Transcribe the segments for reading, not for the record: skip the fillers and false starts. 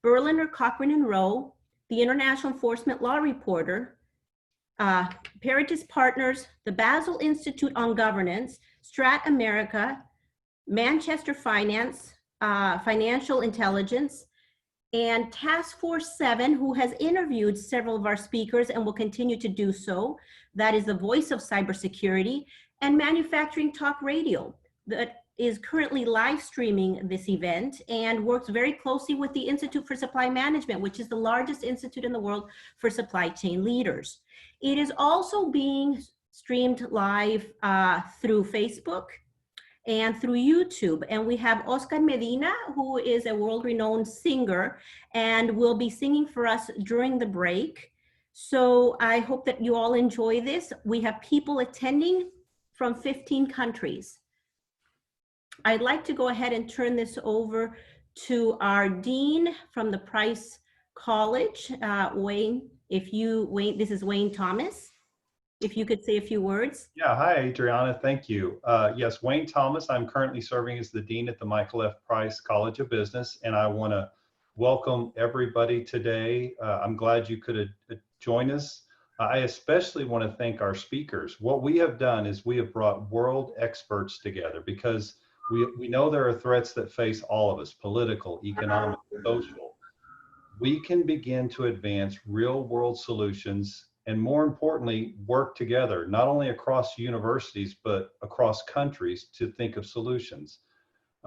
Berliner, Cochrane and Rowe, the International Enforcement Law Reporter, Peritus Partners, the Basel Institute on Governance, Strat America, Manchester Finance, Financial Intelligence, and Task Force 7, who has interviewed several of our speakers and will continue to do so. That is the voice of cybersecurity, and Manufacturing Talk Radio, that is currently live streaming this event and works very closely with the Institute for Supply Management, which is the largest institute in the world for supply chain leaders. It is also being streamed live through Facebook and through YouTube. And we have Oscar Medina, who is a world-renowned singer and will be singing for us during the break. So I hope that you all enjoy this. We have people attending from 15 countries. I'd like to go ahead and turn this over to our dean from the Price College, Wayne. This is Wayne Thomas. If you could say a few words. Yeah, hi, Adriana, thank you. Yes, Wayne Thomas, I'm currently serving as the Dean at the Michael F. Price College of Business, and I want to welcome everybody today. I'm glad you could join us. I especially want to thank our speakers. What we have done is we have brought world experts together because we know there are threats that face all of us, political, economic, social. We can begin to advance real world solutions and, more importantly, work together, not only across universities, but across countries to think of solutions.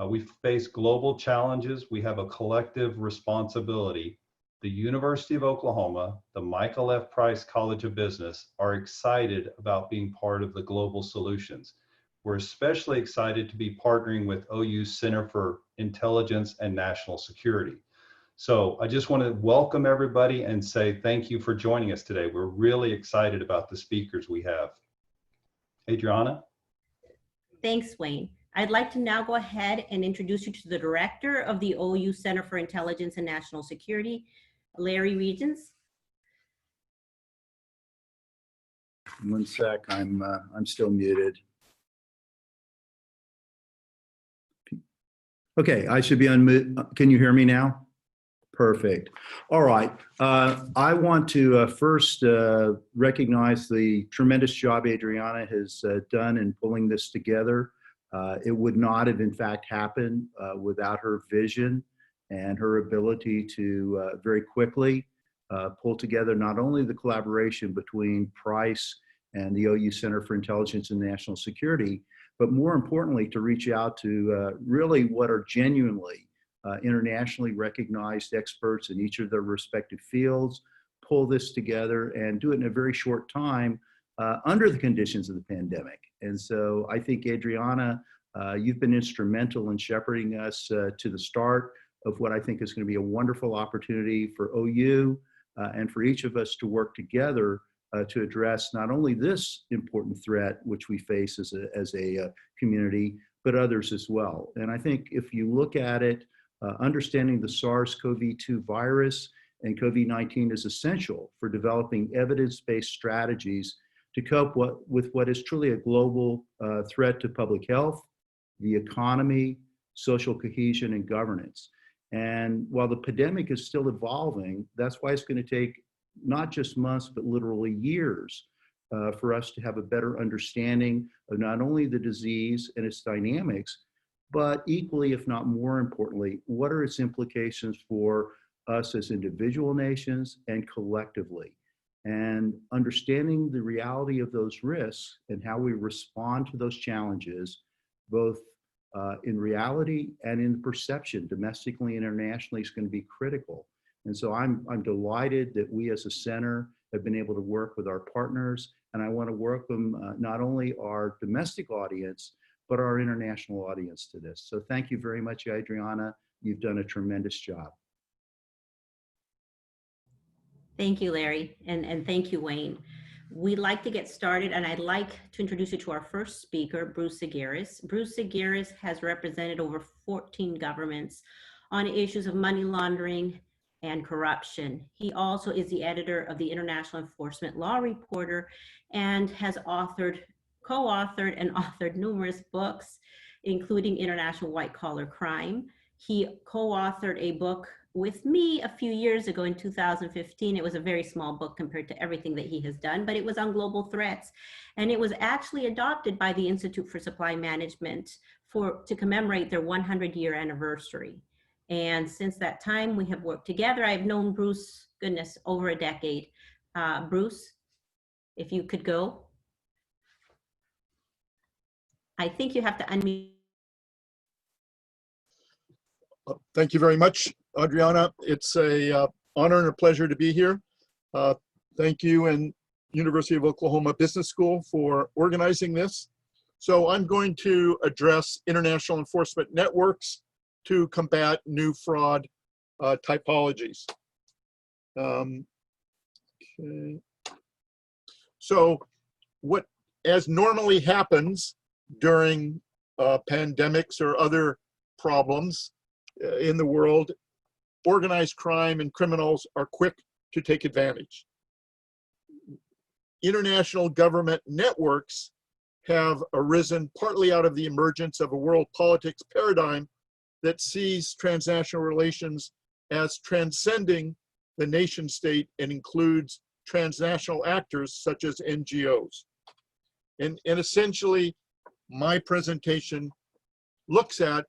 We face global challenges. We have a collective responsibility. The University of Oklahoma, the Michael F. Price College of Business are excited about being part of the global solutions. We're especially excited to be partnering with OU's Center for Intelligence and National Security. So I just want to welcome everybody and say thank you for joining us today. We're really excited about the speakers we have. Adriana? Thanks, Wayne. I'd like to now go ahead and introduce you to the director of the OU Center for Intelligence and National Security, Larry Regents. One sec, I'm still muted. Okay, I should be unmuted. Can you hear me now? Perfect. All right. I want to first recognize the tremendous job Adriana has done in pulling this together. It would not have, in fact, happened without her vision and her ability to very quickly pull together not only the collaboration between Price and the OU Center for Intelligence and National Security, but more importantly, to reach out to really what are genuinely internationally recognized experts in each of their respective fields, pull this together and do it in a very short time under the conditions of the pandemic. And so I think, Adriana, you've been instrumental in shepherding us to the start of what I think is going to be a wonderful opportunity for OU and for each of us to work together to address not only this important threat which we face as a community, but others as well. And I think if you look at it, understanding the SARS-CoV-2 virus and COVID-19 is essential for developing evidence-based strategies to cope with what is truly a global threat to public health, the economy, social cohesion, and governance. And while the pandemic is still evolving, that's why it's going to take not just months, but literally years for us to have a better understanding of not only the disease and its dynamics, but equally, if not more importantly, what are its implications for us as individual nations and collectively? And understanding the reality of those risks and how we respond to those challenges, both in reality and in perception, domestically and internationally, is going to be critical. And so I'm delighted that we as a center have been able to work with our partners, and I want to welcome not only our domestic audience, but our international audience to this. So thank you very much, Adriana. You've done a tremendous job. Thank you, Larry, and thank you, Wayne. We'd like to get started, and I'd like to introduce you to our first speaker, Bruce Zagaris. Bruce Zagaris has represented over 14 governments on issues of money laundering and corruption. He also is the editor of the International Enforcement Law Reporter and has co-authored and authored numerous books, including International White Collar Crime. He co-authored a book with me a few years ago in 2015. It was a very small book compared to everything that he has done, but it was on global threats. And it was actually adopted by the Institute for Supply Management to commemorate their 100-year anniversary. And since that time, we have worked together. I've known Bruce, goodness, over a decade. Bruce, if you could go. I think you have to unmute. Thank you very much, Adriana. It's a honor and a pleasure to be here. Thank you and University of Oklahoma Business School for organizing this. So I'm going to address international enforcement networks to combat new fraud typologies. Okay. So what, as normally happens during pandemics or other problems in the world, organized crime and criminals are quick to take advantage. International government networks have arisen partly out of the emergence of a world politics paradigm that sees transnational relations as transcending the nation state and includes transnational actors such as NGOs. And essentially, my presentation looks at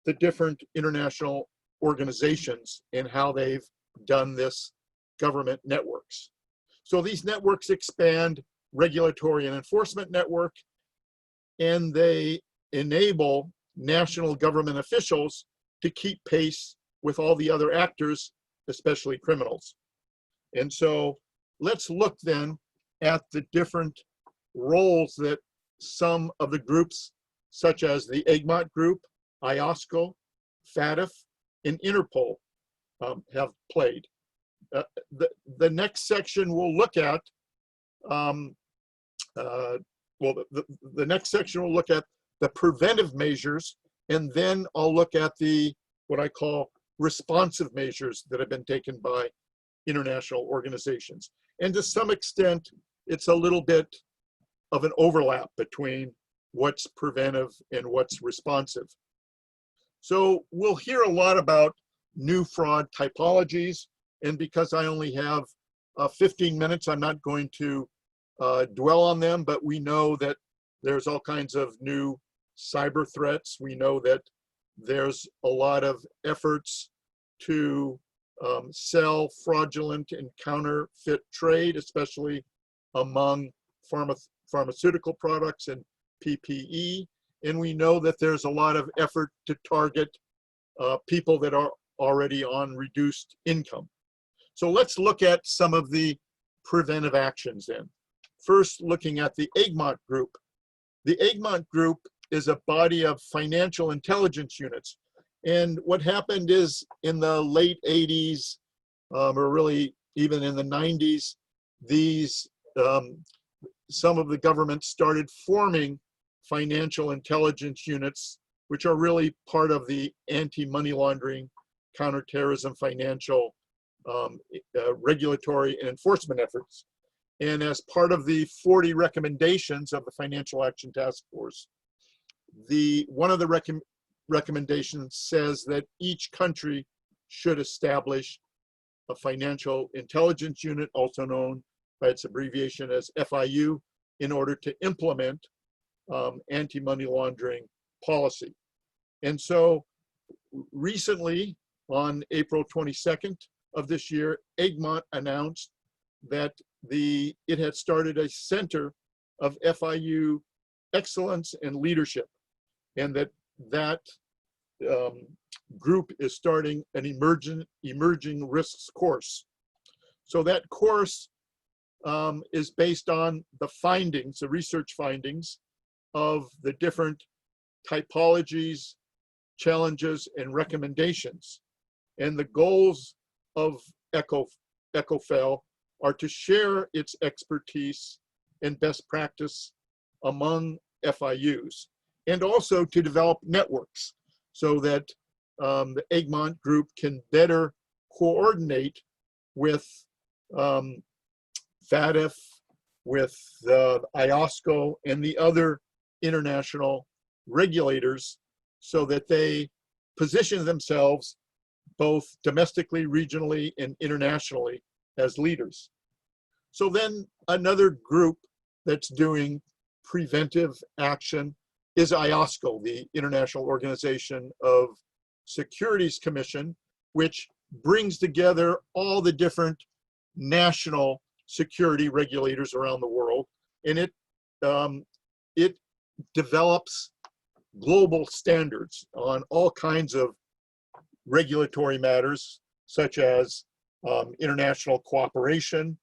the different international organizations and how they've done this government networks. So these networks expand regulatory and enforcement network, and they enable national government officials to keep pace with all the other actors, especially criminals. And so let's look then at the different roles that some of the groups, such as the Egmont Group, IOSCO, FATF, and Interpol have played. The next section we'll look at, the next section will look at the preventive measures, and then I'll look at the, what I call responsive measures that have been taken by international organizations. And to some extent, it's a little bit of an overlap between what's preventive and what's responsive. So we'll hear a lot about new fraud typologies, and because I only have 15 minutes, I'm not going to dwell on them, but we know that there's all kinds of new cyber threats. We know that there's a lot of efforts to sell fraudulent and counterfeit trade, especially among pharmaceutical products and PPE. And we know that there's a lot of effort to target people that are already on reduced income. So let's look at some of the preventive actions then. First, looking at the Egmont Group. The Egmont Group is a body of financial intelligence units. And what happened is in the late 80s, or really even in the 90s, these, some of the governments started forming financial intelligence units, which are really part of the anti-money laundering, counterterrorism, financial regulatory and enforcement efforts. And as part of the 40 recommendations of the Financial Action Task Force, one of the recommendations says that each country should establish a financial intelligence unit, also known by its abbreviation as FIU, in order to implement anti-money laundering policy. And so recently, on April 22nd of this year, Egmont announced that it had started a center of FIU excellence and leadership, and that group is starting an emerging risks course. So that course is based on the findings, the research findings of the different typologies, challenges, and recommendations. And the goals of ECOFEL are to share its expertise and best practice among FIUs, and also to develop networks so that the Egmont Group can better coordinate with FATF, with IOSCO, and the other international regulators, so that they position themselves both domestically, regionally, and internationally as leaders. So then another group that's doing preventive action is IOSCO, the International Organization of Securities Commission, which brings together all the different national security regulators around the world, and it develops global standards on all kinds of regulatory matters, such as international cooperation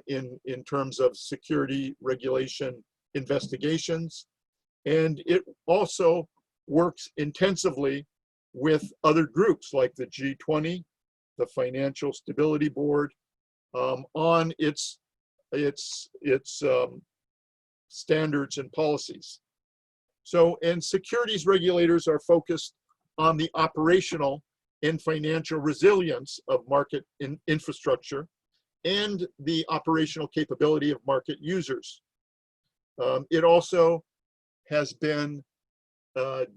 in terms of security regulation investigations. And it also works intensively with other groups like the G20, the Financial Stability Board, on its standards and policies. So, and securities regulators are focused on the operational and financial resilience of market infrastructure and the operational capability of market users. It also has been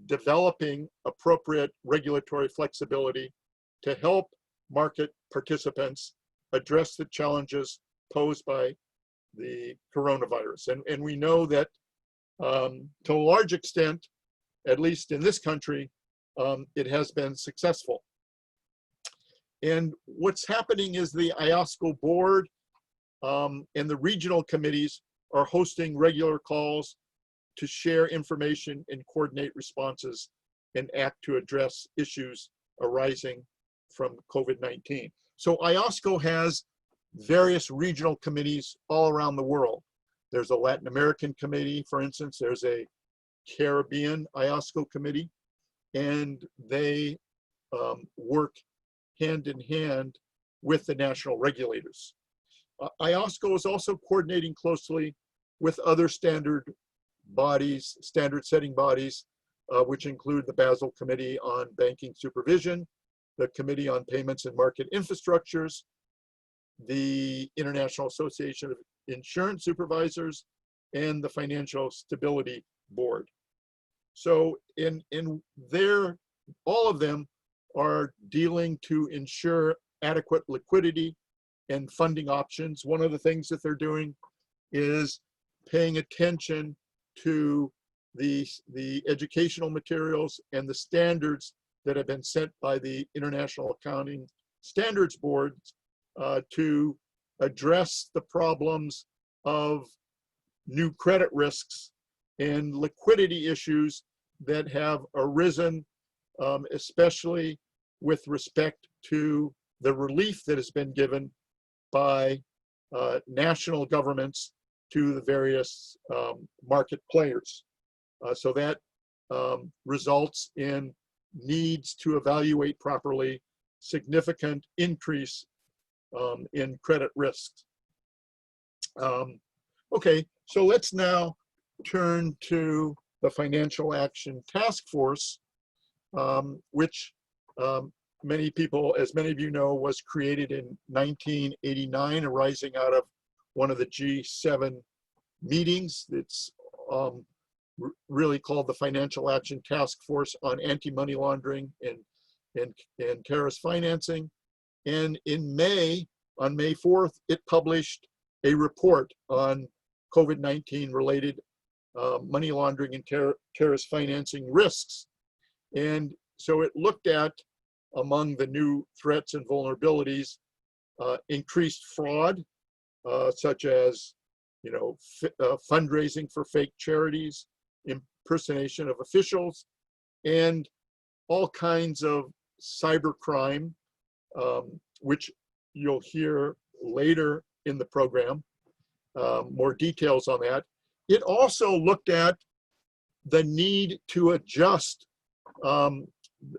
developing appropriate regulatory flexibility to help market participants address the challenges posed by the coronavirus. And we know that to a large extent, at least in this country, it has been successful. And what's happening is the IOSCO board and the regional committees are hosting regular calls to share information and coordinate responses and act to address issues arising from COVID-19. So IOSCO has various regional committees all around the world. There's a Latin American committee, for instance. There's a Caribbean IOSCO committee, and they work hand in hand with the national regulators. IOSCO is also coordinating closely with other standard bodies, standard setting bodies, which include the Basel Committee on Banking Supervision, the Committee on Payments and Market Infrastructures, the International Association of Insurance Supervisors, and the Financial Stability Board. So in their, all of them are dealing to ensure adequate liquidity and funding options. One of the things that they're doing is paying attention to the educational materials and the standards that have been set by the International Accounting Standards Board to address the problems of new credit risks and liquidity issues that have arisen, especially with respect to the relief that has been given by national governments to the various market players. So that results in needs to evaluate properly significant increase in credit risks. Okay, so let's now turn to the Financial Action Task Force, which many people, as many of you know, was created in 1989, arising out of one of the G7 meetings. It's really called the Financial Action Task Force on Anti-Money Laundering and Terrorist Financing. And in May, on May 4th, it published a report on COVID-19 related money laundering and terrorist financing risks. And so it looked at, among the new threats and vulnerabilities, increased fraud, such as, fundraising for fake charities, impersonation of officials, and all kinds of cybercrime, which you'll hear later in the program, more details on that. It also looked at the need to adjust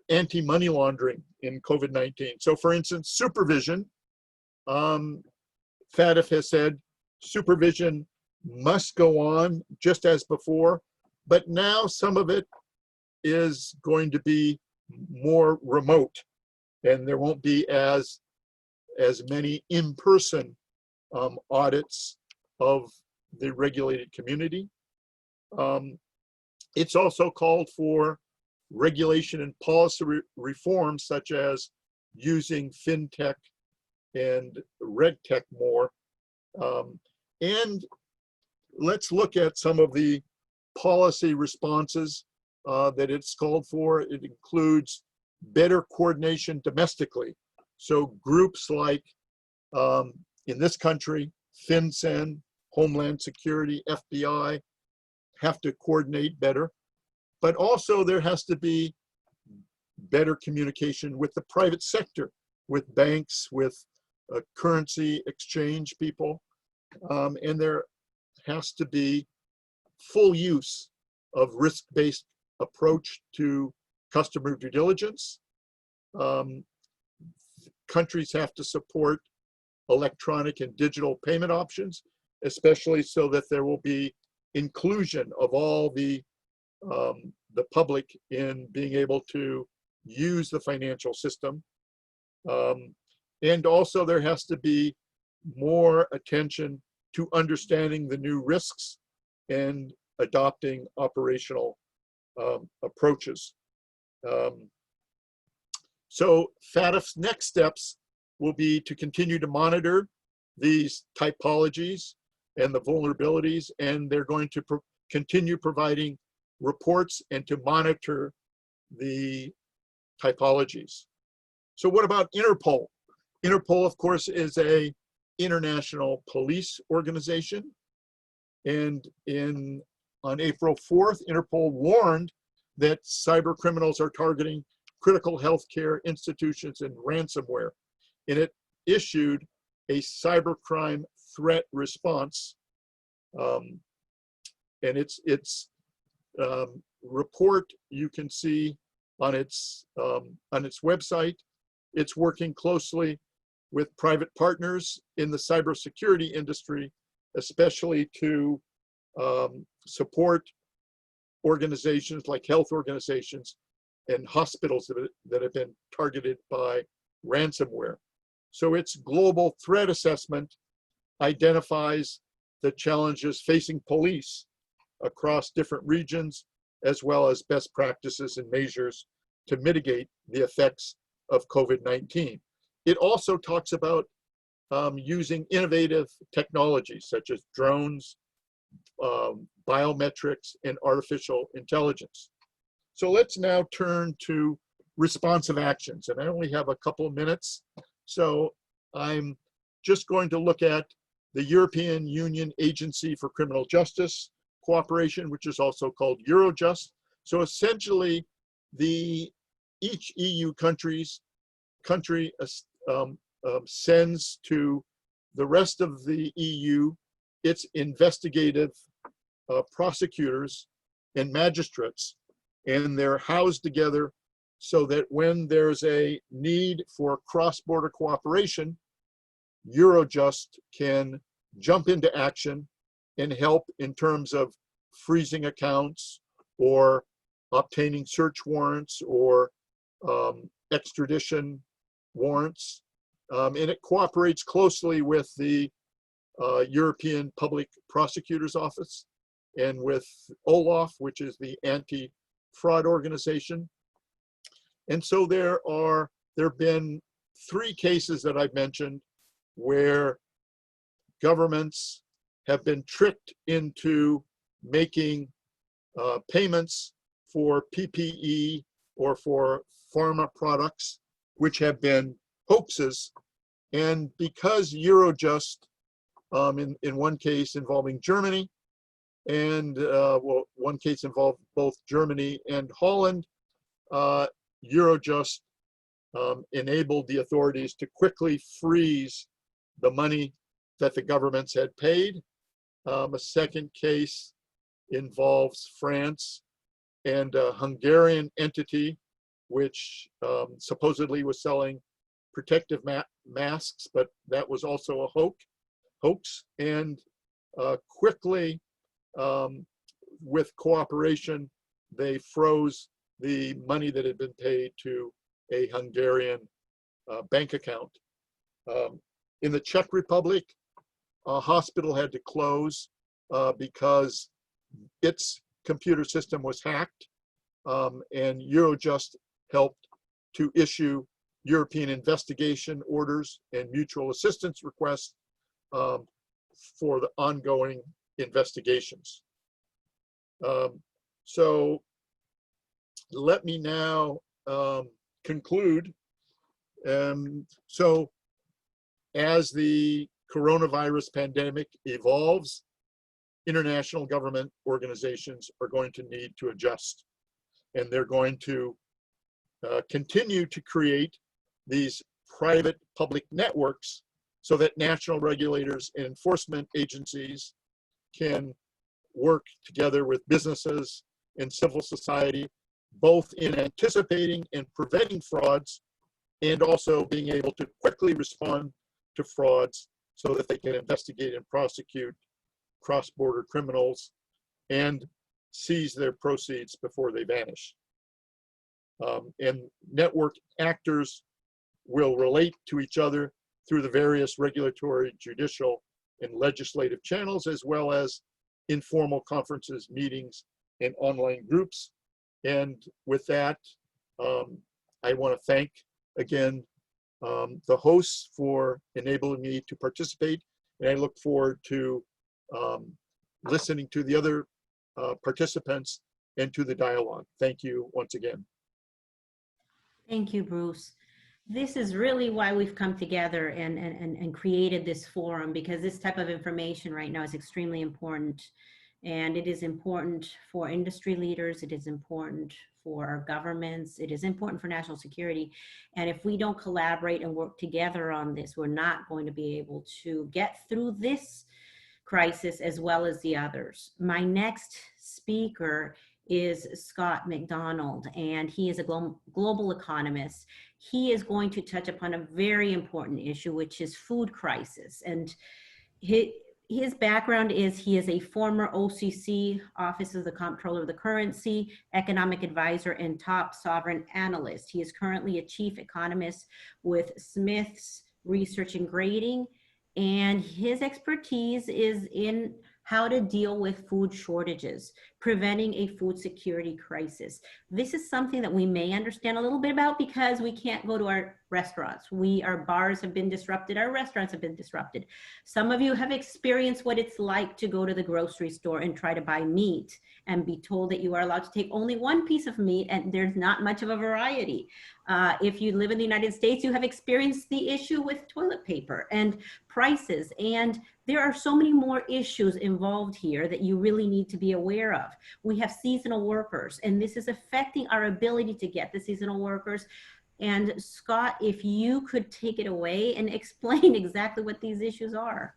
anti-money laundering in COVID-19. So for instance, supervision, FATF has said supervision must go on just as before, but now some of it is going to be more remote, and there won't be as many in-person audits of the regulated community. It's also called for regulation and policy reforms, such as using fintech and regtech more. And let's look at some of the policy responses that it's called for. It includes better coordination domestically. So groups like, in this country, FinCEN, Homeland Security, FBI, have to coordinate better. But also there has to be better communication with the private sector, with banks, with currency exchange people. And there has to be full use of risk-based approach to customer due diligence. Countries have to support electronic and digital payment options, especially so that there will be inclusion of all the public in being able to use the financial system. And also there has to be more attention to understanding the new risks and adopting operational approaches. So FATF's next steps will be to continue to monitor these typologies and the vulnerabilities, and they're going to continue providing reports and to monitor the typologies. So what about Interpol? Interpol, of course, is a international police organization. And on April 4th, Interpol warned that cyber criminals are targeting critical healthcare institutions and ransomware. And it issued a cybercrime threat response. And its report you can see on its website. It's working closely with private partners in the cybersecurity industry, especially to support organizations like health organizations and hospitals that have been targeted by ransomware. So its global threat assessment identifies the challenges facing police across different regions, as well as best practices and measures to mitigate the effects of COVID-19. It also talks about using innovative technologies such as drones, biometrics, and artificial intelligence. So let's now turn to responsive actions. And I only have a couple of minutes. So I'm just going to look at the European Union Agency for Criminal Justice Cooperation, which is also called Eurojust. So essentially, each EU country sends to the rest of the EU its investigative prosecutors and magistrates, and they're housed together so that when there's a need for cross-border cooperation, Eurojust can jump into action and help in terms of freezing accounts or obtaining search warrants or extradition warrants. And it cooperates closely with the European Public Prosecutor's Office and with OLAF, which is the anti-fraud organization. And so there have been 3 cases that I've mentioned where governments have been tricked into making payments for PPE or for pharma products, which have been hoaxes. And because Eurojust, in one case involving Germany, and one case involved both Germany and Holland, Eurojust enabled the authorities to quickly freeze the money that the governments had paid. A second case involves France and a Hungarian entity which supposedly was selling protective masks, but that was also a hoax. And quickly, with cooperation, they froze the money that had been paid to a Hungarian bank account. In the Czech Republic, a hospital had to close because its computer system was hacked, and Eurojust helped to issue European investigation orders and mutual assistance requests for the ongoing investigations. So let me now conclude. So as the coronavirus pandemic evolves, international government organizations are going to need to adjust, and they're going to continue to create these private public networks so that national regulators and enforcement agencies can work together with businesses and civil society, both in anticipating and preventing frauds, and also being able to quickly respond to frauds so that they can investigate and prosecute cross-border criminals and seize their proceeds before they vanish. And network actors will relate to each other through the various regulatory, judicial, and legislative channels, as well as informal conferences, meetings, and online groups. And with that, I want to thank again the hosts for enabling me to participate, and I look forward to listening to the other participants and to the dialogue. Thank you once again. Thank you, Bruce. This is really why we've come together and created this forum, because this type of information right now is extremely important. And it is important for industry leaders, it is important for our governments, it is important for national security. And if we don't collaborate and work together on this, we're not going to be able to get through this crisis as well as the others. My next speaker is Scott McDonald, and he is a global economist. He is going to touch upon a very important issue, which is food crisis. And his background is he is a former OCC, Office of the Comptroller of the Currency, economic advisor, and top sovereign analyst. He is currently a chief economist with Smith's Research and Grading, and his expertise is in how to deal with food shortages, preventing a food security crisis. This is something that we may understand a little bit about because we can't go to our restaurants. Our bars have been disrupted, our restaurants have been disrupted. Some of you have experienced what it's like to go to the grocery store and try to buy meat and be told that you are allowed to take only one piece of meat and there's not much of a variety. If you live in the United States, you have experienced the issue with toilet paper and prices, and there are so many more issues involved here that you really need to be aware of. We have seasonal workers, and this is affecting our ability to get the seasonal workers. And Scott, if you could take it away and explain exactly what these issues are.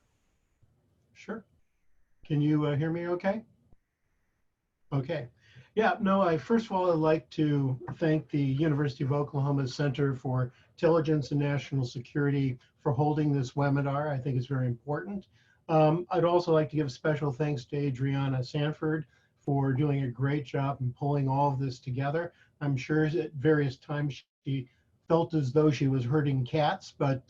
Sure. Can you hear me okay? Okay. Yeah, no, first of all, I'd like to thank the University of Oklahoma Center for Intelligence and National Security for holding this webinar. I think it's very important. I'd also like to give special thanks to Adriana Sanford for doing a great job in pulling all of this together. I'm sure at various times she felt as though she was herding cats, but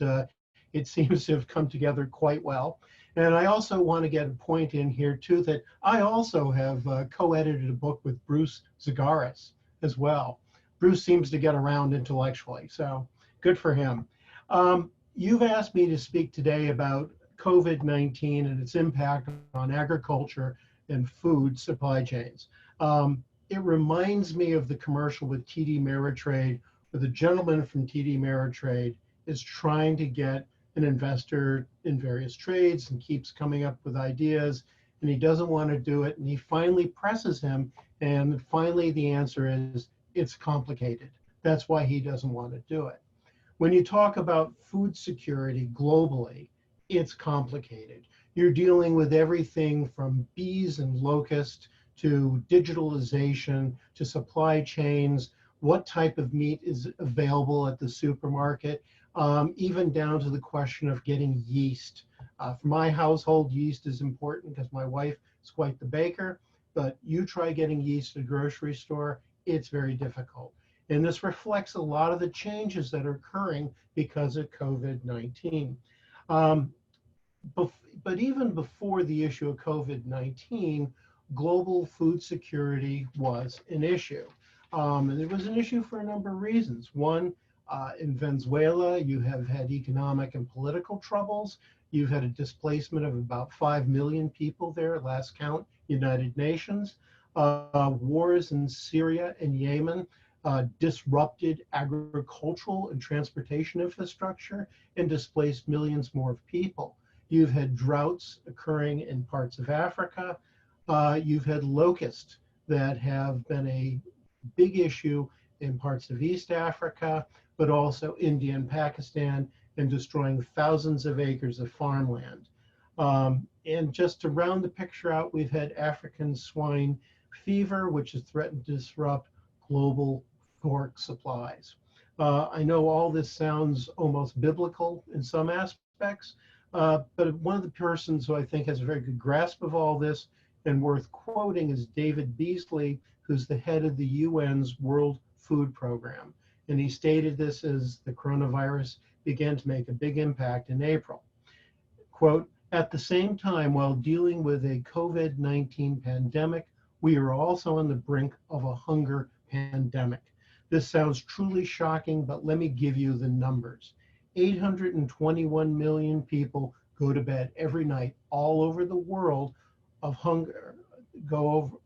it seems to have come together quite well. And I also want to get a point in here too, that I also have co-edited a book with Bruce Zagaris as well. Bruce seems to get around intellectually, so good for him. You've asked me to speak today about COVID-19 and its impact on agriculture and food supply chains. It reminds me of the commercial with TD Ameritrade, where the gentleman from TD Ameritrade is trying to get an investor in various trades and keeps coming up with ideas, and he doesn't want to do it, and he finally presses him, and finally the answer is it's complicated. That's why he doesn't want to do it. When you talk about food security globally, it's complicated. You're dealing with everything from bees and locusts to digitalization to supply chains, what type of meat is available at the supermarket, even down to the question of getting yeast. For my household, yeast is important because my wife is quite the baker, but you try getting yeast at a grocery store, it's very difficult. And this reflects a lot of the changes that are occurring because of COVID-19. But even before the issue of COVID-19, global food security was an issue. And it was an issue for a number of reasons. One, in Venezuela, you have had economic and political troubles. You've had a displacement of about 5 million people there, last count, United Nations. Wars in Syria and Yemen disrupted agricultural and transportation infrastructure and displaced millions more of people. You've had droughts occurring in parts of Africa. You've had locusts that have been a big issue in parts of East Africa, but also India and Pakistan, and destroying thousands of acres of farmland. And just to round the picture out, we've had African swine fever, which has threatened to disrupt global pork supplies. I know all this sounds almost biblical in some aspects, but one of the persons who I think has a very good grasp of all this and worth quoting is David Beasley, who's the head of the UN's World Food Program. And he stated this as the coronavirus began to make a big impact in April. Quote, at the same time, while dealing with a COVID-19 pandemic, we are also on the brink of a hunger pandemic. This sounds truly shocking, but let me give you the numbers. 821 million people go to bed every night all over the world of hunger, go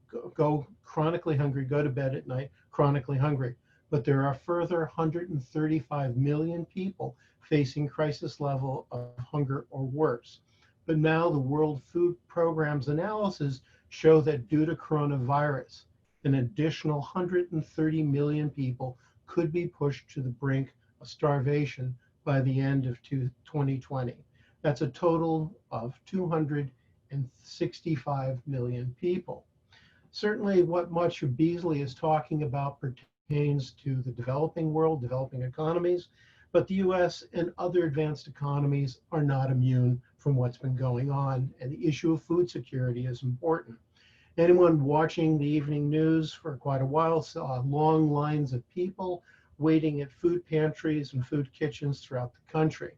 chronically hungry, go to bed at night chronically hungry. But there are further 135 million people facing crisis level of hunger or worse. But now the World Food Program's analysis show that due to coronavirus, an additional 130 million people could be pushed to the brink of starvation by the end of 2020. That's a total of 265 million people. Certainly what much of Beasley is talking about pertains to the developing world, developing economies, but the US and other advanced economies are not immune from what's been going on, and the issue of food security is important. Anyone watching the evening news for quite a while saw long lines of people waiting at food pantries and food kitchens throughout the country.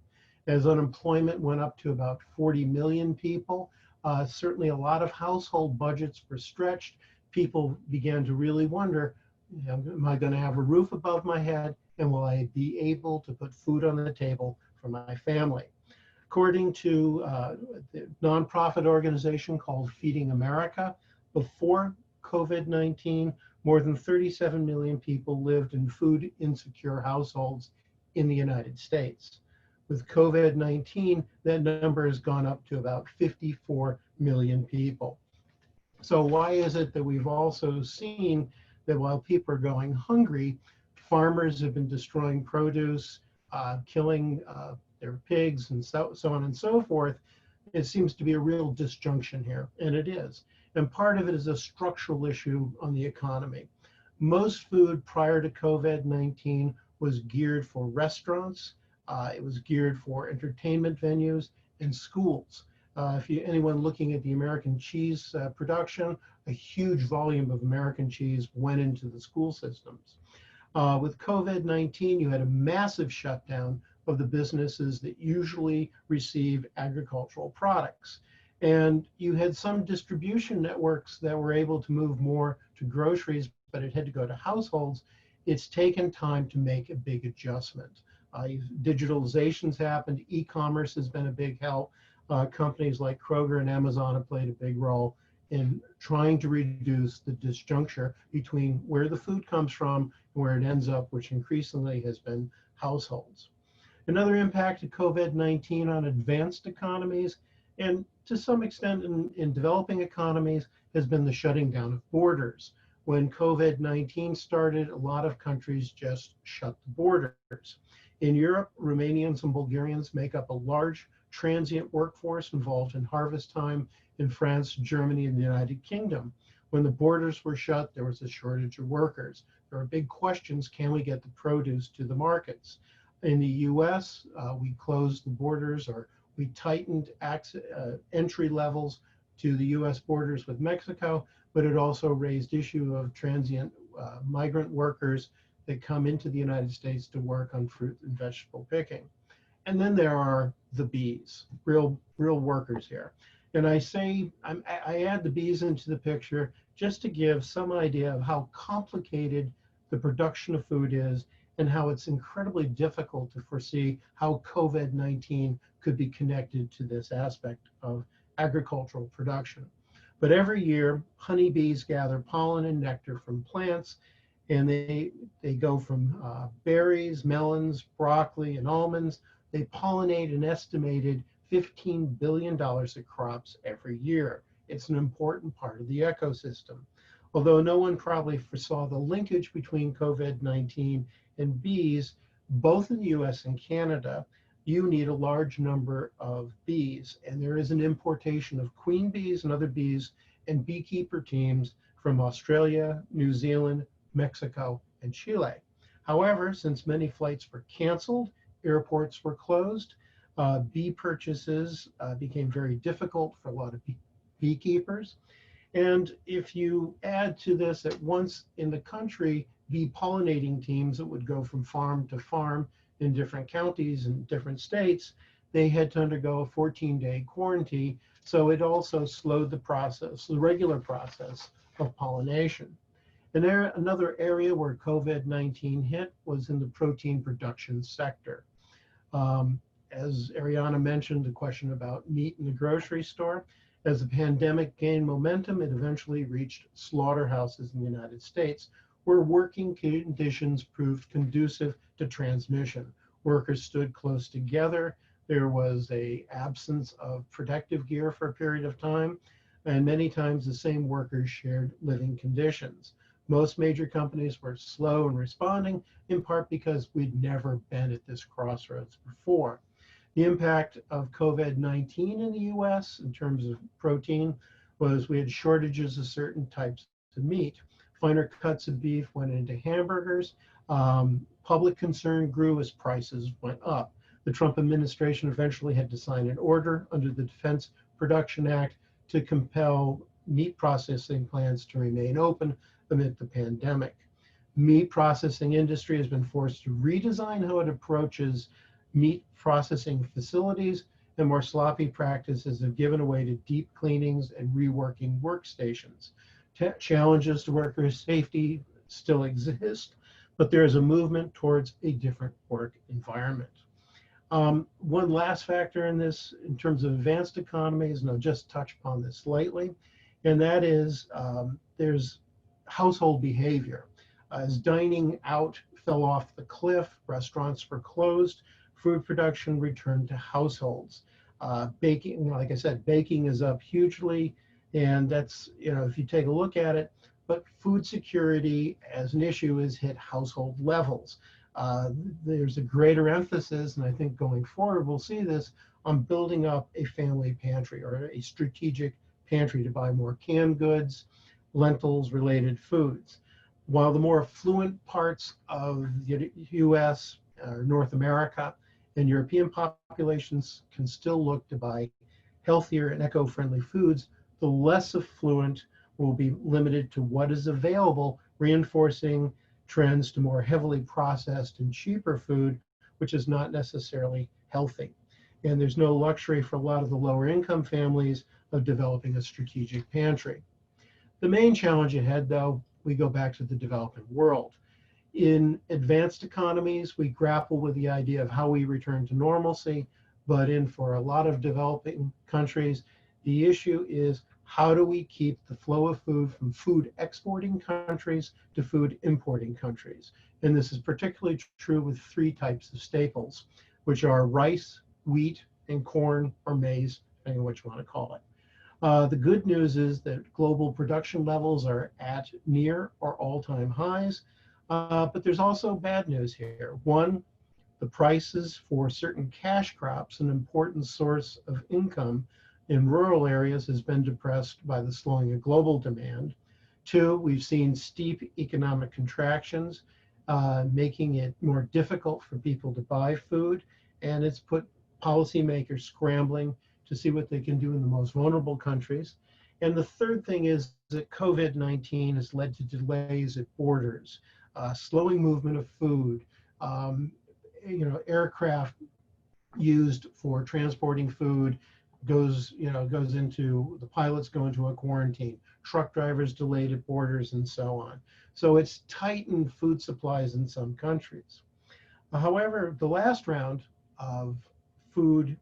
As unemployment went up to about 40 million people, certainly a lot of household budgets were stretched. People began to really wonder, am I going to have a roof above my head, and will I be able to put food on the table for my family? According to the nonprofit organization called Feeding America, before COVID-19, more than 37 million people lived in food insecure households in the United States. With COVID-19, that number has gone up to about 54 million people. So why is it that we've also seen that while people are going hungry, farmers have been destroying produce, killing their pigs, and so on and so forth? It seems to be a real disjunction here, and it is. And part of it is a structural issue on the economy. Most food prior to COVID-19 was geared for restaurants. It was geared for entertainment venues and schools. Anyone looking at the American cheese production, a huge volume of American cheese went into the school systems. With COVID-19, you had a massive shutdown of the businesses that usually receive agricultural products. And you had some distribution networks that were able to move more to groceries, but it had to go to households. It's taken time to make a big adjustment. Digitalization's happened. E-commerce has been a big help. Companies like Kroger and Amazon have played a big role in trying to reduce the disjuncture between where the food comes from and where it ends up, which increasingly has been households. Another impact of COVID-19 on advanced economies, and to some extent in developing economies, has been the shutting down of borders. When COVID-19 started, a lot of countries just shut the borders. In Europe, Romanians and Bulgarians make up a large transient workforce involved in harvest time. In France, Germany, and the United Kingdom, when the borders were shut, there was a shortage of workers. There are big questions: can we get the produce to the markets? In the US, we closed the borders, or we tightened entry levels to the US borders with Mexico, but it also raised issue of transient migrant workers that come into the United States to work on fruit and vegetable picking. And then there are the bees, real workers here. And I add the bees into the picture just to give some idea of how complicated the production of food is, and how it's incredibly difficult to foresee how COVID-19 could be connected to this aspect of agricultural production. But every year, honeybees gather pollen and nectar from plants, and they go from berries, melons, broccoli, and almonds. They pollinate an estimated $15 billion of crops every year. It's an important part of the ecosystem. Although no one probably foresaw the linkage between COVID-19 and bees, both in the US and Canada, you need a large number of bees. And there is an importation of queen bees and other bees and beekeeper teams from Australia, New Zealand, Mexico, and Chile. However, since many flights were canceled, airports were closed, bee purchases became very difficult for a lot of beekeepers. And if you add to this at once in the country, bee pollinating teams that would go from farm to farm in different counties and different states, they had to undergo a 14-day quarantine. So it also slowed the process, the regular process of pollination. And there, another area where COVID-19 hit was in the protein production sector. As Ariana mentioned, the question about meat in the grocery store, as the pandemic gained momentum, it eventually reached slaughterhouses in the United States, where working conditions proved conducive to transmission. Workers stood close together. There was an absence of protective gear for a period of time, and many times the same workers shared living conditions. Most major companies were slow in responding, in part because we'd never been at this crossroads before. The impact of COVID-19 in the US in terms of protein was we had shortages of certain types of meat. Finer cuts of beef went into hamburgers. Public concern grew as prices went up. The Trump administration eventually had to sign an order under the Defense Production Act to compel meat processing plants to remain open amid the pandemic. Meat processing industry has been forced to redesign how it approaches meat processing facilities, and more sloppy practices have given way to deep cleanings and reworking workstations. Challenges to workers' safety still exist, but there is a movement towards a different work environment. One last factor in this, in terms of advanced economies, and I'll just touch upon this slightly, and that is there's household behavior. As dining out fell off the cliff, restaurants were closed, food production returned to households. Baking, like I said, baking is up hugely, and that's, if you take a look at it, but food security as an issue has hit household levels. There's a greater emphasis, and I think going forward we'll see this, on building up a family pantry or a strategic pantry to buy more canned goods, lentils related foods. While the more affluent parts of the US, North America, and European populations can still look to buy healthier and eco-friendly foods, the less affluent will be limited to what is available, reinforcing trends to more heavily processed and cheaper food, which is not necessarily healthy. And there's no luxury for a lot of the lower income families of developing a strategic pantry. The main challenge ahead, though, we go back to the developing world. In advanced economies, we grapple with the idea of how we return to normalcy, but for a lot of developing countries, the issue is how do we keep the flow of food from food exporting countries to food importing countries? And this is particularly true with three types of staples, which are rice, wheat, and corn or maize, depending on what you want to call it. The good news is that global production levels are at near or all-time highs, but there's also bad news here. One, the prices for certain cash crops, an important source of income in rural areas, has been depressed by the slowing of global demand. Two, we've seen steep economic contractions, making it more difficult for people to buy food, and it's put policymakers scrambling to see what they can do in the most vulnerable countries. And the third thing is that COVID-19 has led to delays at borders, slowing movement of food, aircraft used for transporting food goes into, the pilots go into a quarantine, truck drivers delayed at borders, and so on. So it's tightened food supplies in some countries. However, the last round of food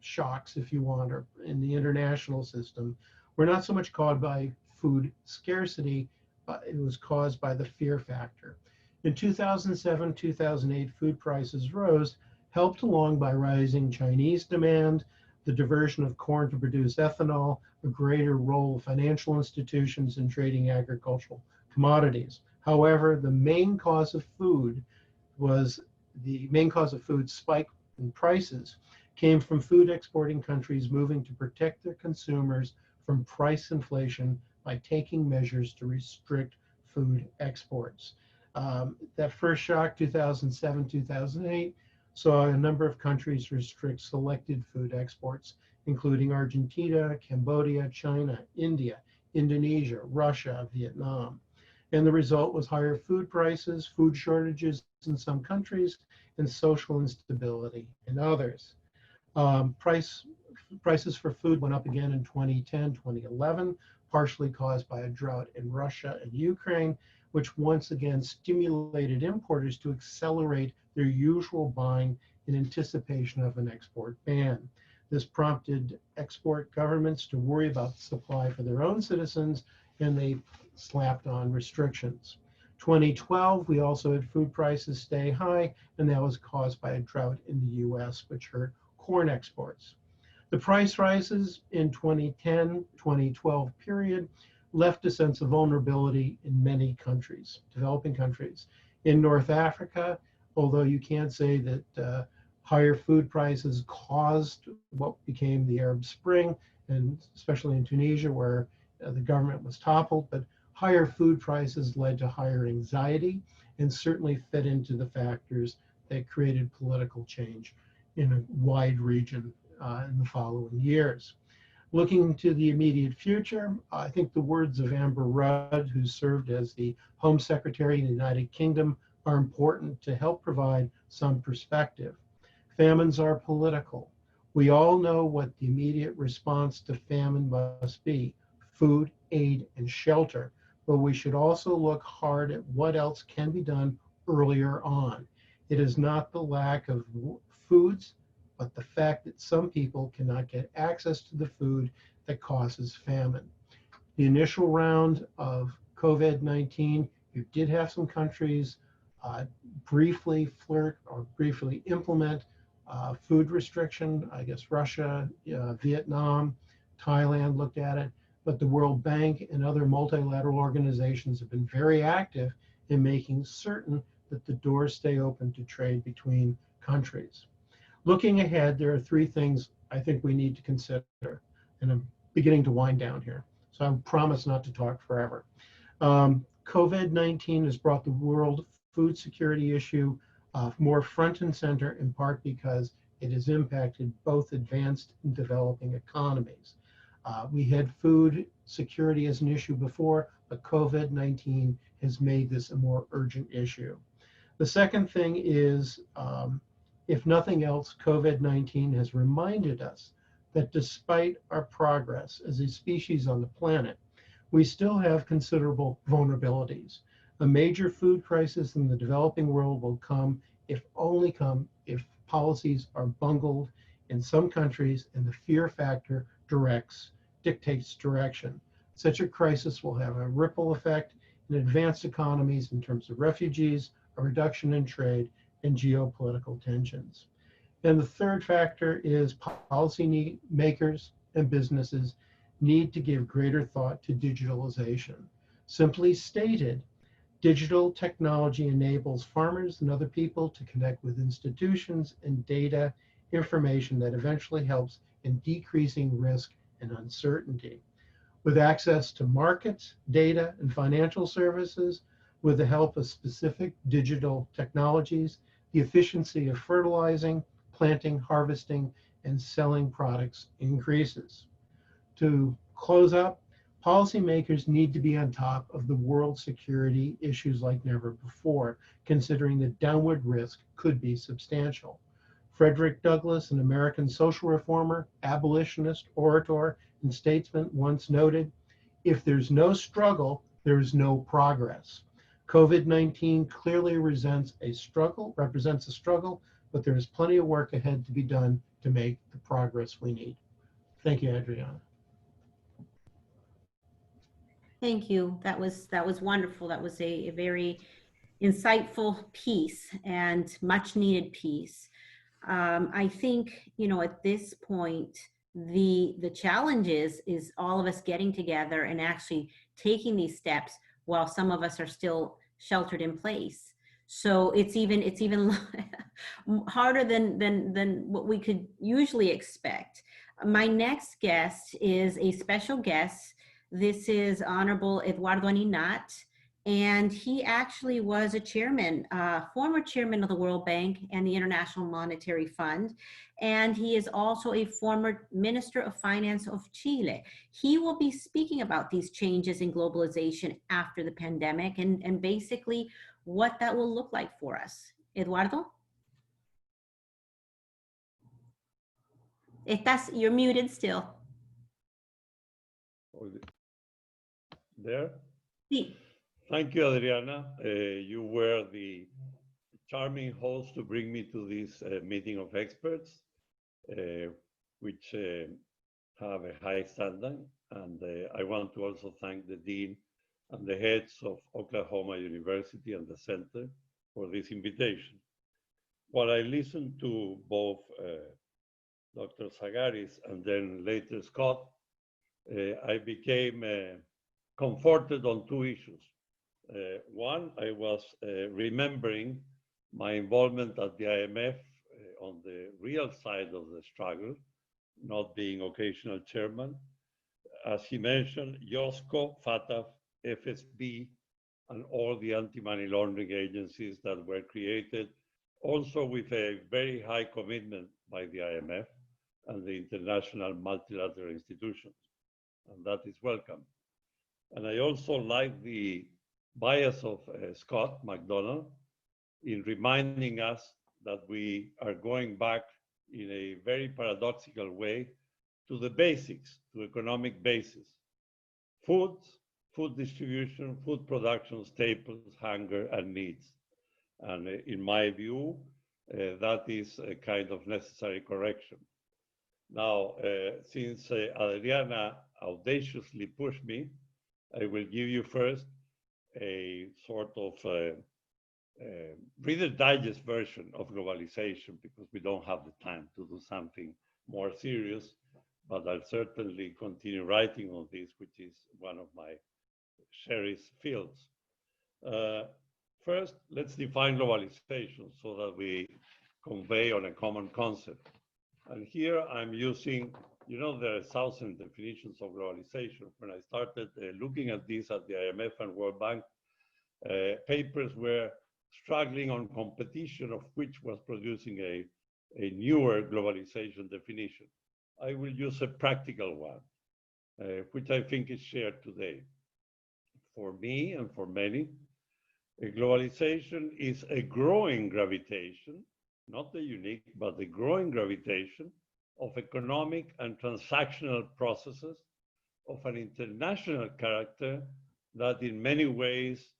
shocks, if you want, or in the international system, were not so much caused by food scarcity, but it was caused by the fear factor. In 2007, 2008, food prices rose, helped along by rising Chinese demand, the diversion of corn to produce ethanol, a greater role of financial institutions in trading agricultural commodities. However, the main cause of food spike in prices came from food exporting countries moving to protect their consumers from price inflation by taking measures to restrict food exports. That first shock, 2007, 2008, saw a number of countries restrict selected food exports, including Argentina, Cambodia, China, India, Indonesia, Russia, Vietnam. And the result was higher food prices, food shortages in some countries, and social instability in others. Prices for food went up again in 2010, 2011, partially caused by a drought in Russia and Ukraine, which once again stimulated importers to accelerate their usual buying in anticipation of an export ban. This prompted export governments to worry about the supply for their own citizens, and they slapped on restrictions. 2012, we also had food prices stay high, and that was caused by a drought in the US, which hurt corn exports. The price rises in 2010-2012 period left a sense of vulnerability in many countries, developing countries. In North Africa, although you can't say that higher food prices caused what became the Arab Spring, and especially in Tunisia where the government was toppled, but higher food prices led to higher anxiety and certainly fed into the factors that created political change in a wide region in the following years. Looking to the immediate future, I think the words of Amber Rudd, who served as the Home Secretary in the United Kingdom, are important to help provide some perspective. Famines are political. We all know what the immediate response to famine must be: food, aid, and shelter. But we should also look hard at what else can be done earlier on. It is not the lack of foods, but the fact that some people cannot get access to the food that causes famine. The initial round of COVID-19, you did have some countries briefly flirt or briefly implement food restriction. I guess Russia, Vietnam, Thailand looked at it, but the World Bank and other multilateral organizations have been very active in making certain that the doors stay open to trade between countries. Looking ahead, there are three things I think we need to consider, and I'm beginning to wind down here, so I promise not to talk forever. COVID-19 has brought the world food security issue more front and center, in part because it has impacted both advanced and developing economies. We had food security as an issue before, but COVID-19 has made this a more urgent issue. The second thing is, if nothing else, COVID-19 has reminded us that despite our progress as a species on the planet, we still have considerable vulnerabilities. A major food crisis in the developing world will come if policies are bungled in some countries and the fear factor dictates direction. Such a crisis will have a ripple effect in advanced economies in terms of refugees, a reduction in trade, and geopolitical tensions. And the third factor is policy makers and businesses need to give greater thought to digitalization. Simply stated, digital technology enables farmers and other people to connect with institutions and data information that eventually helps in decreasing risk and uncertainty. With access to markets, data, and financial services, with the help of specific digital technologies, the efficiency of fertilizing, planting, harvesting, and selling products increases. To close up, policymakers need to be on top of the world security issues like never before, considering the downward risk could be substantial. Frederick Douglass, an American social reformer, abolitionist, orator, and statesman, once noted, "If there's no struggle, there's no progress." COVID-19 clearly represents a struggle, but there is plenty of work ahead to be done to make the progress we need. Thank you, Adriana. Thank you. That was wonderful. That was a very insightful piece and much needed piece. I think, at this point, the challenge is all of us getting together and actually taking these steps while some of us are still sheltered in place. So it's even harder than what we could usually expect. My next guest is a special guest. This is Honorable Eduardo Ninat, and he actually was a chairman, former chairman of the World Bank and the International Monetary Fund, and he is also a former Minister of Finance of Chile. He will be speaking about these changes in globalization after the pandemic and basically what that will look like for us. Eduardo? You're muted still. There. Sí. Thank you, Adriana. You were the charming host to bring me to this meeting of experts, which have a high standard. And I want to also thank the Dean and the heads of Oklahoma University and the Center for this invitation. While I listened to both Dr. Sagaris and then later Scott, I became comforted on two issues. One, I was remembering my involvement at the IMF on the real side of the struggle, not being occasional chairman. As he mentioned, YOSCO, FATF, FSB, and all the anti-money laundering agencies that were created, also with a very high commitment by the IMF and the international multilateral institutions, and that is welcome. And I also like the bias of Scott McDonald in reminding us that we are going back in a very paradoxical way to the basics, to economic basis. Food distribution, food production, staples, hunger, and needs. And in my view, that is a kind of necessary correction. Now, since Adriana audaciously pushed me, I will give you first a sort of Reader Digest version of globalization, because we don't have the time to do something more serious, but I'll certainly continue writing on this, which is one of my cherished fields. First, let's define globalization so that we convey on a common concept. And here I'm using, there are 1,000 definitions of globalization. When I started looking at this at the IMF and World Bank, papers were struggling on competition of which was producing a newer globalization definition. I will use a practical one, which I think is shared today. For me and for many, globalization is a growing gravitation, not the unique, but the growing gravitation of economic and transactional processes of an international character that in many ways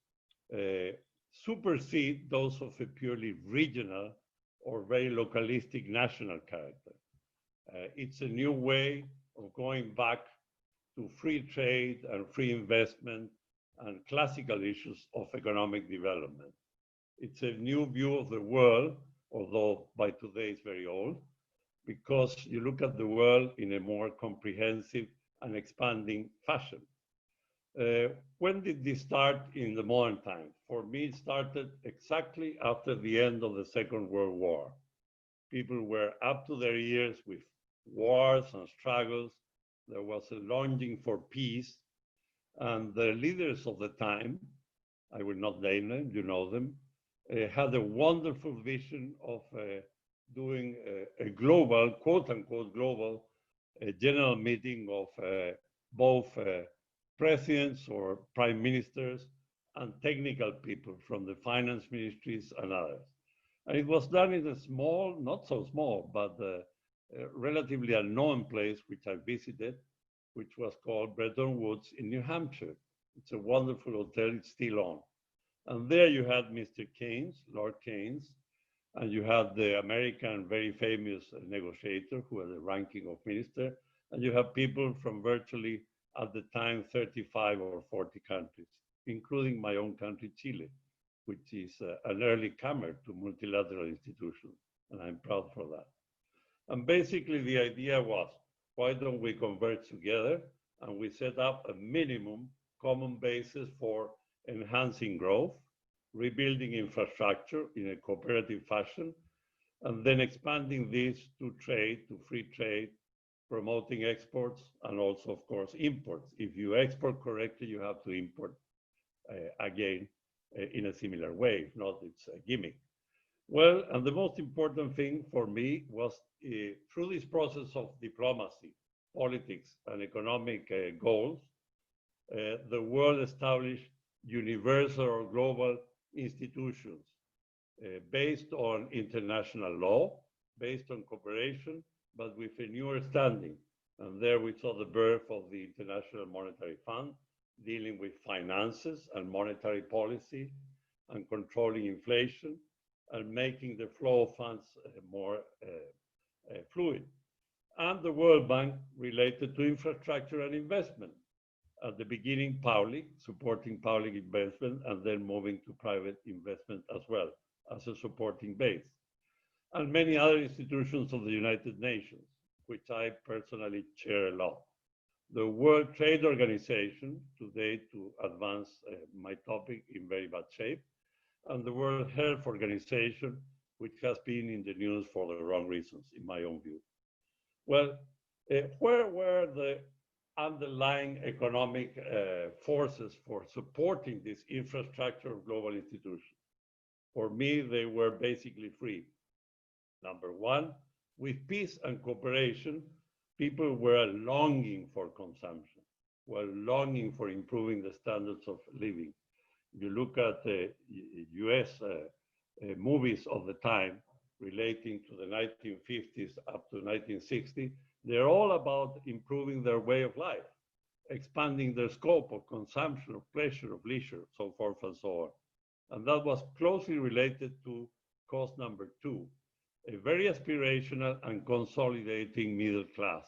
supersede those of a purely regional or very localistic national character. It's a new way of going back to free trade and free investment and classical issues of economic development. It's a new view of the world, although by today it's very old, because you look at the world in a more comprehensive and expanding fashion. When did this start in the modern times? For me, it started exactly after the end of the Second World War. People were up to their ears with wars and struggles. There was a longing for peace. And the leaders of the time, I will not name them, you know them, had a wonderful vision of doing a global, quote unquote global, general meeting of both presidents or prime ministers and technical people from the finance ministries and others. And it was done in a small, not so small, but relatively unknown place, which I visited, which was called Bretton Woods in New Hampshire. It's a wonderful hotel, it's still on. And there you had Mr. Keynes, Lord Keynes, and you had the American very famous negotiator who had the ranking of minister, and you have people from virtually, at the time, 35 or 40 countries, including my own country, Chile, which is an early comer to multilateral institutions, and I'm proud for that. And basically the idea was, why don't we converge together? And we set up a minimum common basis for enhancing growth, rebuilding infrastructure in a cooperative fashion, and then expanding this to trade, to free trade, promoting exports, and also, of course, imports. If you export correctly, you have to import again in a similar way. If not, it's a gimmick. Well, and the most important thing for me was through this process of diplomacy, politics, and economic goals, the world established universal or global institutions based on international law, based on cooperation, but with a newer standing. And there we saw the birth of the International Monetary Fund, dealing with finances and monetary policy and controlling inflation and making the flow of funds more fluid. And the World Bank related to infrastructure and investment. At the beginning, public, supporting public investment, and then moving to private investment as well as a supporting base. And many other institutions of the United Nations, which I personally chair a lot. The World Trade Organization, today to advance my topic in very bad shape, and the World Health Organization, which has been in the news for the wrong reasons, in my own view. Well, where were the underlying economic forces for supporting this infrastructure of global institutions? For me, they were basically three. Number one, with peace and cooperation, people were longing for consumption, were longing for improving the standards of living. You look at the US movies of the time relating to the 1950s up to 1960, they're all about improving their way of life, expanding their scope of consumption, of pleasure, of leisure, so forth and so on. And that was closely related to cause number two, a very aspirational and consolidating middle class.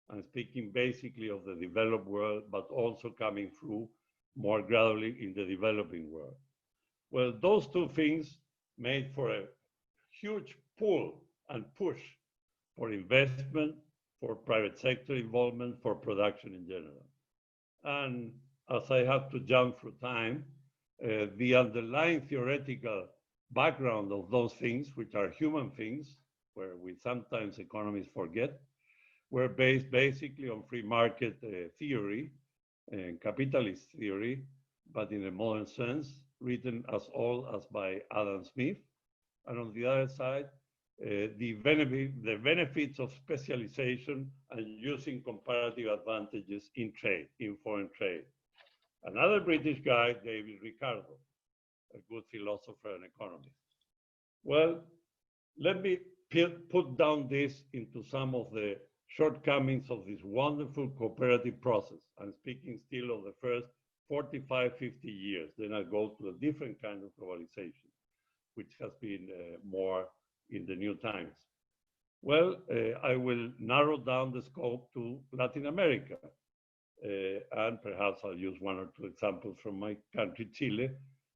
I'm speaking basically of the developed world, but also coming through more gradually in the developing world. Well, those two things made for a huge pull and push for investment, for private sector involvement, for production in general. And as I have to jump through time, the underlying theoretical background of those things, which are human things, where we sometimes economists forget, were based basically on free market theory and capitalist theory, but in a modern sense, written as old as by Adam Smith. And on the other side, the benefits of specialization and using comparative advantages in trade, in foreign trade. Another British guy, David Ricardo, a good philosopher and economist. Well, let me put down this into some of the shortcomings of this wonderful cooperative process. I'm speaking still of the first 45, 50 years. Then I go to a different kind of globalization, which has been more in the new times. Well, I will narrow down the scope to Latin America. And perhaps I'll use one or two examples from my country, Chile,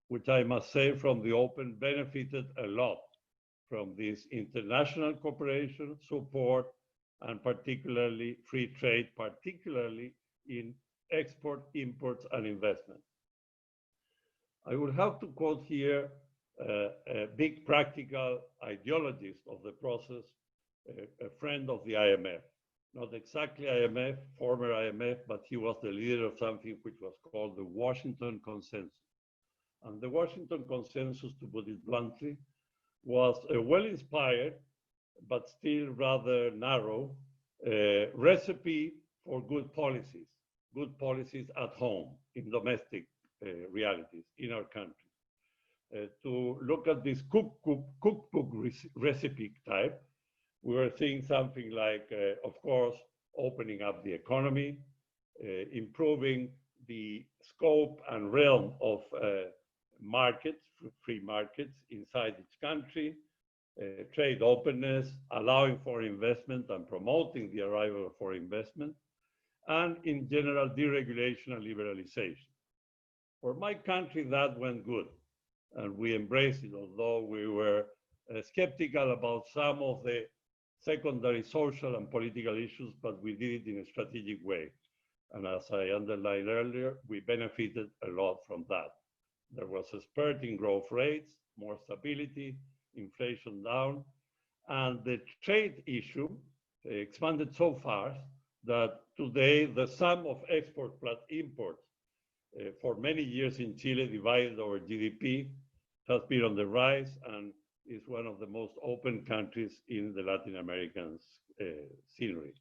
which I must say from the open benefited a lot from this international cooperation, support, and particularly free trade, particularly in export, imports, and investment. I would have to quote here a big practical ideologist of the process, a friend of the IMF. Not exactly IMF, former IMF, but he was the leader of something which was called the Washington Consensus. And the Washington Consensus, to put it bluntly, was a well-inspired, but still rather narrow recipe for good policies at home, in domestic realities, in our country. to look at this cookbook recipe type. We were seeing something like, of course, opening up the economy, improving the scope and realm of markets, free markets inside each country, trade openness, allowing foreign investment and promoting the arrival of foreign investment, and in general, deregulation and liberalization. For my country, that went good, and we embraced it, although we were skeptical about some of the secondary social and political issues, but we did it in a strategic way. And as I underlined earlier, we benefited a lot from that. There was a spurt in growth rates, more stability, inflation down, and the trade issue expanded so fast that today the sum of export plus import for many years in Chile divided over GDP has been on the rise and is one of the most open countries in the Latin American scenery.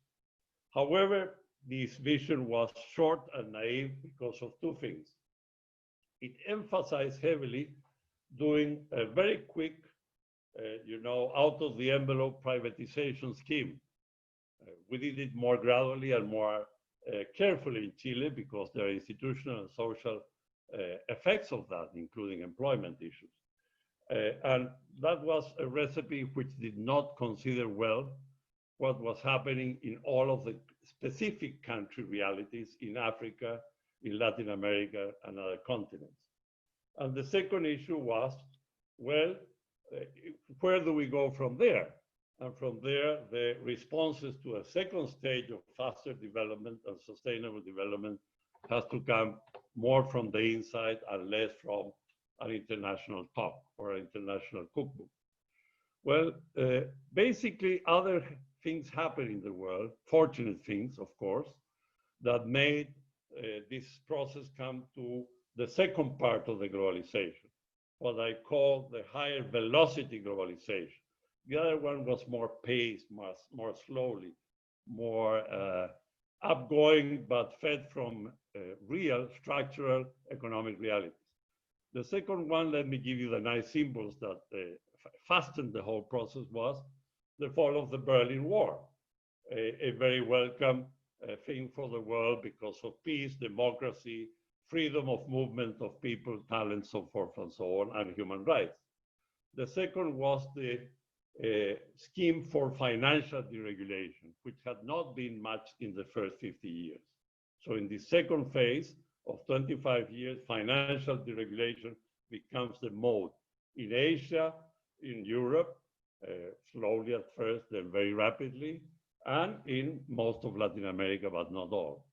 However, this vision was short and naive because of two things. It emphasized heavily doing a very quick, out of the envelope privatization scheme. We did it more gradually and more carefully in Chile because there are institutional and social effects of that, including employment issues. And that was a recipe which did not consider well what was happening in all of the specific country realities in Africa, in Latin America, and other continents. And the second issue was, well, where do we go from there? And from there, the responses to a second stage of faster development and sustainable development has to come more from the inside and less from an international talk or an international cookbook. Well, basically other things happen in the world, fortunate things, of course, that made this process come to the second part of the globalization, what I call the higher velocity globalization. The other one was more paced, more slowly, more upgoing, but fed from real structural economic realities. The second one, let me give you the nice symbols that fastened the whole process, was the fall of the Berlin Wall, a very welcome thing for the world because of peace, democracy, freedom of movement of people, talent, so forth and so on, and human rights. The second was the scheme for financial deregulation, which had not been much in the first 50 years. So in the second phase of 25 years, financial deregulation becomes the mode in Asia, in Europe, slowly at first, then very rapidly, and in most of Latin America, but not all.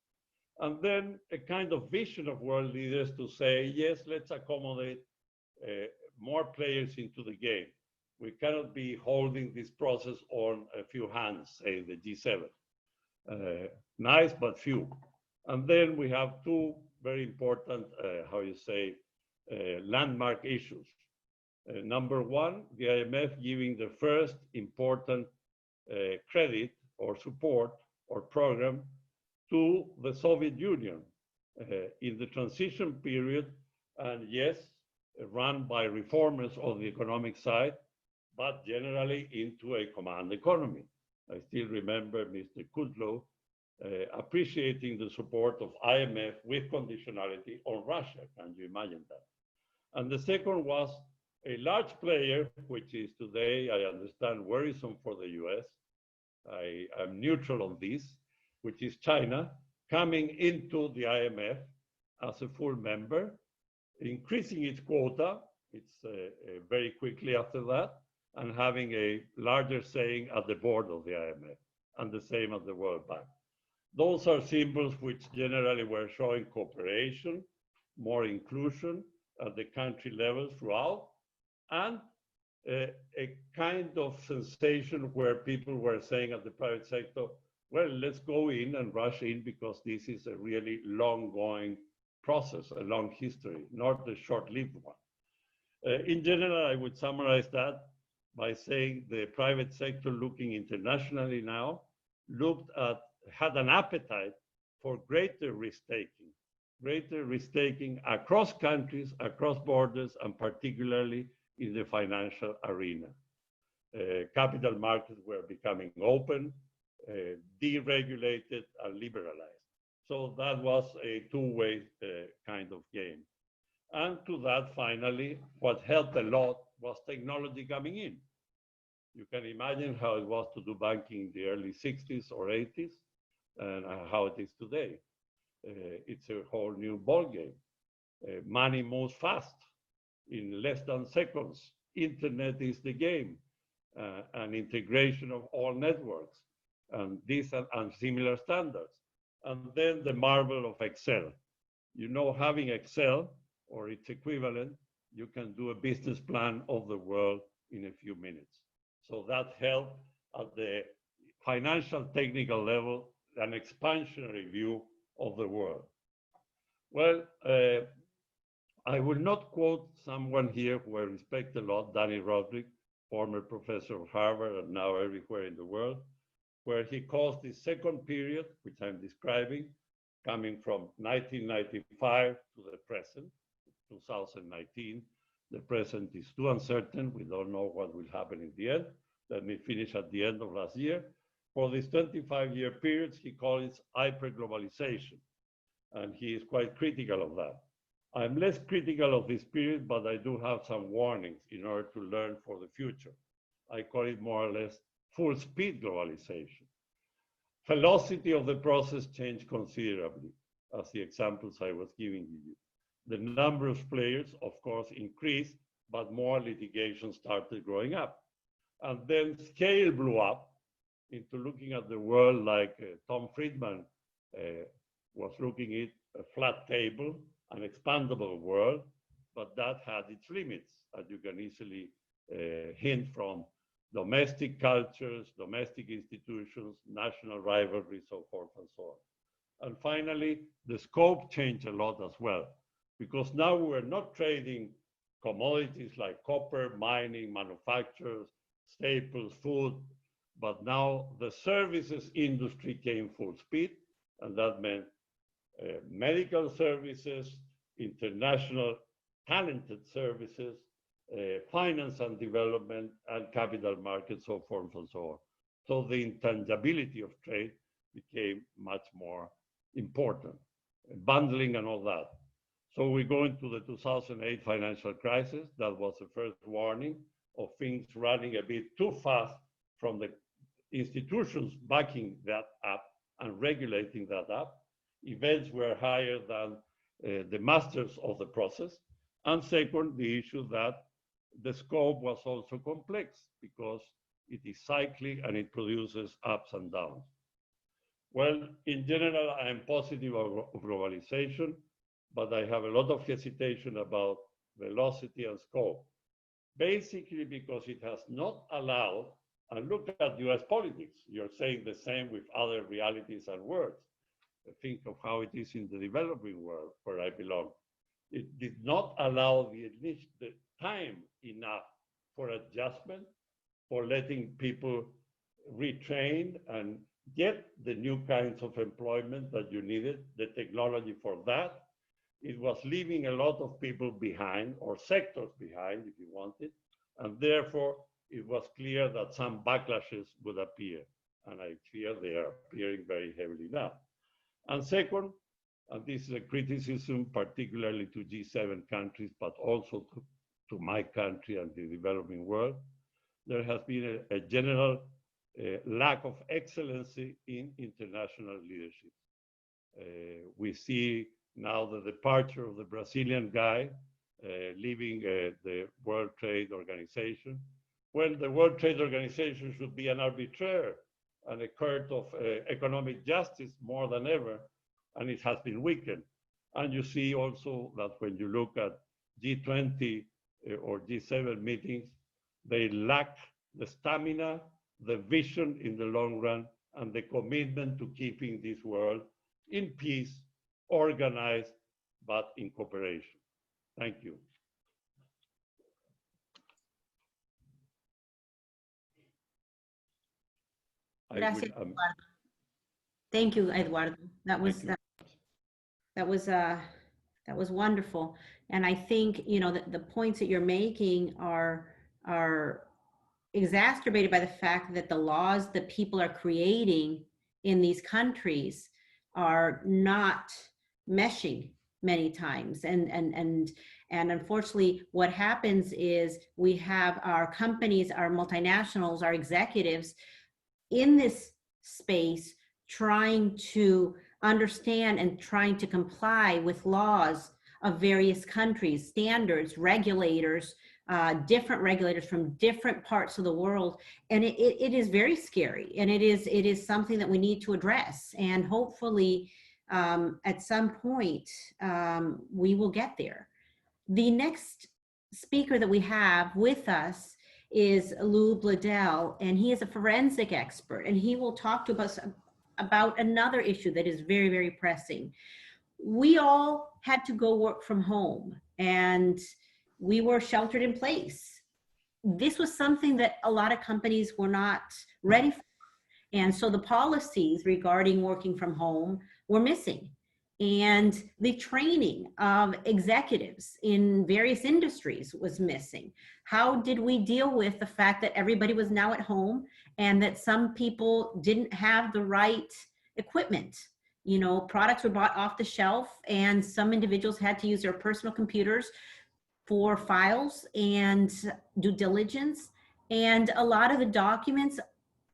And then a kind of vision of world leaders to say, yes, let's accommodate more players into the game. We cannot be holding this process on a few hands, say the G7. Nice, but few. And then we have two very important, landmark issues. Number one, the IMF giving the first important credit or support or program to the Soviet Union in the transition period, and yes, run by reformers on the economic side, but generally into a command economy. I still remember Mr. Kudlow appreciating the support of IMF with conditionality on Russia. Can you imagine that? And the second was a large player, which is today, I understand, worrisome for the US. I am neutral on this, which is China, coming into the IMF as a full member, increasing its quota, it's very quickly after that, and having a larger saying at the board of the IMF, and the same at the World Bank. Those are symbols which generally were showing cooperation, more inclusion at the country level throughout, and a kind of sensation where people were saying at the private sector, well, let's go in and rush in because this is a really long-going process, a long history, not a short-lived one. In general, I would summarize that by saying the private sector looking internationally now had an appetite for greater risk-taking, greater risk-taking across countries, across borders, and particularly in the financial arena. Capital markets were becoming open, deregulated, and liberalized. So that was a two-way kind of game. And to that, finally, what helped a lot was technology coming in. You can imagine how it was to do banking in the early 60s or 80s and how it is today. It's a whole new ballgame. Money moves fast in less than seconds. Internet is the game, and integration of all networks and these and similar standards. And then the marvel of Excel. You know, having Excel or its equivalent, you can do a business plan of the world in a few minutes. So that helped at the financial technical level, an expansionary view of the world. Well, I will not quote someone here who I respect a lot, Danny Roderick, former professor of Harvard and now everywhere in the world, where he calls the second period, which I'm describing, coming from 1995 to the present, 2019. The present is too uncertain. We don't know what will happen in the end. Let me finish at the end of last year. For this 25-year period, he calls it hyperglobalization, and he is quite critical of that. I'm less critical of this period, but I do have some warnings in order to learn for the future. I call it more or less full speed globalization. Velocity of the process changed considerably, as the examples I was giving you. The number of players, of course, increased, but more litigation started growing up. And then scale blew up into looking at the world like Tom Friedman was looking at a flat table, an expandable world, but that had its limits, as you can easily hint from domestic cultures, domestic institutions, national rivalry, so forth and so on. And finally, the scope changed a lot as well, because now we're not trading commodities like copper, mining, manufacturers, staples, food, but now the services industry came full speed, and that meant medical services, international talented services, finance and development, and capital markets, so forth and so on. So the intangibility of trade became much more important, bundling and all that. So we go into the 2008 financial crisis. That was the first warning of things running a bit too fast from the institutions backing that up and regulating that up. Events were higher than the masters of the process. And second, the issue that the scope was also complex because it is cyclic and it produces ups and downs. Well, in general, I am positive of globalization, but I have a lot of hesitation about velocity and scope. Basically because it has not allowed, and look at US politics, you're saying the same with other realities and words. Think of how it is in the developing world where I belong. It did not allow the time enough for adjustment, for letting people retrain and get the new kinds of employment that you needed, the technology for that. It was leaving a lot of people behind, or sectors behind, if you wanted, and therefore it was clear that some backlashes would appear, and I fear they are appearing very heavily now. And second, and this is a criticism particularly to G7 countries, but also to my country and the developing world, there has been a general lack of excellency in international leadership. We see now the departure of the Brazilian guy leaving the World Trade Organization, when the World Trade Organization should be an arbitrator and a court of economic justice more than ever, and it has been weakened. And you see also that when you look at G20 or G7 meetings, they lack the stamina, the vision in the long run, and the commitment to keeping this world in peace, organized, but in cooperation. Thank you. Gracias, Eduardo. Thank you, Eduardo. That was That was wonderful. And I think, you know, the points that you're making are exacerbated by the fact that the laws that people are creating in these countries are not meshing many times. And unfortunately, what happens is we have our companies, our multinationals, our executives in this space trying to understand and trying to comply with laws of various countries, standards, regulators, different regulators from different parts of the world. And it is very scary. And it is something that we need to address. And hopefully at some point we will get there. The next speaker that we have with us is Lou Bladel, and he is a forensic expert, and he will talk to us about another issue that is very, very pressing. We all had to go work from home, and we were sheltered in place. This was something that a lot of companies were not ready for. And so the policies regarding working from home were missing. And the training of executives in various industries was missing. How did we deal with the fact that everybody was now at home and that some people didn't have the right equipment? You know, products were bought off the shelf and some individuals had to use their personal computers for files and due diligence. And a lot of the documents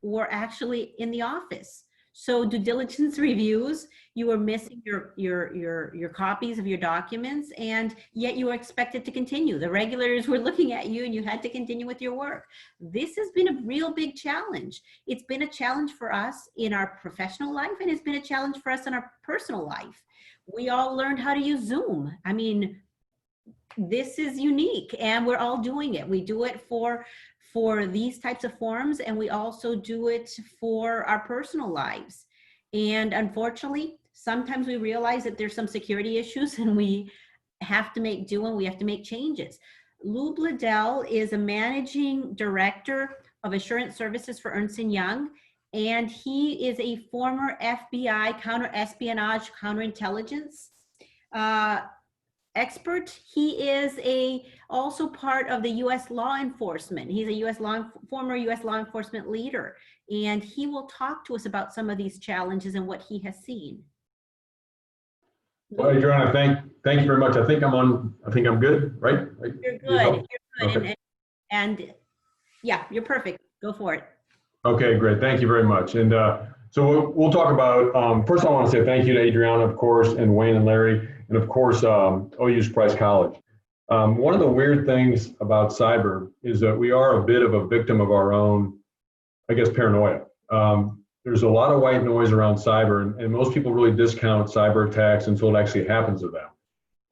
were actually in the office. So due diligence reviews, you were missing your copies of your documents, and yet you were expected to continue. The regulators were looking at you and you had to continue with your work. This has been a real big challenge. It's been a challenge for us in our professional life, and it's been a challenge for us in our personal life. We all learned how to use Zoom. I mean, this is unique and we're all doing it. We do it for these types of forums, and we also do it for our personal lives. And unfortunately, sometimes we realize that there's some security issues and we have to make do and we have to make changes. Lou Bladel is a managing director of assurance services for Ernst & Young, and he is a former FBI counter-espionage, counterintelligence expert. He is also part of the U.S. law enforcement. He's a former U.S. law enforcement leader, and he will talk to us about some of these challenges and what he has seen. Well, Adriana, thank you very much. I think I'm good, right? You're good. You're good. Okay. And yeah, you're perfect. Go for it. Okay, great. Thank you very much. And so we'll talk about, first I want to say thank you to Adriana, of course, and Wayne and Larry, and of course, OU's Price College. One of the weird things about cyber is that we are a bit of a victim of our own, I guess, paranoia. There's a lot of white noise around cyber, and most people really discount cyber attacks until it actually happens to them.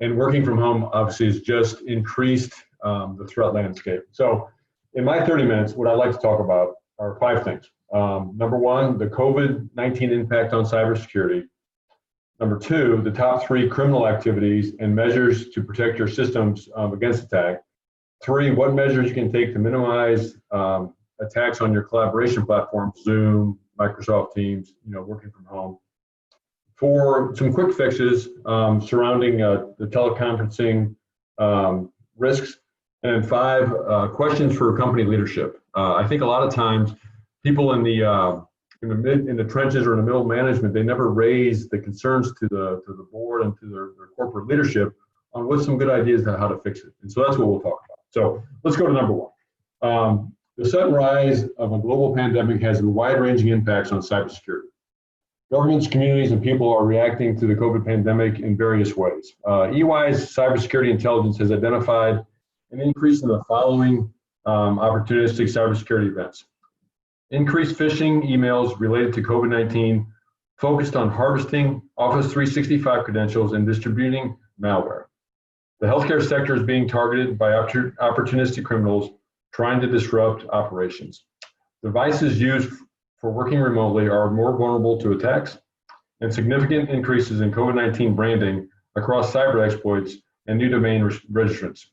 And working from home obviously has just increased the threat landscape. So in my 30 minutes, what I'd like to talk about are 5 things. Number 1, the COVID-19 impact on cybersecurity. Number 2, the top 3 criminal activities and measures to protect your systems against attack. 3, what measures you can take to minimize attacks on your collaboration platforms, Zoom, Microsoft Teams, working from home. 4, some quick fixes surrounding the teleconferencing risks. And 5, questions for company leadership. I think a lot of times people in the trenches or in the middle management, they never raise the concerns to the board and to their corporate leadership on what's some good ideas on how to fix it. And so that's what we'll talk about. So let's go to number 1. The sudden rise of a global pandemic has wide-ranging impacts on cybersecurity. Governments, communities, and people are reacting to the COVID pandemic in various ways. EY's cybersecurity intelligence has identified an increase in the following opportunistic cybersecurity events. Increased phishing emails related to COVID-19 focused on harvesting Office 365 credentials and distributing malware. The healthcare sector is being targeted by opportunistic criminals trying to disrupt operations. Devices used for working remotely are more vulnerable to attacks, and significant increases in COVID-19 branding across cyber exploits and new domain registrants.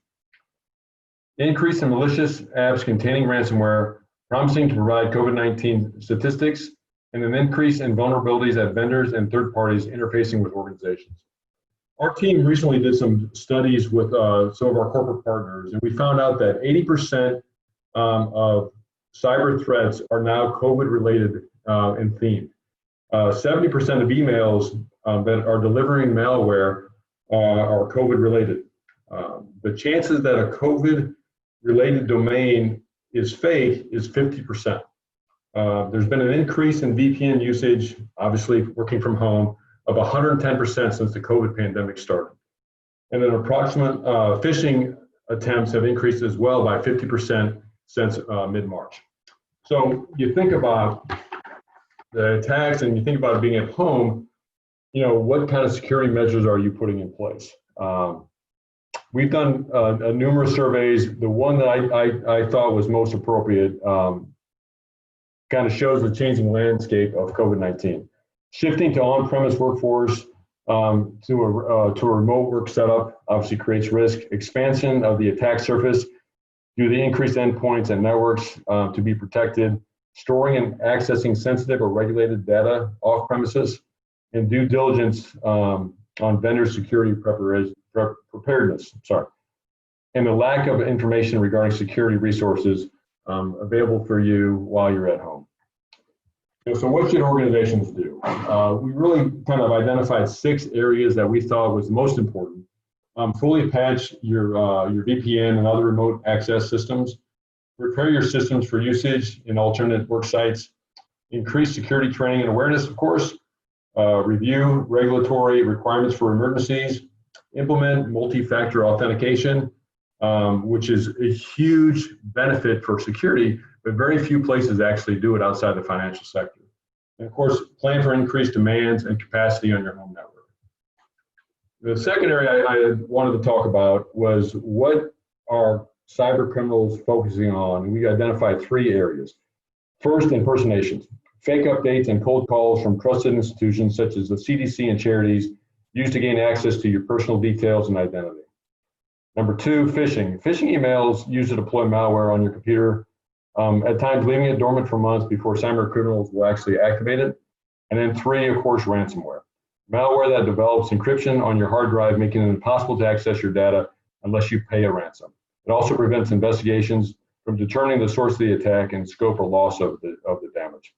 Increase in malicious apps containing ransomware, promising to provide COVID-19 statistics, and an increase in vulnerabilities at vendors and third parties interfacing with organizations. Our team recently did some studies with some of our corporate partners, and we found out that 80% of cyber threats are now COVID-related and themed. 70% of emails that are delivering malware are COVID-related. The chances that a COVID-related domain is fake is 50%. There's been an increase in VPN usage, obviously working from home, of 110% since the COVID pandemic started. And then approximate phishing attempts have increased as well by 50% since mid-March. So you think about the attacks and you think about being at home, what kind of security measures are you putting in place? We've done numerous surveys. The one that I thought was most appropriate kind of shows the changing landscape of COVID-19. Shifting to on-premise workforce to a remote work setup obviously creates risk. Expansion of the attack surface due to the increased endpoints and networks to be protected. Storing and accessing sensitive or regulated data off premises, and due diligence on vendor security preparedness. And the lack of information regarding security resources available for you while you're at home. So what should organizations do? We really kind of identified 6 areas that we thought was most important. Fully patch your VPN and other remote access systems. Prepare your systems for usage in alternate work sites. Increase security training and awareness, of course. Review regulatory requirements for emergencies. Implement multi-factor authentication, which is a huge benefit for security, but very few places actually do it outside the financial sector. And of course, plan for increased demands and capacity on your home network. The second area I wanted to talk about was what are cyber criminals focusing on. We identified 3 areas. First, impersonations. Fake updates and cold calls from trusted institutions such as the CDC and charities used to gain access to your personal details and identity. Number 2, phishing. Phishing emails used to deploy malware on your computer, at times leaving it dormant for months before cyber criminals will actually activate it. And then 3, of course, ransomware. Malware that develops encryption on your hard drive, making it impossible to access your data unless you pay a ransom. It also prevents investigations from determining the source of the attack and scope or loss of the damage.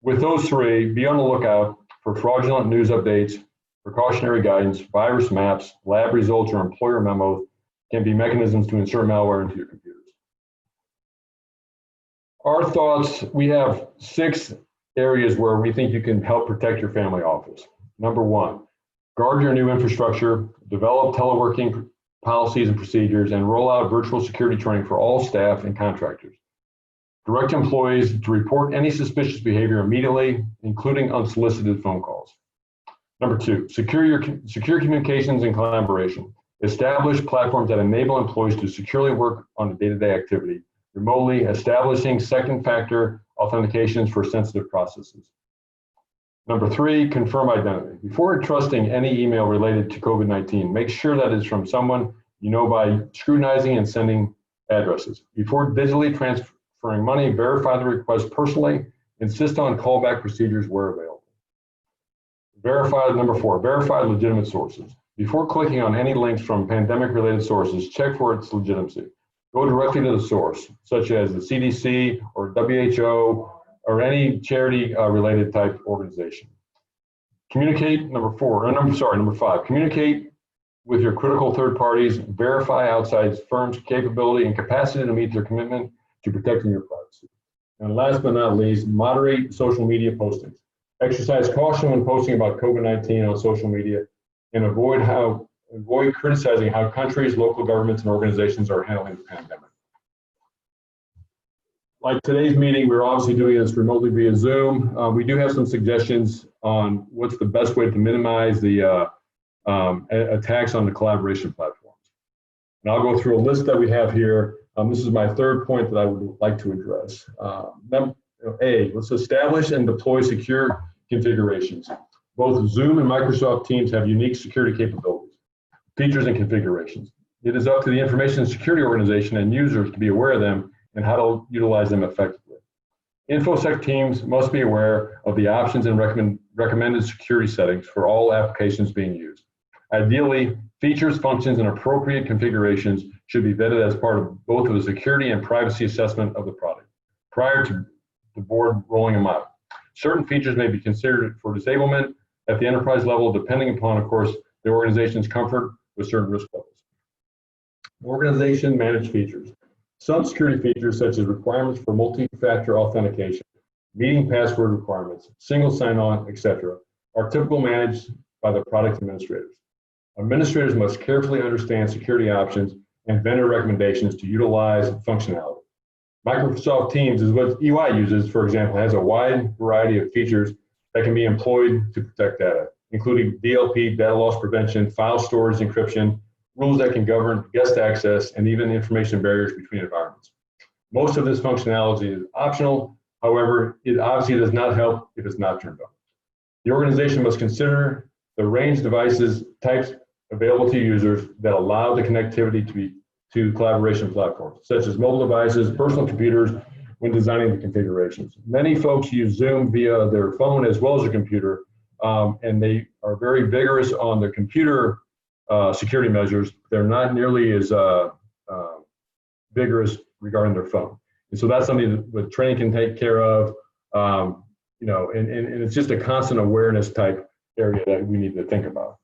With those 3, be on the lookout for fraudulent news updates, precautionary guidance, virus maps, lab results, or employer memos can be mechanisms to insert malware into your computers. Our thoughts, we have 6 areas where we think you can help protect your family office. Number 1, guard your new infrastructure, develop teleworking policies and procedures, and roll out virtual security training for all staff and contractors. Direct employees to report any suspicious behavior immediately, including unsolicited phone calls. Number 2, secure communications and collaboration. Establish platforms that enable employees to securely work on a day-to-day activity, remotely establishing second-factor authentications for sensitive processes. Number 3, confirm identity. Before trusting any email related to COVID-19, make sure that it's from someone you know by scrutinizing and sending addresses. Before digitally transferring money, verify the request personally. Insist on callback procedures where available. Number 4, verify legitimate sources. Before clicking on any links from pandemic-related sources, check for its legitimacy. Go directly to the source, such as the CDC or WHO or any charity-related type organization. Number 5, communicate with your critical third parties, verify outside firms' capability and capacity to meet their commitment to protecting your privacy. And last but not least, moderate social media postings. Exercise caution when posting about COVID-19 on social media and avoid criticizing how countries, local governments, and organizations are handling the pandemic. Like today's meeting, we're obviously doing this remotely via Zoom. We do have some suggestions on what's the best way to minimize the attacks on the collaboration platforms. And I'll go through a list that we have here. This is my 3rd point that I would like to address. A, let's establish and deploy secure configurations. Both Zoom and Microsoft Teams have unique security capabilities, features, and configurations. It is up to the information security organization and users to be aware of them and how to utilize them effectively. InfoSec teams must be aware of the options and recommended security settings for all applications being used. Ideally, features, functions, and appropriate configurations should be vetted as part of both of the security and privacy assessment of the product prior to the board rolling them out. Certain features may be considered for disablement at the enterprise level, depending upon, of course, the organization's comfort with certain risk levels. Organization managed features. Some security features, such as requirements for multi-factor authentication, meeting password requirements, single sign-on, etc., are typically managed by the product administrators. Administrators must carefully understand security options and vendor recommendations to utilize functionality. Microsoft Teams is what EY uses, for example, has a wide variety of features that can be employed to protect data, including DLP, data loss prevention, file storage encryption, rules that can govern guest access, and even information barriers between environments. Most of this functionality is optional. However, it obviously does not help if it's not turned on. The organization must consider the range of devices types available to users that allow the connectivity to collaboration platforms, such as mobile devices, personal computers, when designing the configurations. Many folks use Zoom via their phone as well as a computer, and they are very vigorous on the computer security measures. They're not nearly as vigorous regarding their phone. And so that's something that training can take care of, you know, and it's just a constant awareness type area that we need to think about.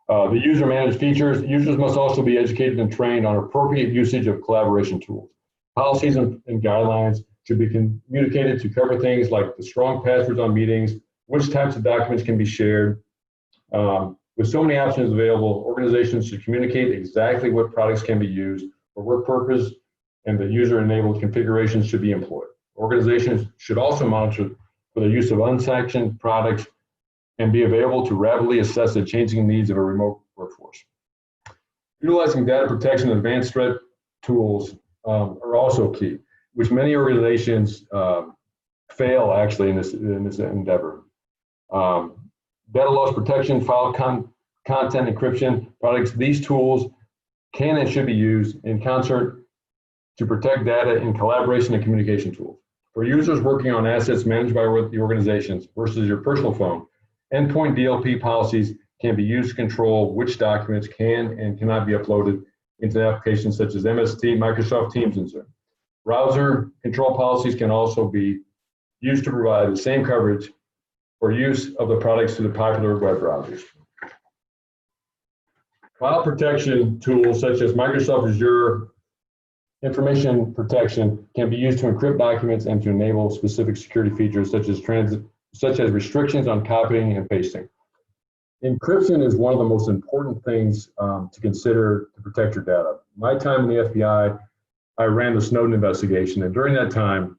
The user managed features. Users must also be educated and trained on appropriate usage of collaboration tools. Policies and guidelines should be communicated to cover things like the strong passwords on meetings, which types of documents can be shared. With so many options available, organizations should communicate exactly what products can be used, for what purpose, and the user-enabled configurations should be employed. Organizations should also monitor for the use of unsanctioned products and be available to rapidly assess the changing needs of a remote workforce. Utilizing data protection and advanced threat tools are also key, which many organizations fail actually in this endeavor. Data loss protection, file content encryption products, these tools can and should be used in concert to protect data in collaboration and communication tools. For users working on assets managed by the organizations versus your personal phone, endpoint DLP policies can be used to control which documents can and cannot be uploaded into applications such as MST, Microsoft Teams, and Zoom. Browser control policies can also be used to provide the same coverage for use of the products to the popular web browsers. File protection tools such as Microsoft Azure information protection can be used to encrypt documents and to enable specific security features such as restrictions on copying and pasting. Encryption is one of the most important things to consider to protect your data. My time in the FBI, I ran the Snowden investigation, and during that time,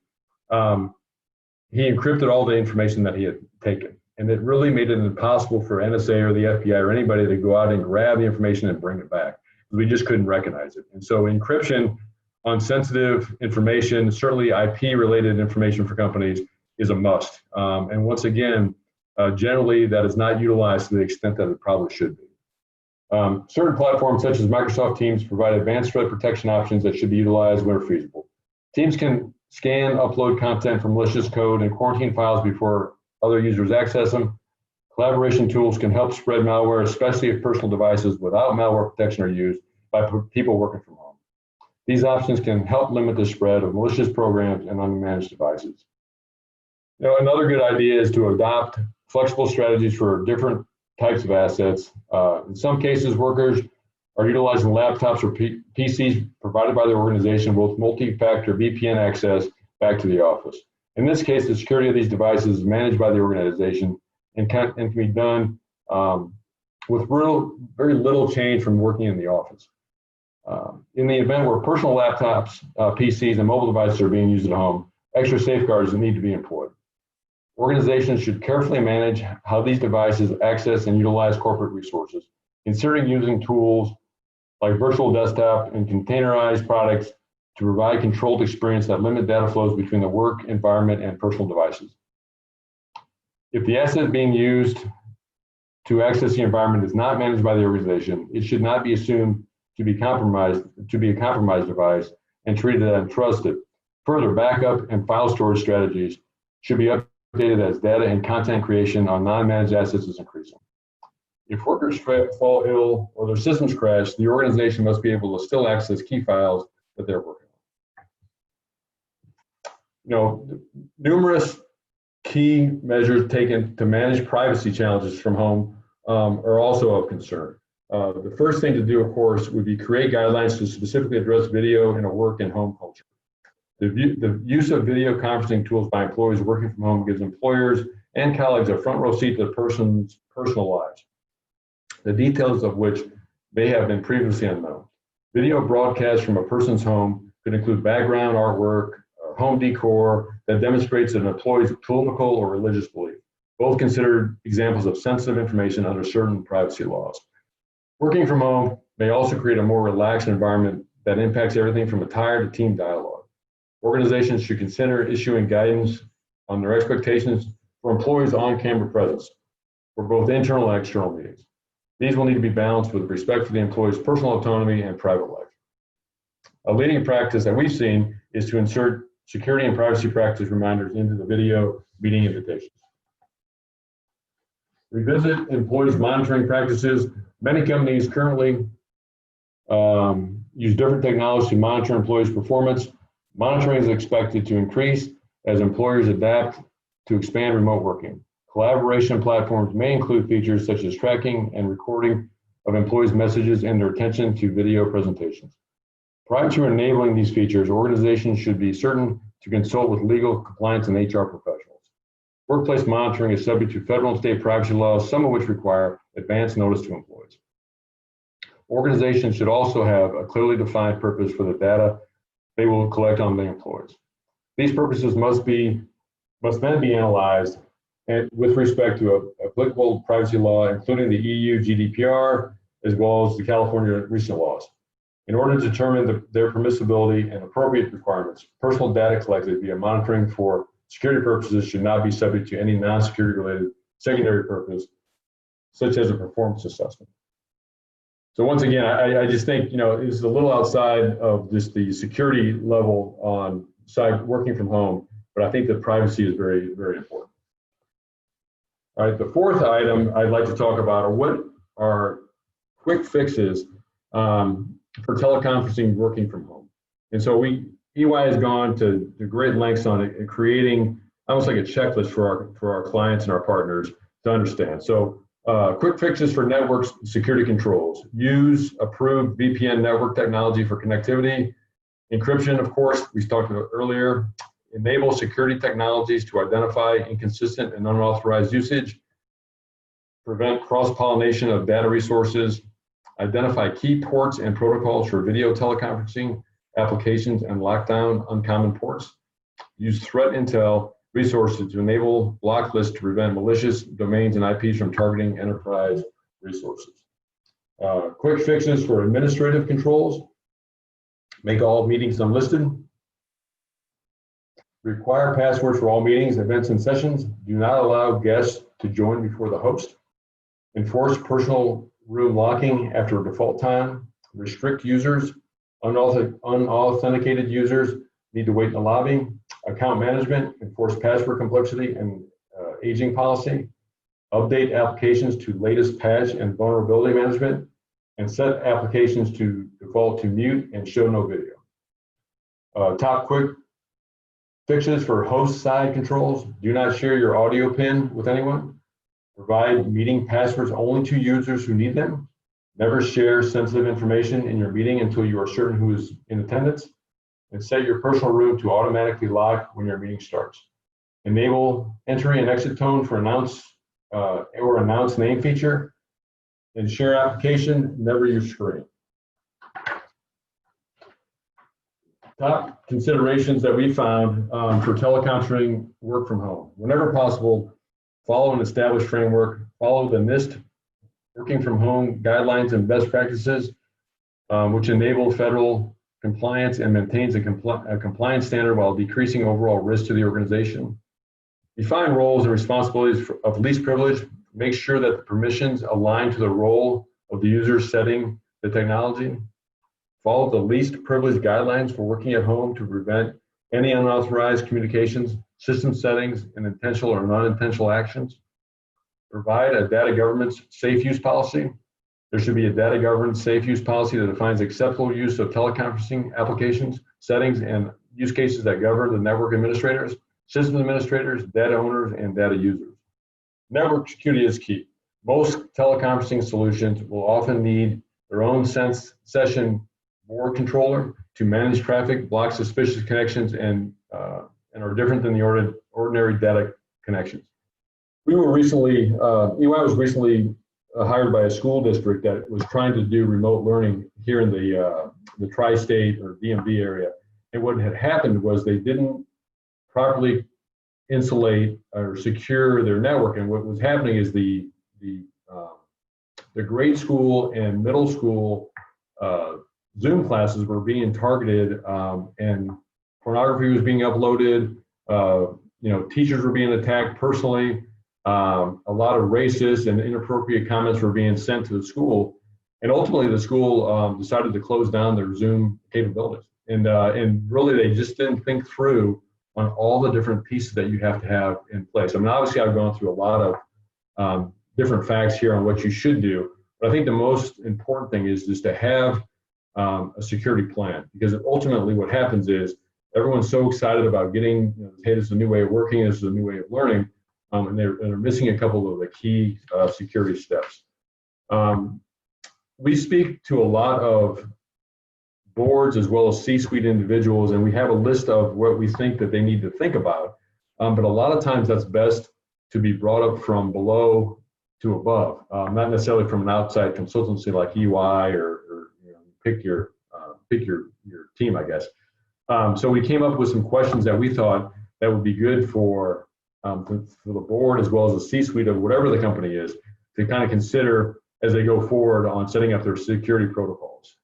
he encrypted all the information that he had taken. And it really made it impossible for NSA or the FBI or anybody to go out and grab the information and bring it back. We just couldn't recognize it. And so encryption on sensitive information, certainly IP-related information for companies, is a must. And once again, generally that is not utilized to the extent that it probably should be. Certain platforms such as Microsoft Teams provide advanced threat protection options that should be utilized where feasible. Teams can scan, upload content from malicious code and quarantine files before other users access them. Collaboration tools can help spread malware, especially if personal devices without malware protection are used by people working from home. These options can help limit the spread of malicious programs and unmanaged devices. You know, another good idea is to adopt flexible strategies for different types of assets. In some cases, workers are utilizing laptops or PCs provided by the organization with multi-factor VPN access back to the office. In this case, the security of these devices is managed by the organization and can be done with very little change from working in the office. In the event where personal laptops, PCs, and mobile devices are being used at home, extra safeguards need to be employed. Organizations should carefully manage how these devices access and utilize corporate resources, considering using tools like virtual desktop and containerized products to provide controlled experience that limit data flows between the work environment and personal devices. If the asset being used to access the environment is not managed by the organization, it should not be assumed to be a compromised device and treated as untrusted. Further, backup and file storage strategies should be updated as data and content creation on non-managed assets is increasing. If workers fall ill or their systems crash, the organization must be able to still access key files that they're working on. Numerous key measures taken to manage privacy challenges from home are also of concern. The first thing to do, of course, would be create guidelines to specifically address video in a work and home culture. The use of video conferencing tools by employees working from home gives employers and colleagues a front row seat to the person's personal lives, the details of which may have been previously unknown. Video broadcasts from a person's home could include background artwork, home decor that demonstrates an employee's political or religious belief, both considered examples of sensitive information under certain privacy laws. Working from home may also create a more relaxed environment that impacts everything from attire to team dialogue. Organizations should consider issuing guidance on their expectations for employees' on-camera presence for both internal and external meetings. These will need to be balanced with respect for the employee's personal autonomy and private life. A leading practice that we've seen is to insert security and privacy practice reminders into the video meeting invitations. Revisit employees' monitoring practices. Many companies currently use different technologies to monitor employees' performance. Monitoring is expected to increase as employers adapt to expand remote working. Collaboration platforms may include features such as tracking and recording of employees' messages and their attention to video presentations. Prior to enabling these features, organizations should be certain to consult with legal, compliance, and HR professionals. Workplace monitoring is subject to federal and state privacy laws, some of which require advance notice to employees. Organizations should also have a clearly defined purpose for the data they will collect on the employees. These purposes must then be analyzed with respect to applicable privacy law, including the EU GDPR, as well as the California recent laws. In order to determine their permissibility and appropriate requirements, personal data collected via monitoring for security purposes should not be subject to any non-security related secondary purpose, such as a performance assessment. So once again, I just think, this is a little outside of just the security level on side working from home, but I think that privacy is very, very important. All right, the fourth item I'd like to talk about are what are quick fixes for teleconferencing working from home. And so EY has gone to great lengths on it, creating almost like a checklist for our clients and our partners to understand. So quick fixes for network security controls. Use approved VPN network technology for connectivity. Encryption, of course, we talked about earlier. Enable security technologies to identify inconsistent and unauthorized usage. Prevent cross-pollination of data resources. Identify key ports and protocols for video teleconferencing applications and lock down uncommon ports. Use threat intel resources to enable block lists to prevent malicious domains and IPs from targeting enterprise resources. Quick fixes for administrative controls. Make all meetings unlisted. Require passwords for all meetings, events, and sessions. Do not allow guests to join before the host. Enforce personal room locking after default time. Restrict users. Unauthenticated users need to wait in the lobby. Account management. Enforce password complexity and aging policy. Update applications to latest patch and vulnerability management. And set applications to default to mute and show no video. Top quick fixes for host side controls. Do not share your audio pin with anyone. Provide meeting passwords only to users who need them. Never share sensitive information in your meeting until you are certain who is in attendance. And set your personal room to automatically lock when your meeting starts. Enable entry and exit tone for announce name feature. And share application, never use screen. Top considerations that we found for teleconferencing work from home. Whenever possible, follow an established framework, follow the NIST working from home guidelines and best practices, which enable federal compliance and maintains a compliance standard while decreasing overall risk to the organization. Define roles and responsibilities of least privilege. Make sure that the permissions align to the role of the user setting the technology. Follow the least privilege guidelines for working at home to prevent any unauthorized communications, system settings, and intentional or non-intentional actions. provide a data governance safe use policy. There should be a data governance safe use policy that defines acceptable use of teleconferencing applications, settings, and use cases that govern the network administrators, system administrators, data owners, and data users. Network security is key. Most teleconferencing solutions will often need their own session board controller to manage traffic, block suspicious connections, and are different than the ordinary data connections. We were recently, EY was recently hired by a school district that was trying to do remote learning here in the tri-state or DMV area. And what had happened was they didn't properly insulate or secure their network. And what was happening is the grade school and middle school Zoom classes were being targeted, and pornography was being uploaded. Teachers were being attacked personally. A lot of racist and inappropriate comments were being sent to the school, and ultimately the school decided to close down their Zoom capabilities. And really, they just didn't think through on all the different pieces that you have to have in place. I mean, obviously, I've gone through a lot of different facts here on what you should do, but I think the most important thing is just to have a security plan, because ultimately what happens is everyone's so excited about getting, hey, this is a new way of working, this is a new way of learning, and they're missing a couple of the key security steps. We speak to a lot of boards as well as C-suite individuals, and we have a list of what we think that they need to think about, but a lot of times that's best to be brought up from below to above, not necessarily from an outside consultancy like EY or pick your team, I guess. So we came up with some questions that we thought that would be good for the board as well as the C-suite of whatever the company is to kind of consider as they go forward on setting up their security protocols.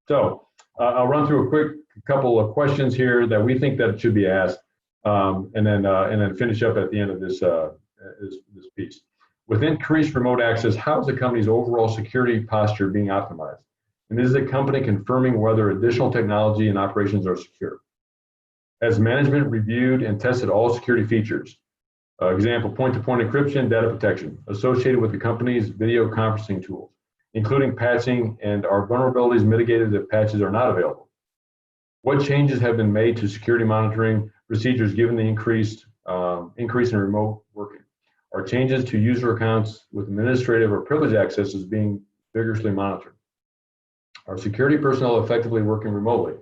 So I'll run through a quick couple of questions here that we think that should be asked, and then finish up at the end of this piece. With increased remote access, how is the company's overall security posture being optimized? And is the company confirming whether additional technology and operations are secure? Has management reviewed and tested all security features? Example, point-to-point encryption, data protection, associated with the company's video conferencing tools, including patching, and are vulnerabilities mitigated if patches are not available? What changes have been made to security monitoring procedures given the increase in remote working? Are changes to user accounts with administrative or privileged accesses being vigorously monitored? Are security personnel effectively working remotely?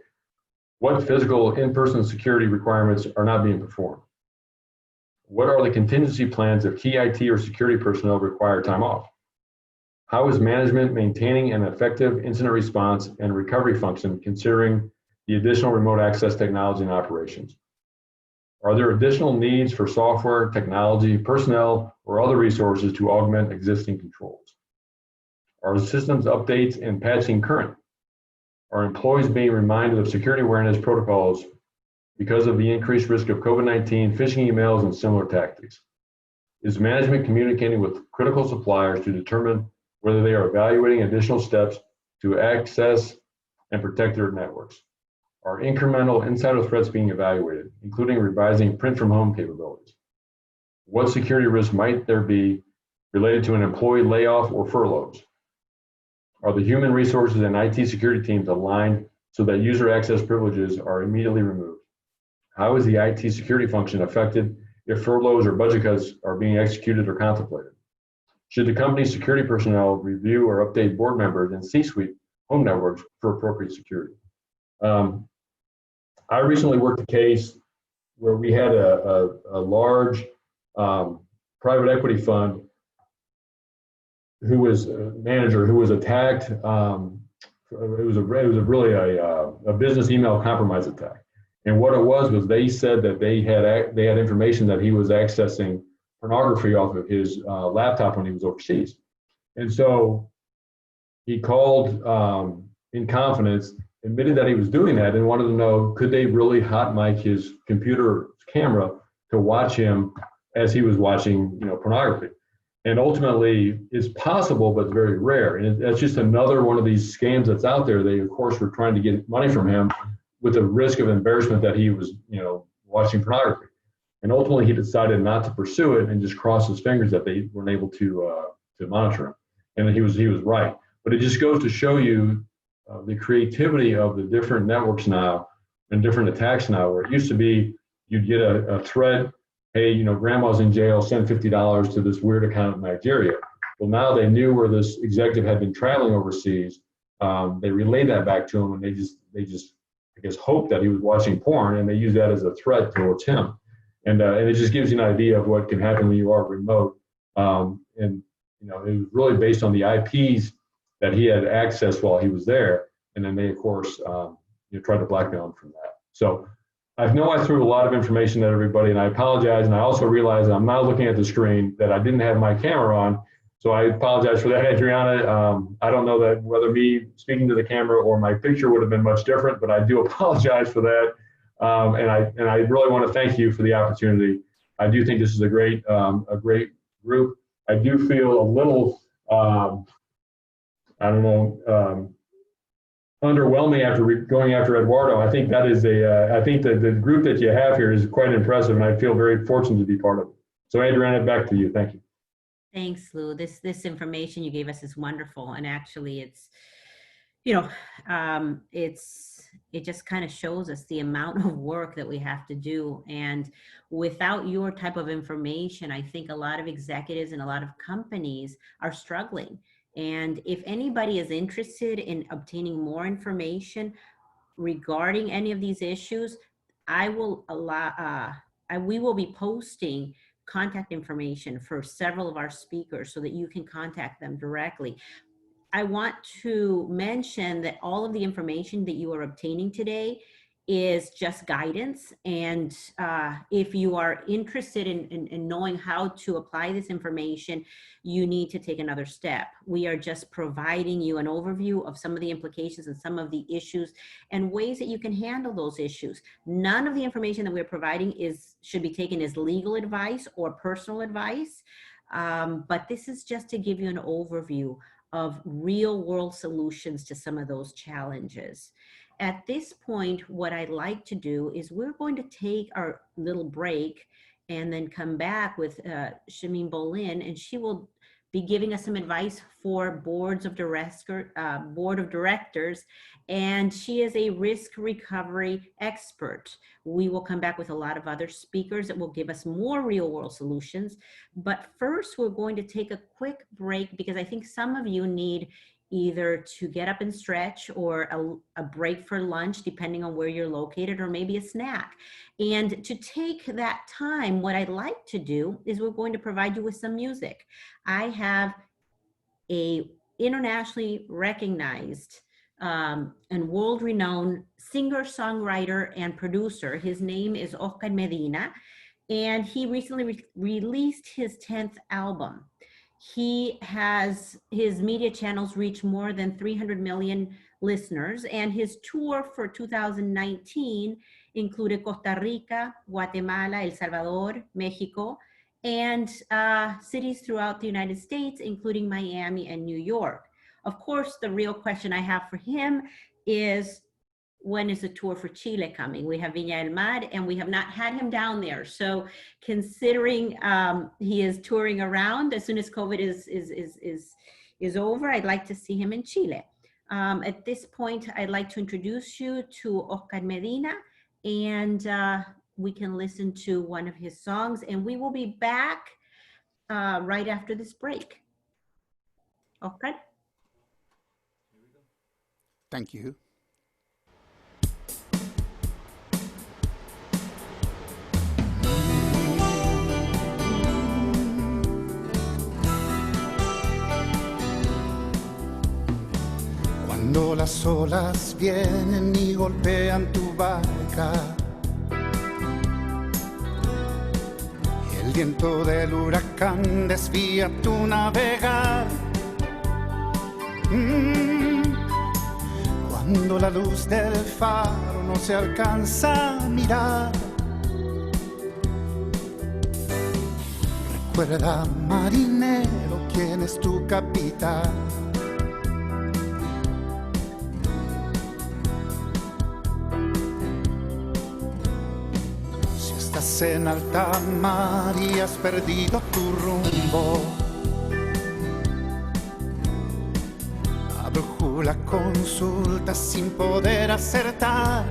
What physical in-person security requirements are not being performed? What are the contingency plans if key IT or security personnel require time off? How is management maintaining an effective incident response and recovery function considering the additional remote access technology and operations? Are there additional needs for software, technology, personnel, or other resources to augment existing controls? Are systems updates and patching current? Are employees being reminded of security awareness protocols because of the increased risk of COVID-19, phishing emails, and similar tactics? Is management communicating with critical suppliers to determine whether they are evaluating additional steps to access and protect their networks? Are incremental insider threats being evaluated, including revising print from home capabilities? What security risks might there be related to an employee layoff or furloughs? Are the human resources and IT security teams aligned so that user access privileges are immediately removed? How is the IT security function affected if furloughs or budget cuts are being executed or contemplated? Should the company's security personnel review or update board members and C-suite home networks for appropriate security? I recently worked a case where we had a large private equity fund who was a manager who was attacked. It was really a business email compromise attack. And what it was they said that they had information that he was accessing pornography off of his laptop when he was overseas. And so he called in confidence, admitted that he was doing that, and wanted to know, could they really hot mic his computer camera to watch him as he was watching pornography? And ultimately, it's possible, but very rare. And that's just another one of these scams that's out there. They, of course, were trying to get money from him with the risk of embarrassment that he was, watching pornography. And ultimately, he decided not to pursue it and just cross his fingers that they weren't able to monitor him. And he was right. But it just goes to show you the creativity of the different networks now and different attacks now, where it used to be you'd get a thread, hey, you know, grandma's in jail, send $50 to this weird account in Nigeria. Well, now they knew where this executive had been traveling overseas. They relayed that back to him, and they just, I guess, hoped that he was watching porn, and they used that as a threat towards him. And it just gives you an idea of what can happen when you are remote. And you know, it was really based on the IPs that he had access while he was there, and then they, of course, tried to blackmail him from that. So I know I threw a lot of information at everybody, and I apologize. And I also realized that I'm not looking at the screen, that I didn't have my camera on. So I apologize for that, Adriana. I don't know that whether me speaking to the camera or my picture would have been much different, but I do apologize for that. And I really want to thank you for the opportunity. I do think this is a great group. I do feel a little, I don't know, underwhelming after going after Eduardo. I think that is I think that the group that you have here is quite impressive, and I feel very fortunate to be part of it. So Adriana, back to you. Thank you. Thanks, Lou. This information you gave us is wonderful, and actually, it's, you know, it just kind of shows us the amount of work that we have to do. And without your type of information, I think a lot of executives and a lot of companies are struggling. And if anybody is interested in obtaining more information regarding any of these issues, we will be posting contact information for several of our speakers so that you can contact them directly. I want to mention that all of the information that you are obtaining today is just guidance. And if you are interested in knowing how to apply this information, you need to take another step. We are just providing you an overview of some of the implications and some of the issues and ways that you can handle those issues. None of the information that we're providing should be taken as legal advice or personal advice, but this is just to give you an overview of real world solutions to some of those challenges. At this point, what I'd like to do is we're going to take our little break and then come back with Shameen Bolin, and she will be giving us some advice for board of directors, and she is a risk recovery expert. We will come back with a lot of other speakers that will give us more real world solutions. But first, we're going to take a quick break because I think some of you need either to get up and stretch or a break for lunch, depending on where you're located, or maybe a snack. And to take that time, what I'd like to do is we're going to provide you with some music. I have a internationally recognized and world-renowned singer, songwriter, and producer. His name is Oscar Medina, and he recently released his 10th album. His media channels reach more than 300 million listeners, and his tour for 2019 included Costa Rica, Guatemala, El Salvador, Mexico, and cities throughout the United States, including Miami and New York. Of course, the real question I have for him is, when is the tour for Chile coming? We have Viña del Mar, and we have not had him down there. So considering he is touring around, as soon as COVID is over, I'd like to see him in Chile. At this point, I'd like to introduce you to Oscar Medina, and we can listen to one of his songs, and we will be back right after this break. Oscar? Thank you. Cuando las olas vienen y golpean tu barca y el viento del huracán desvía tu navegar, cuando la luz del faro no se alcanza a mirar, recuerda, marinero, quién es tu capitán. Estás en alta mar y has perdido tu rumbo. La brújula consulta sin poder acertar.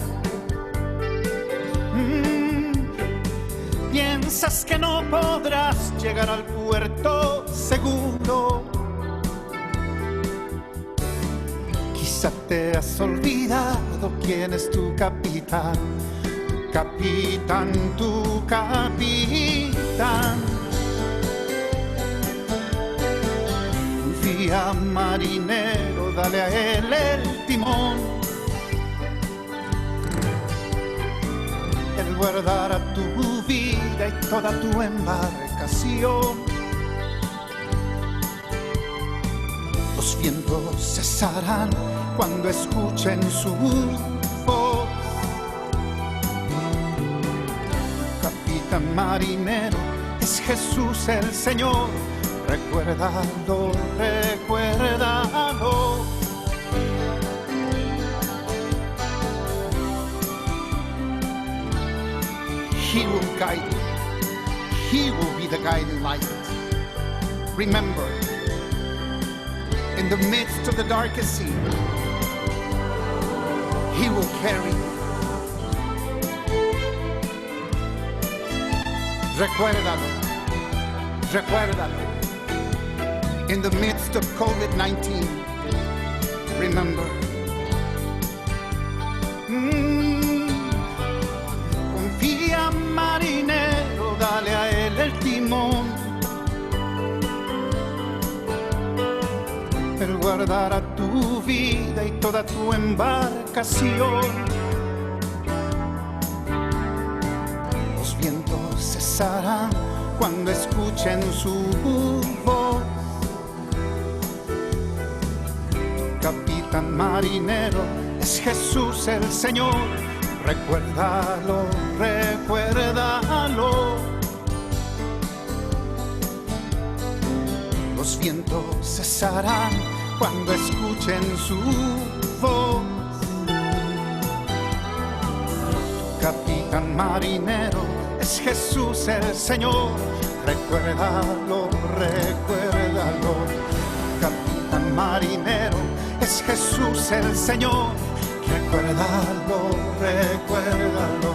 Piensas que no podrás llegar al puerto seguro. Quizá te has olvidado quién es tu capitán. Capitán, tu capitán. Confía, marinero, dale a él el timón. Él guardará tu vida y toda tu embarcación. Los vientos cesarán cuando escuchen su voz. Capitán marinero, es Jesús el Señor. Recuérdalo, recuérdalo. He will guide you. He will be the guiding light. Remember, in the midst of the darkest sea, He will carry you. Recuérdalo, recuérdalo. In the midst of COVID-19, remember. Confía, marinero, dale a él el timón. Él guardará tu vida y toda tu embarcación. Los vientos cesarán cuando escuchen su voz. Capitán marinero, es Jesús el Señor. Recuérdalo, recuérdalo. Los vientos cesarán cuando escuchen su voz. Capitán marinero, es Jesús el Señor. Recuérdalo, recuérdalo. Capitán marinero, es Jesús el Señor. Recuérdalo, recuérdalo.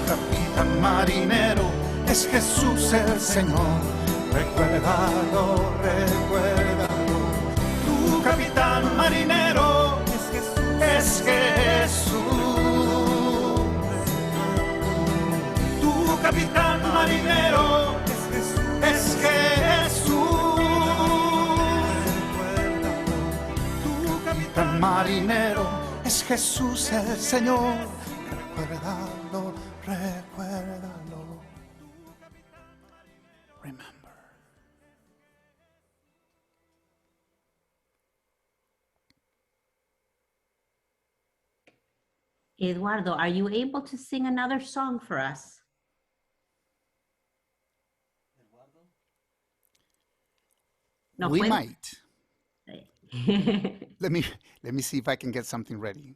Capitán marinero, es Jesús el Señor. Recuérdalo, recuérdalo. Tu capitán marinero es Jesús. Tu capitán marinero es Jesús. Tu capitán marinero es Jesús el Señor. Recuérdalo, recuérdalo. Remember. Eduardo, are you able to sing another song for us? No We puede. might. Let me see if I can get something ready.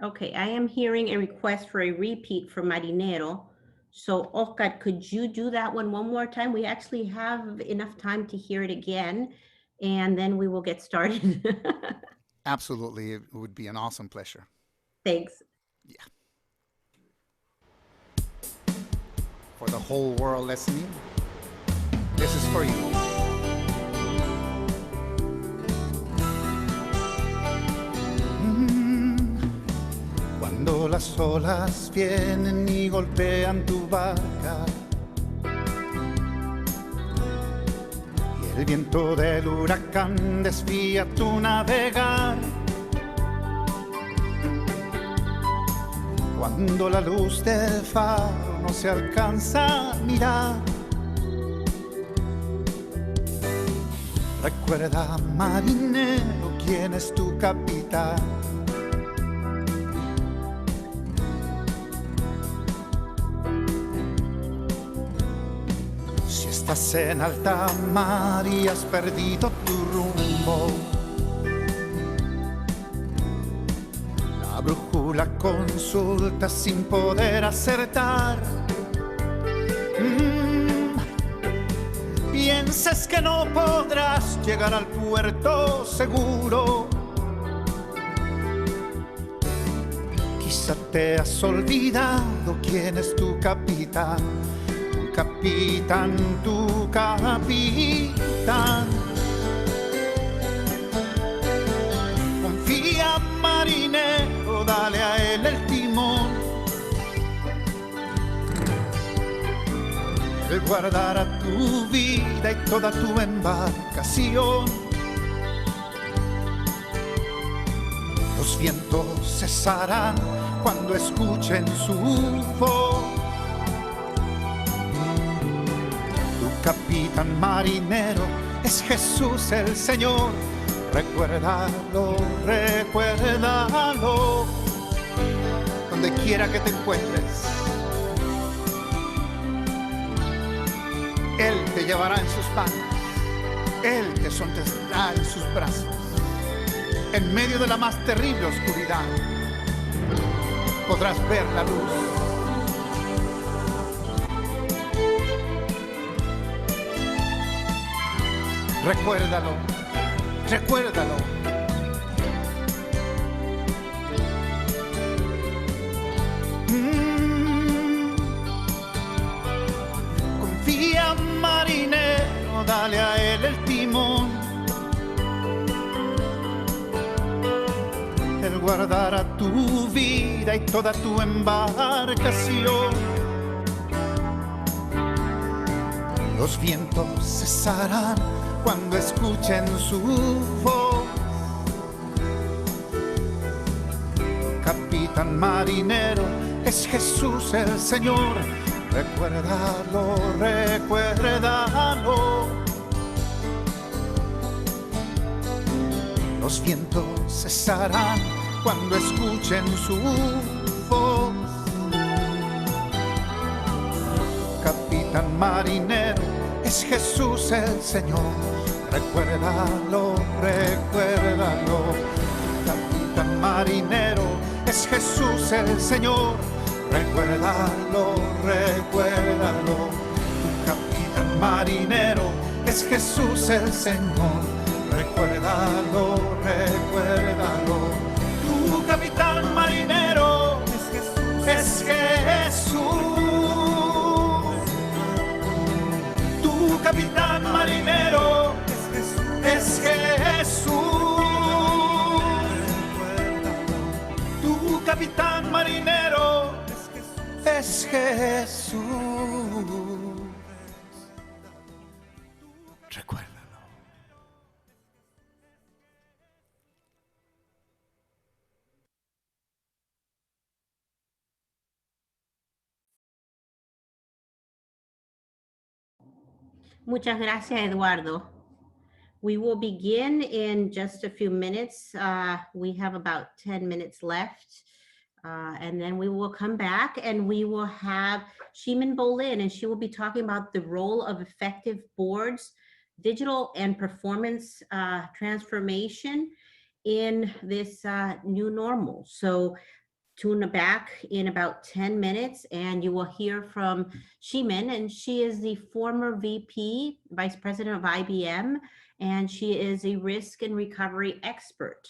Okay, I am hearing a request for a repeat for Marinero. So Oscar, could you do that one more time? We actually have enough time to hear it again, and then we will get started. Absolutely, it would be an awesome pleasure. Thanks. Yeah. For the whole world listening, this is for you. Cuando las olas vienen y golpean tu barca y el viento del huracán desvía tu navegar, cuando la luz del faro no se alcanza a mirar, recuerda, marinero, quién es tu capitán. Si estás en alta mar y has perdido tu rumbo, la brújula consultas sin poder acertar. Piensas que no podrás llegar al puerto seguro. Quizá te has olvidado quién es tu capitán. Tu capitán, tu capitán. Confía, marinero, dale a él el timón. Él guardará tu vida y toda tu embarcación. Los vientos cesarán cuando escuchen su voz. Tu capitán marinero es Jesús el Señor. Recuérdalo, recuérdalo, donde quiera que te encuentres. Él te llevará en sus manos, Él te sostendrá en sus brazos. En medio de la más terrible oscuridad podrás ver la luz. Recuérdalo, recuérdalo. Confía, marinero, dale a él el timón. Él guardará tu vida y toda tu embarcación. Los vientos cesarán cuando escuchen su voz. Capitán marinero es Jesús el Señor. Recuérdalo, recuérdalo. Los vientos cesarán cuando escuchen su voz. Capitán marinero es Jesús el Señor. Recuérdalo, recuérdalo. Capitán marinero es Jesús el Señor. Recuérdalo, recuérdalo. Tu capitán marinero es Jesús el Señor. Recuérdalo, recuérdalo. Tu capitán marinero es Jesús. Tu capitán marinero es Jesús. Tu capitán marinero es Jesús. Recuérdalo. Muchas gracias, Eduardo. We will begin in just a few minutes. We have about 10 minutes left. And then we will come back and we will have Shimin Bolin, and she will be talking about the role of effective boards, digital and performance transformation in this new normal. So tune back in about 10 minutes and you will hear from Shimin, and she is the former VP, Vice President of IBM, and she is a risk and recovery expert.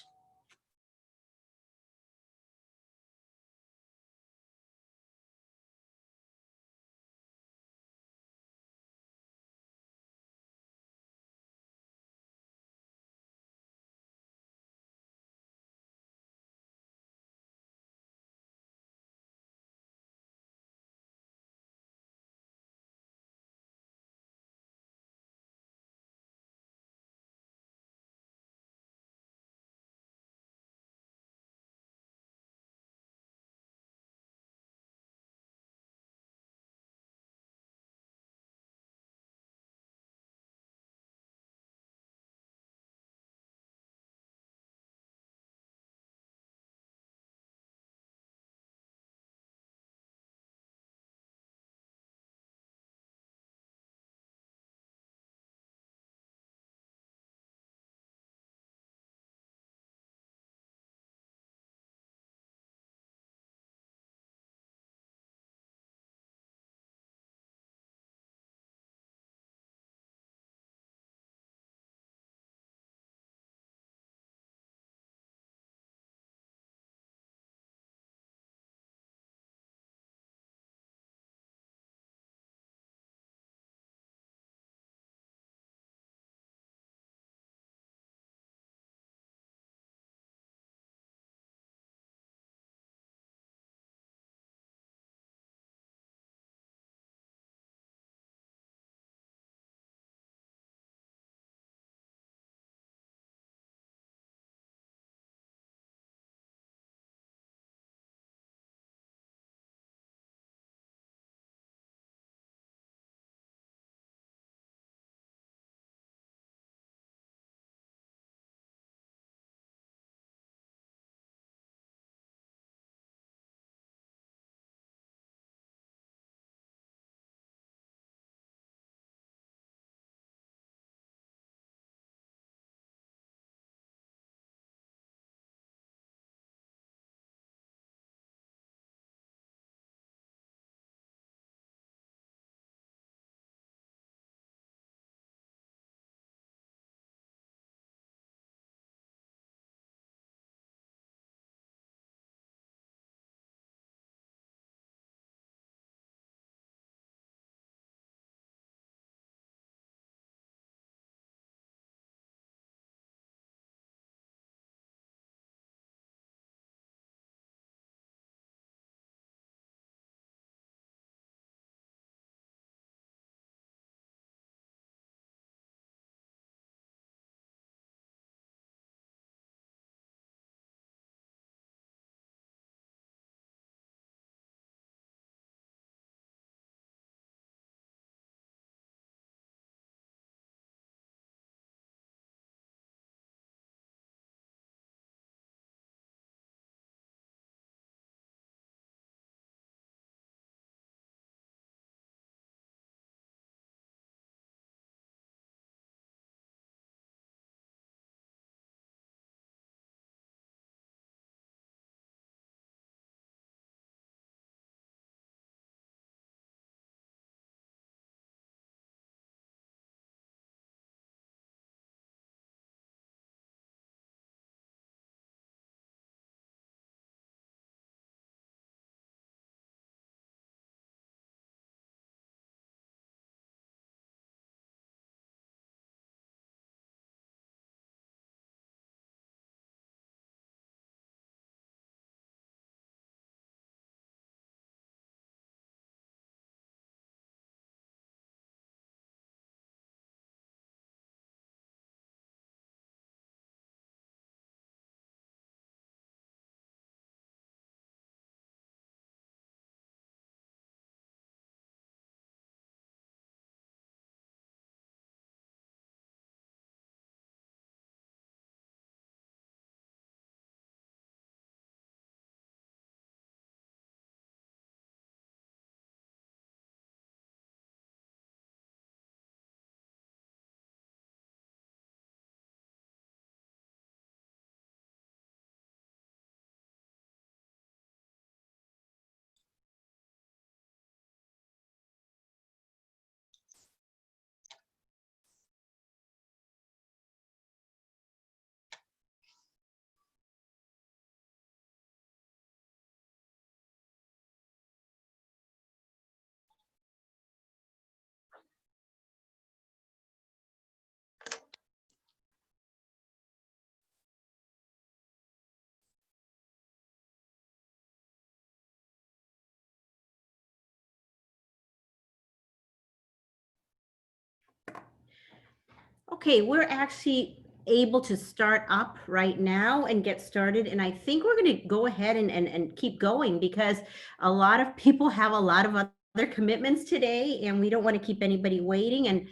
Okay, we're actually able to start up right now and get started. And I think we're going to go ahead and keep going because a lot of people have a lot of other commitments today, and we don't want to keep anybody waiting. And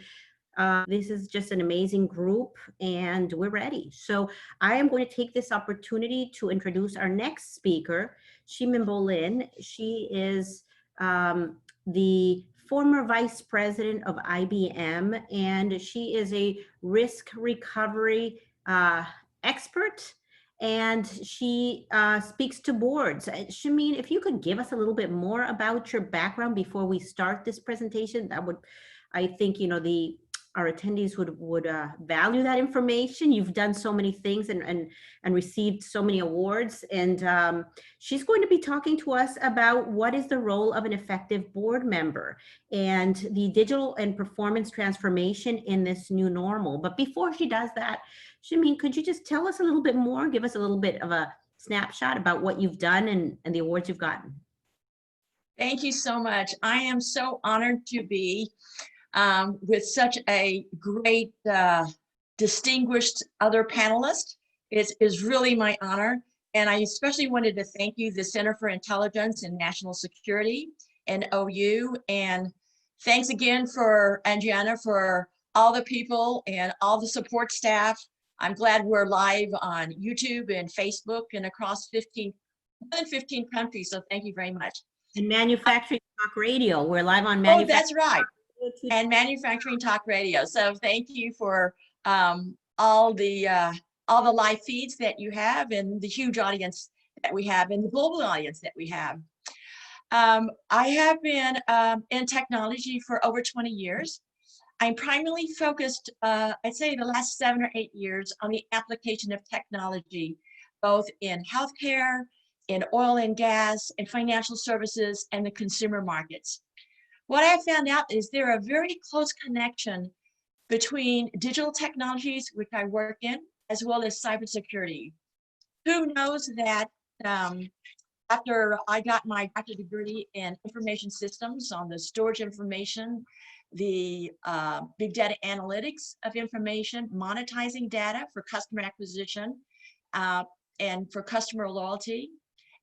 this is just an amazing group, and we're ready. So I am going to take this opportunity to introduce our next speaker, Shimin Bolin. She is the former vice president of IBM, and she is a risk recovery expert, and she speaks to boards. Shimin, if you could give us a little bit more about your background before we start this presentation, that would, I think, you know, our attendees would value that information. You've done so many things and received so many awards. And she's going to be talking to us about what is the role of an effective board member and the digital and performance transformation in this new normal. But before she does that, Shimin, could you just tell us a little bit more, give us a little bit of a snapshot about what you've done and the awards you've gotten? Thank you so much. I am so honored to be with such a great, distinguished other panelist. It is really my honor. And I especially wanted to thank you, the Center for Intelligence and National Security and OU. And thanks again for Adriana, for all the people and all the support staff. I'm glad we're live on YouTube and Facebook and across more than 15 countries. So thank you very much. And Manufacturing Talk Radio. We're live on Oh, Manufacturing. that's right. And Manufacturing Talk Radio. So thank you for all the live feeds that you have and the huge audience that we have and the global audience that we have. I have been in technology for over 20 years. I'm primarily focused, I'd say the last 7 or 8 years on the application of technology, both in healthcare, in oil and gas, in financial services, and the consumer markets. What I found out is there a very close connection between digital technologies, which I work in, as well as cybersecurity. Who knows that after I got my doctorate degree in information systems on the storage information, the big data analytics of information, monetizing data for customer acquisition and for customer loyalty,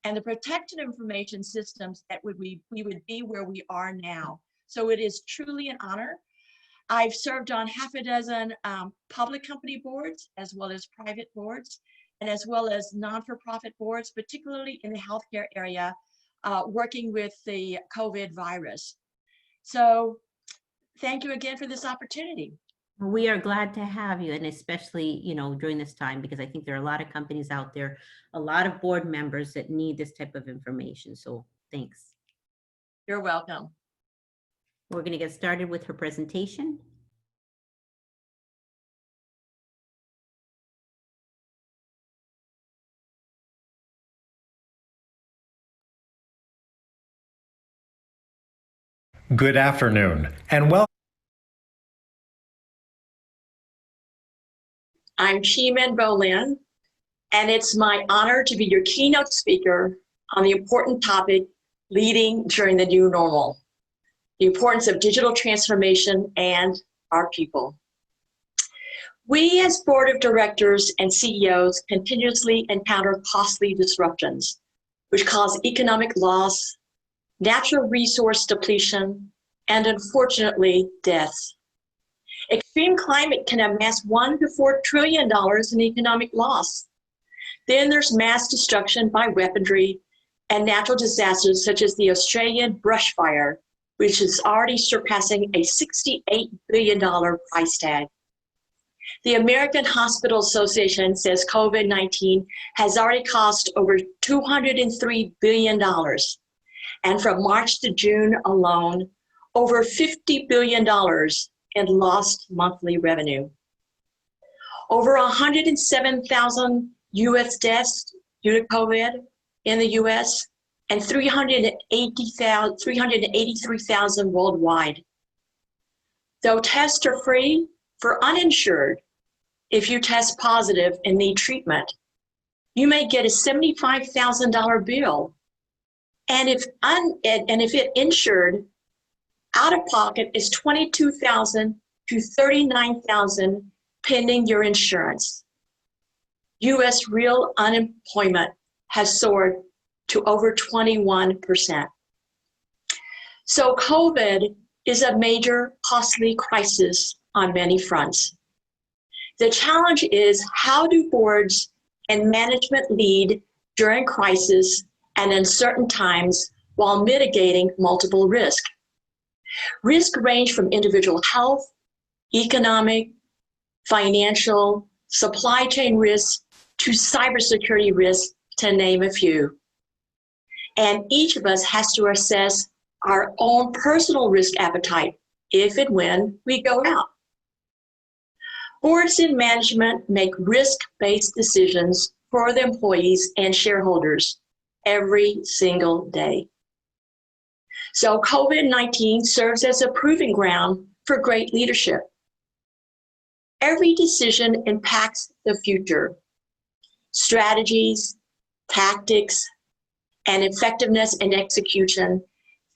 and the protected information systems that we would be where we are now. So it is truly an honor. I've served on half a dozen public company boards, as well as private boards, and as well as non-for-profit boards, particularly in the healthcare area, working with the COVID virus. So thank you again for this opportunity. We are glad to have you, and especially, you know, during this time, because I think there are a lot of companies out there, a lot of board members that need this type of information. So thanks. You're welcome. We're going to get started with her presentation. Good afternoon, and welcome. I'm Shimin Bolin, and it's my honor to be your keynote speaker on the important topic, leading during the new normal, the importance of digital transformation and our people. We as board of directors and CEOs continuously encounter costly disruptions, which cause economic loss, natural resource depletion, and unfortunately, deaths. Extreme climate can amass $1 to $4 trillion in economic loss. Then there's mass destruction by weaponry and natural disasters such as the Australian brush fire, which is already surpassing a $68 billion price tag. The American Hospital Association says COVID-19 has already cost over $203 billion. And from March to June alone, over $50 billion in lost monthly revenue. Over 107,000 US deaths due to COVID in the US and 383,000 worldwide. Though tests are free for uninsured, if you test positive and need treatment, you may get a $75,000 bill. And if it insured, out of pocket is $22,000 to $39,000 pending your insurance. U.S. real unemployment has soared to over 21%. So COVID is a major costly crisis on many fronts. The challenge is, how do boards and management lead during crisis and uncertain times while mitigating multiple risks? Risks range from individual health, economic, financial, supply chain risks, to cybersecurity risks, to name a few. And each of us has to assess our own personal risk appetite if and when we go out. Boards and management make risk-based decisions for the employees and shareholders every single day. So COVID-19 serves as a proving ground for great leadership. Every decision impacts the future. Strategies, tactics, and effectiveness and execution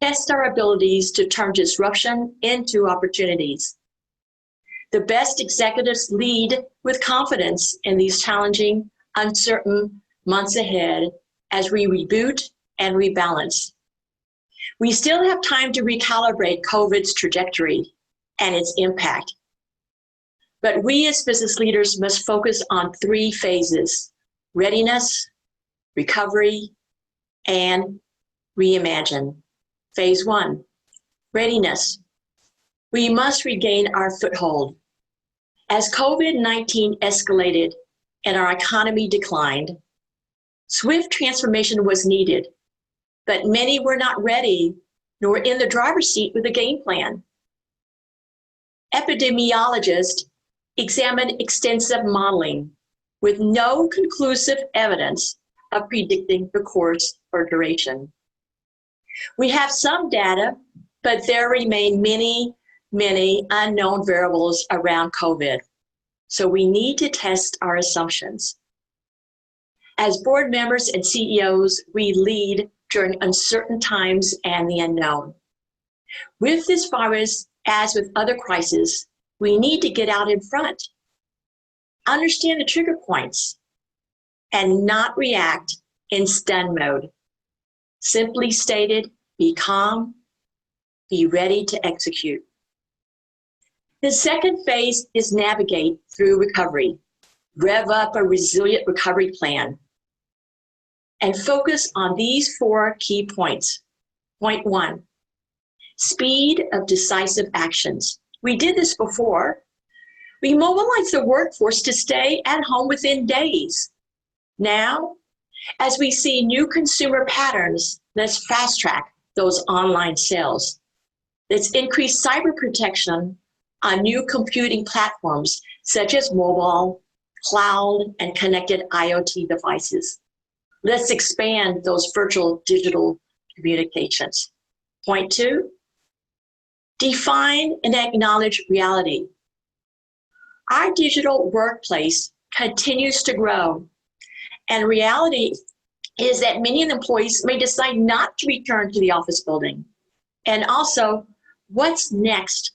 test our abilities to turn disruption into opportunities. The best executives lead with confidence in these challenging, uncertain months ahead as we reboot and rebalance. We still have time to recalibrate COVID's trajectory and its impact. But we as business leaders must focus on 3 phases: readiness, recovery, and reimagine. Phase 1, readiness. We must regain our foothold. As COVID-19 escalated and our economy declined, swift transformation was needed, but many were not ready nor in the driver's seat with a game plan. Epidemiologists examined extensive modeling with no conclusive evidence of predicting the course or duration. We have some data, but there remain many unknown variables around COVID. So we need to test our assumptions. As board members and CEOs, we lead during uncertain times and the unknown. With this virus, as with other crises, we need to get out in front, understand the trigger points, and not react in stun mode. Simply stated, be calm, be ready to execute. The second phase is navigate through recovery. Rev up a resilient recovery plan and focus on these 4 key points. Point 1, speed of decisive actions. We did this before. We mobilized the workforce to stay at home within days. Now, as we see new consumer patterns, let's fast track those online sales. Let's increase cyber protection on new computing platforms such as mobile, cloud, and connected IoT devices. Let's expand those virtual digital communications. Point 2, define and acknowledge reality. Our digital workplace continues to grow, and reality is that many employees may decide not to return to the office building. And also, what's next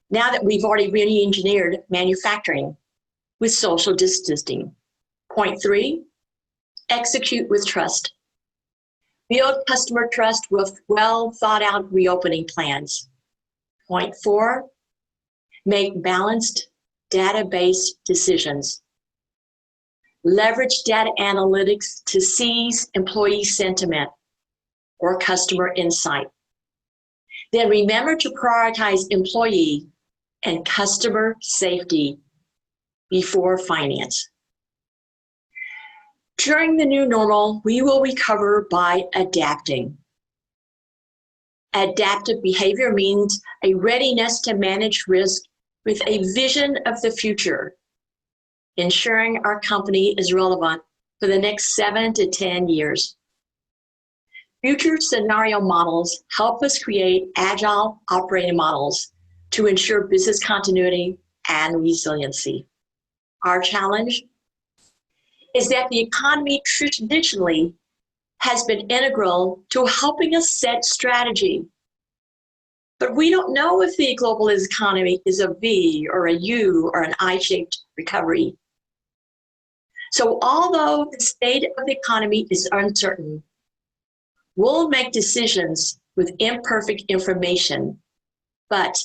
now that we've already re-engineered manufacturing with social distancing? Point 3, execute with trust. Build customer trust with well thought out reopening plans. Point 4, make balanced data-based decisions. Leverage data analytics to seize employee sentiment or customer insight. Then remember to prioritize employee and customer safety before finance. During the new normal, we will recover by adapting. Adaptive behavior means a readiness to manage risk with a vision of the future, ensuring our company is relevant for the next 7 to 10 years. Future scenario models help us create agile operating models to ensure business continuity and resiliency. Our challenge is that the economy traditionally has been integral to helping us set strategy. But we don't know if the global economy is a V or a U or an I-shaped recovery. So although the state of the economy is uncertain, we'll make decisions with imperfect information, but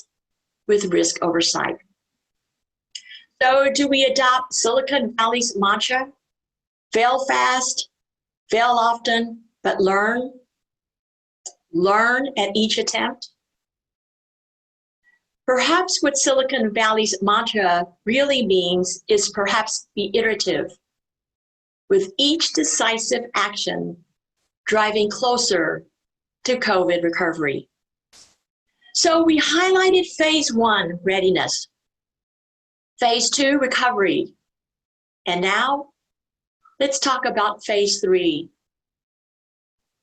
with risk oversight. So do we adopt Silicon Valley's mantra, fail fast, fail often, but learn? Learn at each attempt? Perhaps what Silicon Valley's mantra really means is perhaps be iterative, with each decisive action driving closer to COVID recovery. So we highlighted phase 1, readiness, phase 2, recovery, and now let's talk about phase 3,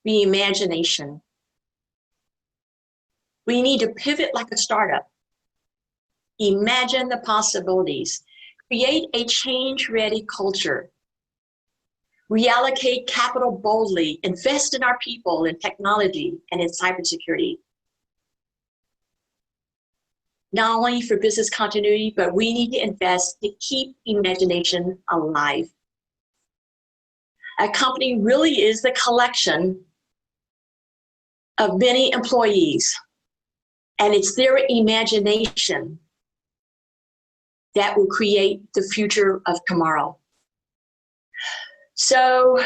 reimagination. We need to pivot like a startup, imagine the possibilities, create a change-ready culture, reallocate capital boldly, invest in our people, in technology, and in cybersecurity. Not only for business continuity, but we need to invest to keep imagination alive. A company really is the collection of many employees, and it's their imagination that will create the future of tomorrow. So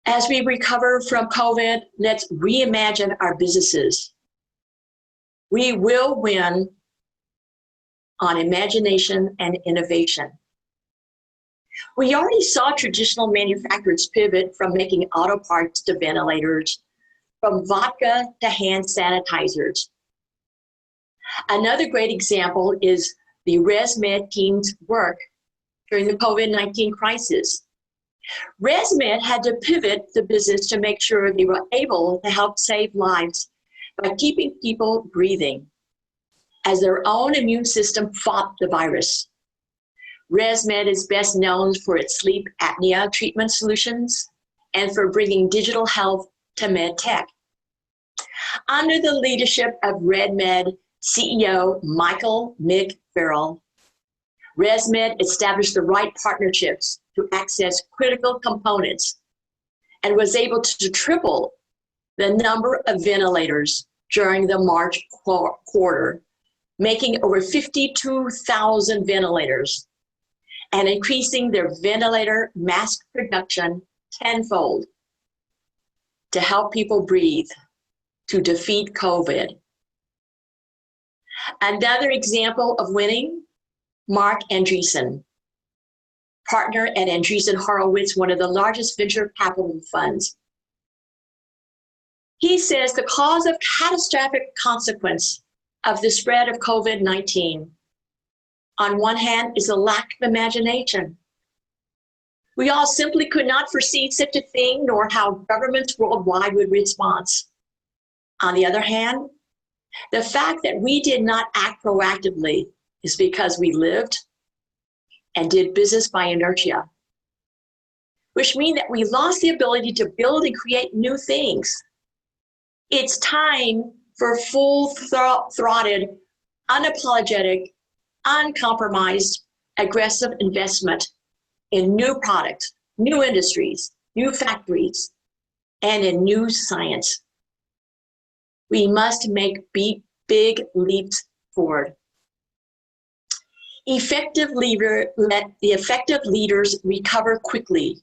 as we recover from COVID, let's reimagine our businesses. We will win on imagination and innovation. We already saw traditional manufacturers pivot from making auto parts to ventilators, from vodka to hand sanitizers. Another great example is the ResMed team's work during the COVID-19 crisis. ResMed had to pivot the business to make sure they were able to help save lives by keeping people breathing as their own immune system fought the virus. ResMed is best known for its sleep apnea treatment solutions and for bringing digital health to med tech. Under the leadership of ResMed CEO Michael Mick Farrell, ResMed established the right partnerships to access critical components and was able to triple the number of ventilators during the March quarter, making over 52,000 ventilators and increasing their ventilator mask production tenfold to help people breathe, to defeat COVID. Another example of winning, Mark Andreessen, partner at Andreessen Horowitz, one of the largest venture capital funds. He says the cause of catastrophic consequence of the spread of COVID-19, on one hand, is a lack of imagination. We all simply could not foresee such a thing, nor how governments worldwide would respond. On the other hand, the fact that we did not act proactively is because we lived and did business by inertia, which means that we lost the ability to build and create new things. It's time for full-throated, unapologetic, uncompromised, aggressive investment in new products, new industries, new factories, and in new science. We must make big leaps forward. Let the effective leaders recover quickly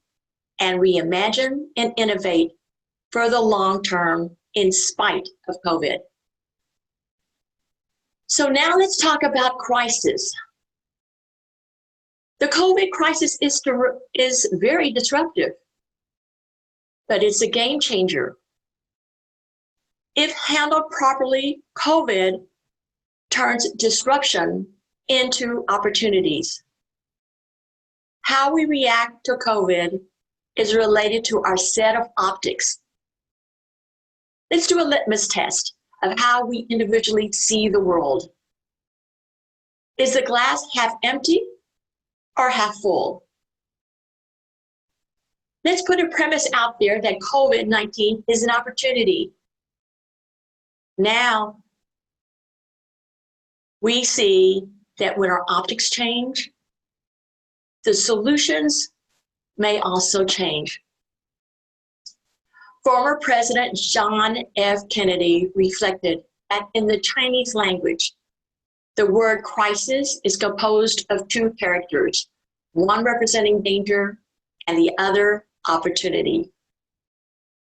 and reimagine and innovate for the long term in spite of COVID. So now let's talk about crisis. The COVID crisis is very disruptive, but it's a game changer. If handled properly, COVID turns disruption into opportunities. How we react to COVID is related to our set of optics. Let's do a litmus test of how we individually see the world. Is the glass half empty or half full? Let's put a premise out there that COVID-19 is an opportunity. Now, we see that when our optics change, the solutions may also change. Former President John F. Kennedy reflected that in the Chinese language, the word crisis is composed of two characters, one representing danger and the other opportunity.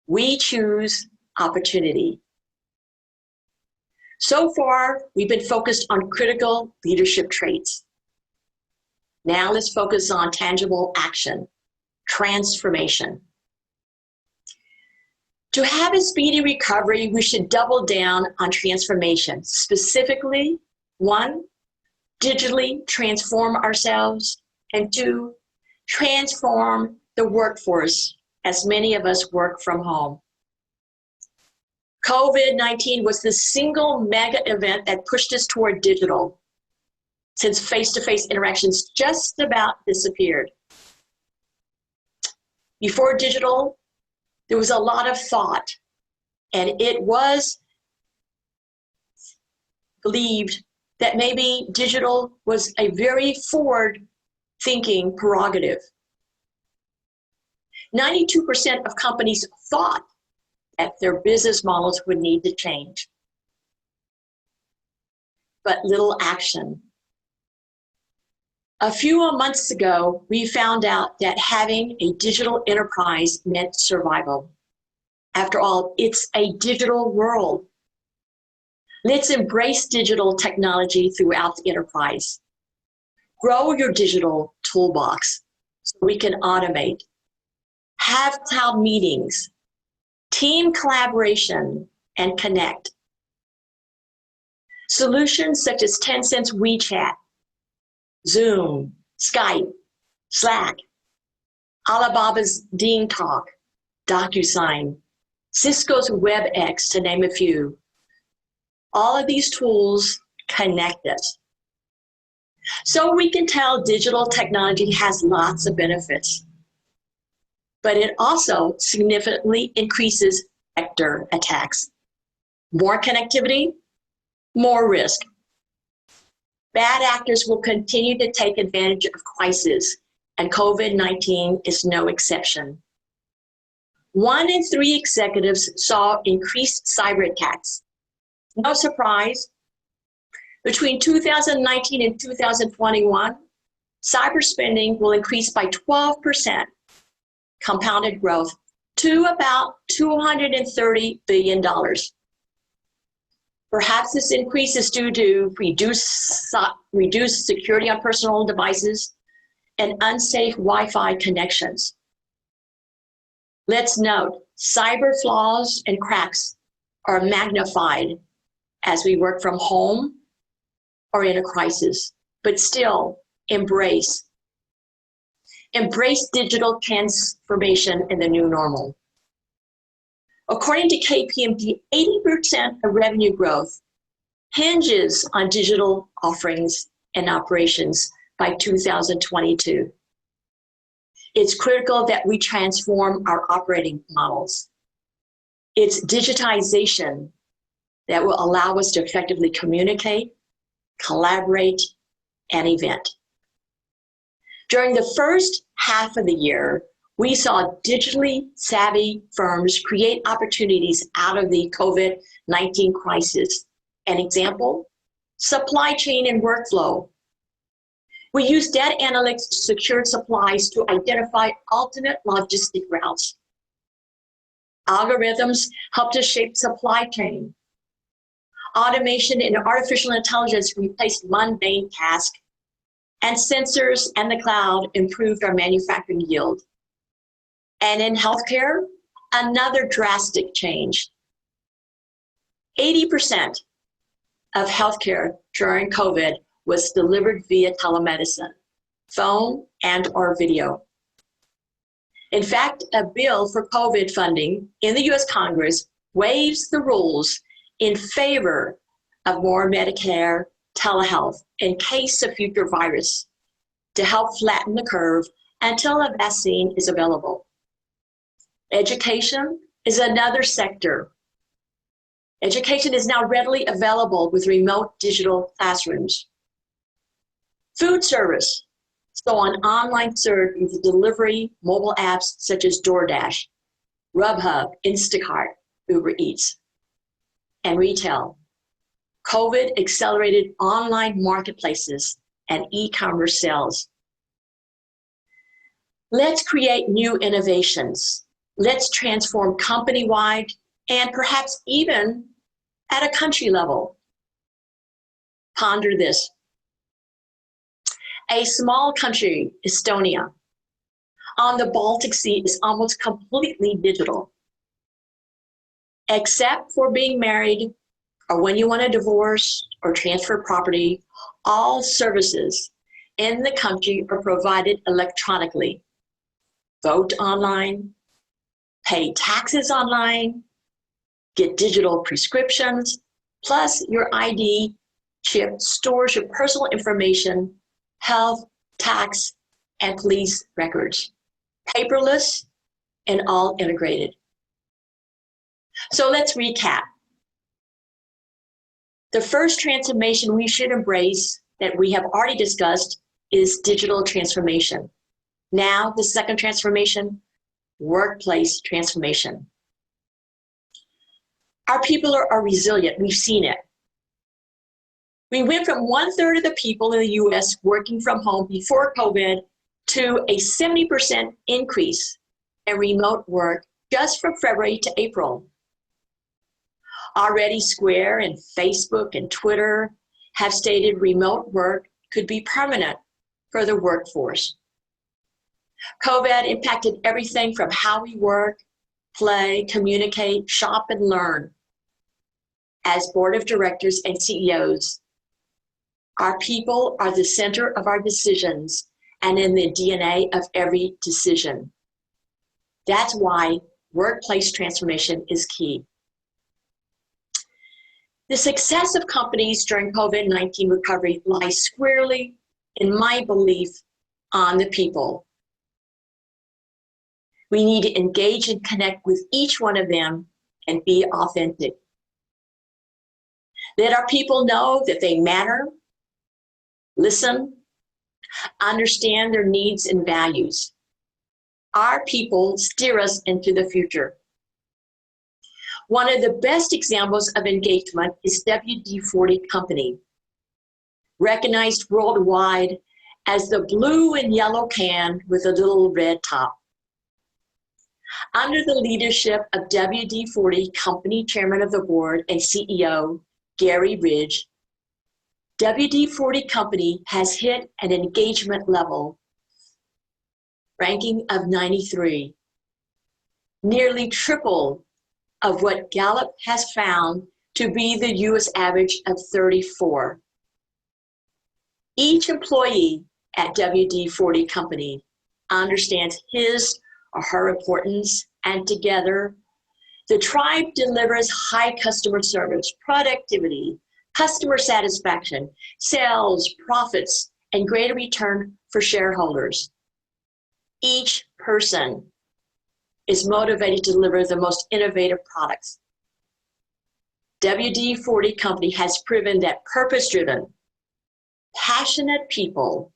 We choose opportunity. So far, we've been focused on critical leadership traits. Now let's focus on tangible action, transformation. To have a speedy recovery, we should double down on transformation. Specifically, 1, digitally transform ourselves, and 2, transform the workforce as many of us work from home. COVID-19 was the single mega event that pushed us toward digital, since face-to-face interactions just about disappeared. Before digital, there was a lot of thought, and it was believed that maybe digital was a very forward-thinking prerogative. 92% of companies thought that their business models would need to change, but little action. A few months ago, we found out that having a digital enterprise meant survival. After all, it's a digital world. Let's embrace digital technology throughout the enterprise. Grow your digital toolbox so we can automate, have cloud meetings, team collaboration, and connect. Solutions such as Tencent's WeChat, Zoom, Skype, Slack, Alibaba's DingTalk, DocuSign, Cisco's WebEx, to name a few. All of these tools connect us. So we can tell digital technology has lots of benefits, but it also significantly increases vector attacks. More connectivity, more risk. Bad actors will continue to take advantage of crisis, and COVID-19 is no exception. 1 in 3 executives saw increased cyber attacks. No surprise. Between 2019 and 2021, cyber spending will increase by 12%, compounded growth, to about $230 billion. Perhaps this increase is due to reduced security on personal devices and unsafe Wi-Fi connections. Let's note, cyber flaws and cracks are magnified as we work from home or in a crisis, but still embrace digital transformation in the new normal. According to KPMG, 80% of revenue growth hinges on digital offerings and operations by 2022. It's critical that we transform our operating models. It's digitization that will allow us to effectively communicate, collaborate, and event. During the first half of the year, we saw digitally savvy firms create opportunities out of the COVID-19 crisis. An example, supply chain and workflow. We used data analytics to secure supplies to identify alternate logistic routes. Algorithms helped us shape supply chain. Automation and artificial intelligence replaced mundane tasks, and sensors and the cloud improved our manufacturing yield. And in healthcare, another drastic change. 80% of healthcare during COVID was delivered via telemedicine, phone and/or video. In fact, a bill for COVID funding in the US Congress waives the rules in favor of more Medicare telehealth in case of future virus to help flatten the curve until a vaccine is available. Education is another sector. Education is now readily available with remote digital classrooms. Food service, so on online search with delivery mobile apps such as DoorDash, Grubhub, Instacart, Uber Eats. And retail. COVID accelerated online marketplaces and e-commerce sales. Let's create new innovations. Let's transform company-wide and perhaps even at a country level. Ponder this. A small country, Estonia, on the Baltic Sea is almost completely digital. Except for being married or when you want a divorce or transfer property, all services in the country are provided electronically. Vote online, pay taxes online, get digital prescriptions, plus your ID chip stores your personal information, health, tax, and police records. Paperless and all integrated. So let's recap. The first transformation we should embrace that we have already discussed is digital transformation. Now, the second transformation, workplace transformation. Our people are resilient. We've seen it. We went from 1/3 of the people in the US working from home before COVID to a 70% increase in remote work just from February to April. Already Square and Facebook and Twitter have stated remote work could be permanent for the workforce. COVID impacted everything from how we work, play, communicate, shop, and learn. As board of directors and CEOs, our people are the center of our decisions and in the DNA of every decision. That's why workplace transformation is key. The success of companies during COVID-19 recovery lies squarely, in my belief, on the people. We need to engage and connect with each one of them and be authentic. Let our people know that they matter, listen, understand their needs and values. Our people steer us into the future. One of the best examples of engagement is WD-40 Company, recognized worldwide as the blue and yellow can with a little red top. Under the leadership of WD-40 Company Chairman of the Board and CEO, Gary Ridge, WD-40 Company has hit an engagement level ranking of 93, nearly triple of what Gallup has found to be the US average of 34. Each employee at WD-40 Company understands his or her importance, and together, the tribe delivers high customer service, productivity, customer satisfaction, sales, profits, and greater return for shareholders. Each person is motivated to deliver the most innovative products. WD-40 Company has proven that purpose-driven, passionate people,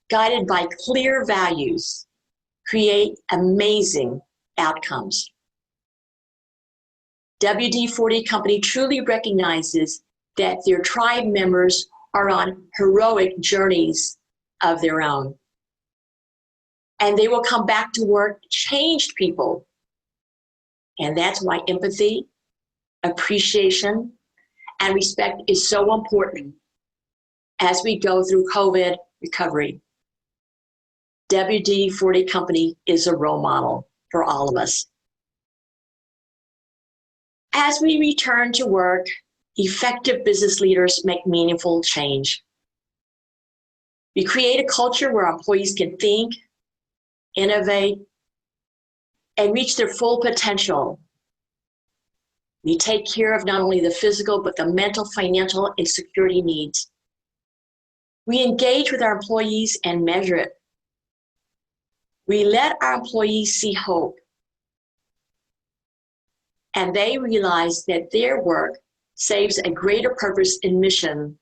guided by clear values, create amazing outcomes. WD-40 Company truly recognizes that their tribe members are on heroic journeys of their own. And they will come back to work changed people. And that's why empathy, appreciation, and respect is so important as we go through COVID recovery. WD-40 Company is a role model for all of us. As we return to work, effective business leaders make meaningful change. We create a culture where employees can think, innovate, and reach their full potential. We take care of not only the physical, but the mental, financial, and security needs. We engage with our employees and measure it. We let our employees see hope. and they realize that their work saves a greater purpose and mission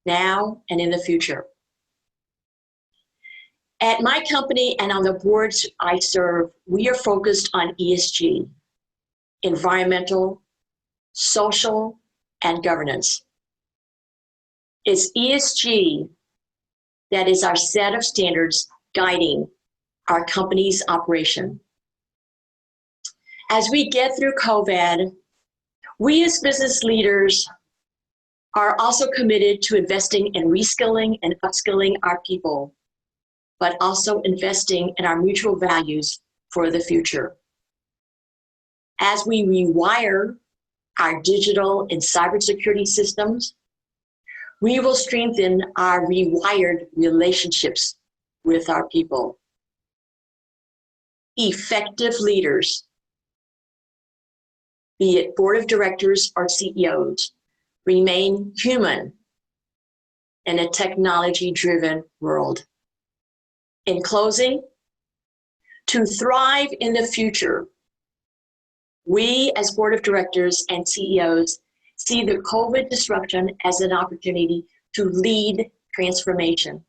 now and in the future. At my company and on the boards I serve, we are focused on ESG, environmental, social, and governance. It's ESG that is our set of standards guiding our company's operation. As we get through COVID, we as business leaders are also committed to investing in reskilling and upskilling our people, but also investing in our mutual values for the future. As we rewire our digital and cybersecurity systems, we will strengthen our rewired relationships with our people. Effective leaders, be it board of directors or CEOs, remain human in a technology-driven world. In closing, to thrive in the future, we as board of directors and CEOs see the COVID disruption as an opportunity to lead transformation.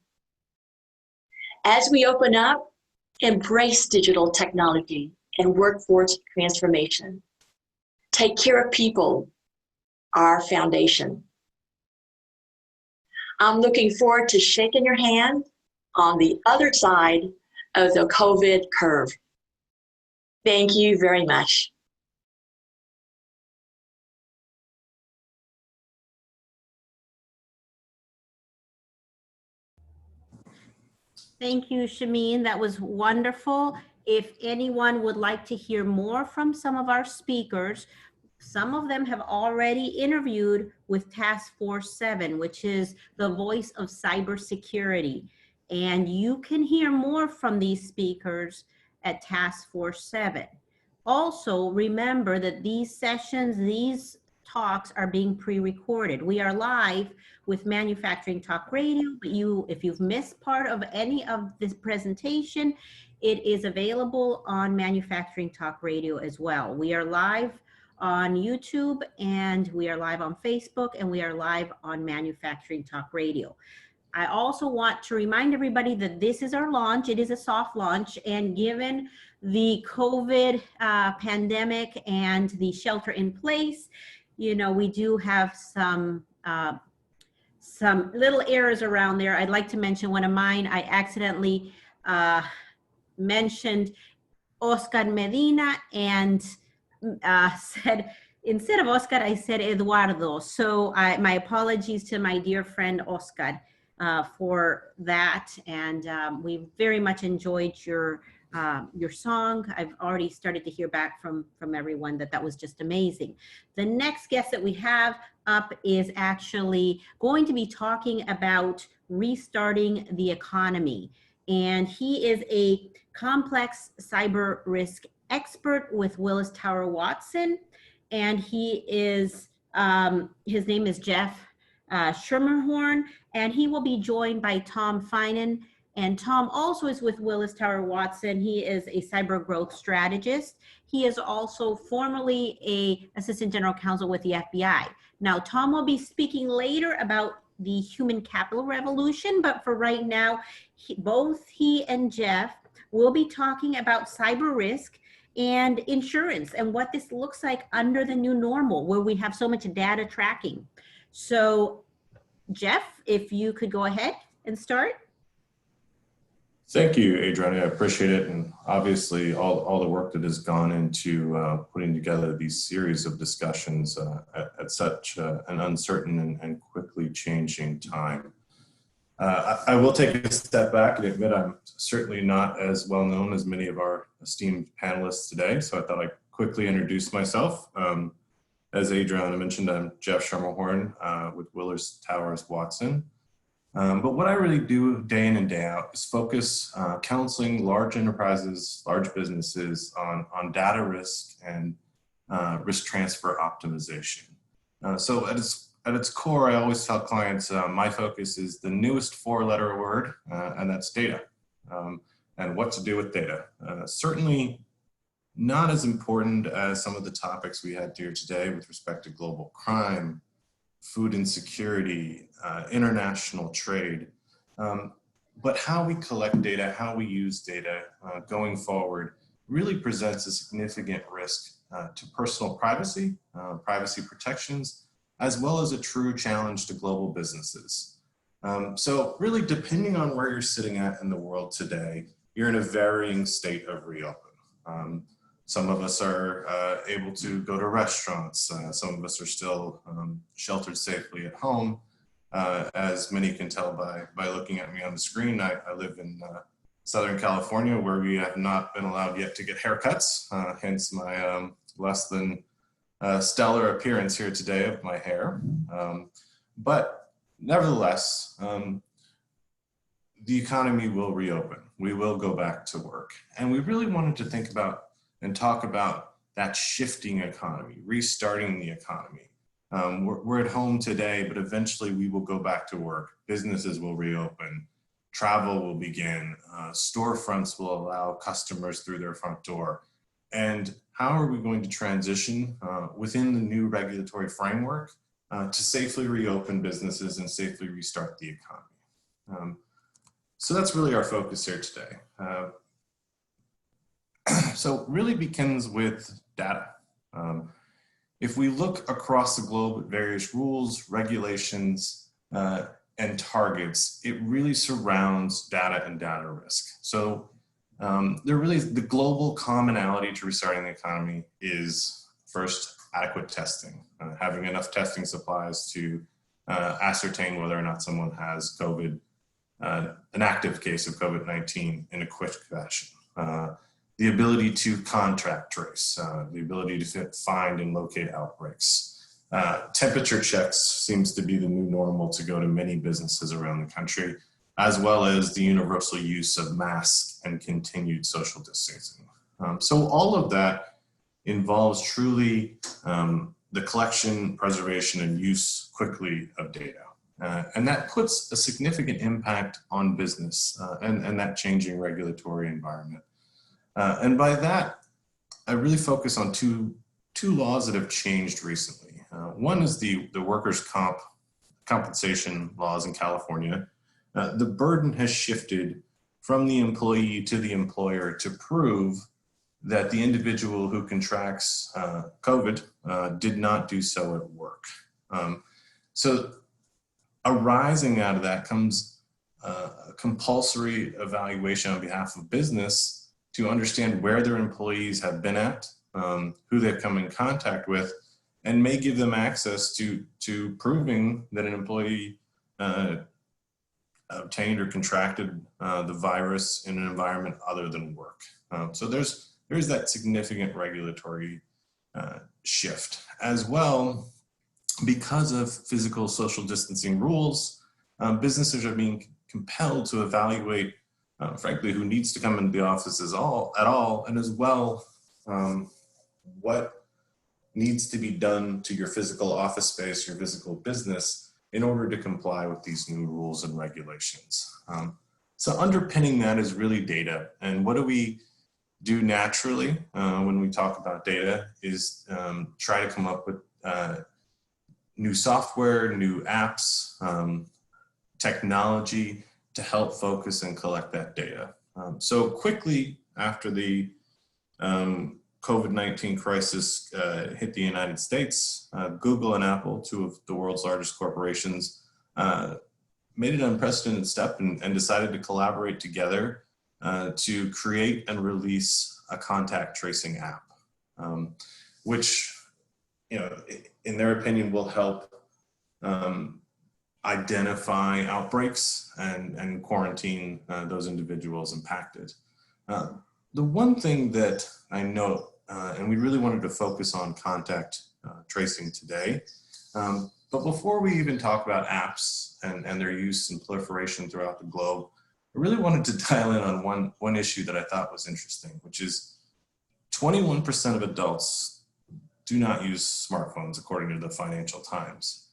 As we open up, embrace digital technology and workforce transformation. Take care of people, our foundation. I'm looking forward to shaking your hand on the other side of the COVID curve. Thank you very much. Thank you, Shameen. That was wonderful. If anyone would like to hear more from some of our speakers, some of them have already interviewed with Task Force 7, which is the voice of cybersecurity. And you can hear more from these speakers at Task Force 7. Also, remember that these sessions, these talks are being pre-recorded. We are live with Manufacturing Talk Radio, but if you've missed part of any of this presentation, it is available on Manufacturing Talk Radio as well. We are live on YouTube, and we are live on Facebook, and we are live on Manufacturing Talk Radio. I also want to remind everybody that this is our launch. It is a soft launch, and given the COVID pandemic and the shelter in place, you know, we do have some little errors around there. I'd like to mention one of mine. I accidentally mentioned Oscar Medina and said, instead of Oscar, I said Eduardo. So my apologies to my dear friend Oscar for that. And we very much enjoyed your song. I've already started to hear back from everyone that was just amazing. The next guest that we have up is actually going to be talking about restarting the economy. And he is a complex cyber risk expert with Willis Tower Watson. And he is, his name is Jeff Schermerhorn, and he will be joined by Tom Finan. And Tom also is with Willis Tower Watson. He is a cyber growth strategist. He is also formerly an assistant general counsel with the FBI. Now, Tom will be speaking later about the human capital revolution, but for right now, both he and Jeff will be talking about cyber risk and insurance and what this looks like under the new normal, where we have so much data tracking. So, Jeff, if you could go ahead and start. Thank you, Adriana. I appreciate it. And obviously all the work that has gone into putting together these series of discussions at such an uncertain and quickly changing time. I will take a step back and admit I'm certainly not as well known as many of our esteemed panelists today. So I thought I'd quickly introduce myself. As Adriana mentioned, I'm Jeff Schermerhorn with Willis Towers Watson. But what I really do day in and day out is focus counseling large enterprises, large businesses on data risk and risk transfer optimization. So at its core, I always tell clients my focus is the newest four-letter word, and that's data, and what to do with data. Certainly, not as important as some of the topics we had here today with respect to global crime, food insecurity, international trade. But how we collect data, how we use data going forward really presents a significant risk to personal privacy, privacy protections, as well as a true challenge to global businesses. So really, depending on where you're sitting at in the world today, you're in a varying state of reopen. Some of us are able to go to restaurants. Some of us are still sheltered safely at home. As many can tell by looking at me on the screen, I live in Southern California, where we have not been allowed yet to get haircuts, hence my less than stellar appearance here today of my hair. But nevertheless, the economy will reopen. We will go back to work. And we really wanted to think about and talk about that shifting economy, restarting the economy. We're at home today, but eventually we will go back to work. Businesses will reopen. Travel will begin. Storefronts will allow customers through their front door. And how are we going to transition within the new regulatory framework to safely reopen businesses and safely restart the economy? So that's really our focus here today. So it really begins with data. If we look across the globe at various rules, regulations, and targets, it really surrounds data and data risk. So there really is the global commonality to restarting the economy is first adequate testing, having enough testing supplies to ascertain whether or not someone has COVID, an active case of COVID-19 in a quick fashion. The ability to contact trace, the ability to find and locate outbreaks. Temperature checks seems to be the new normal to go to many businesses around the country, as well as the universal use of masks and continued social distancing. So all of that involves truly the collection, preservation, and use quickly of data. And that puts a significant impact on business and that changing regulatory environment. And by that, I really focus on two laws that have changed recently. One is the workers' compensation laws in California. The burden has shifted from the employee to the employer to prove that the individual who contracts COVID did not do so at work. So arising out of that comes a compulsory evaluation on behalf of business to understand where their employees have been at, who they've come in contact with, and may give them access to proving that an employee obtained or contracted the virus in an environment other than work. So there's that significant regulatory shift. As well, because of physical social distancing rules, businesses are being compelled to evaluate frankly, who needs to come into the office at all, and as well, what needs to be done to your physical office space, your physical business, in order to comply with these new rules and regulations. So underpinning that is really data. And what do we do naturally when we talk about data is try to come up with new software, new apps, technology, to help focus and collect that data. So quickly after the COVID-19 crisis hit the United States, Google and Apple, two of the world's largest corporations, made an unprecedented step and decided to collaborate together to create and release a contact tracing app, which, in their opinion, will help identify outbreaks and quarantine those individuals impacted. The one thing that I note, and we really wanted to focus on contact tracing today, but before we even talk about apps and their use and proliferation throughout the globe, I really wanted to dial in on one issue that I thought was interesting, which is 21% of adults do not use smartphones, according to the Financial Times.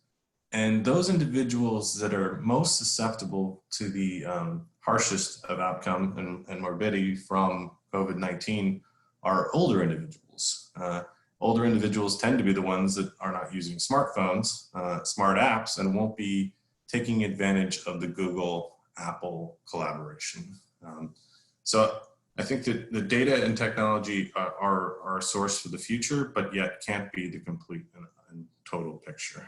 And those individuals that are most susceptible to the harshest of outcome and morbidity from COVID-19 are older individuals. Older individuals tend to be the ones that are not using smartphones, smart apps, and won't be taking advantage of the Google Apple collaboration. So I think that the data and technology are a source for the future, but yet can't be the complete and total picture.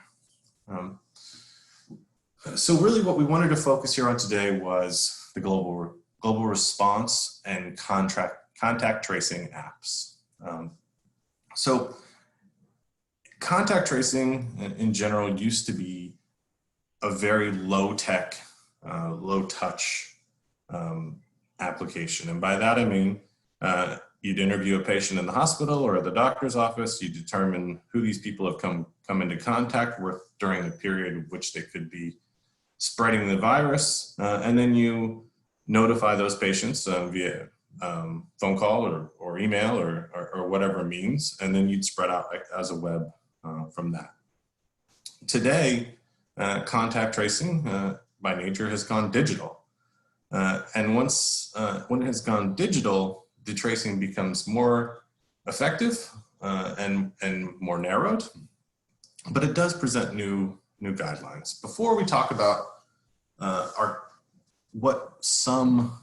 So really what we wanted to focus here on today was the global response and contact tracing apps. So contact tracing in general used to be a very low-tech, low-touch application. And by that I mean, you'd interview a patient in the hospital or at the doctor's office, you determine who these people have come into contact with during the period of which they could be spreading the virus, and then you notify those patients via phone call or email or whatever means, and then you'd spread out as a web from that. Today, contact tracing by nature has gone digital. And when it has gone digital, the tracing becomes more effective and more narrowed, but it does present new guidelines. Before we talk about what some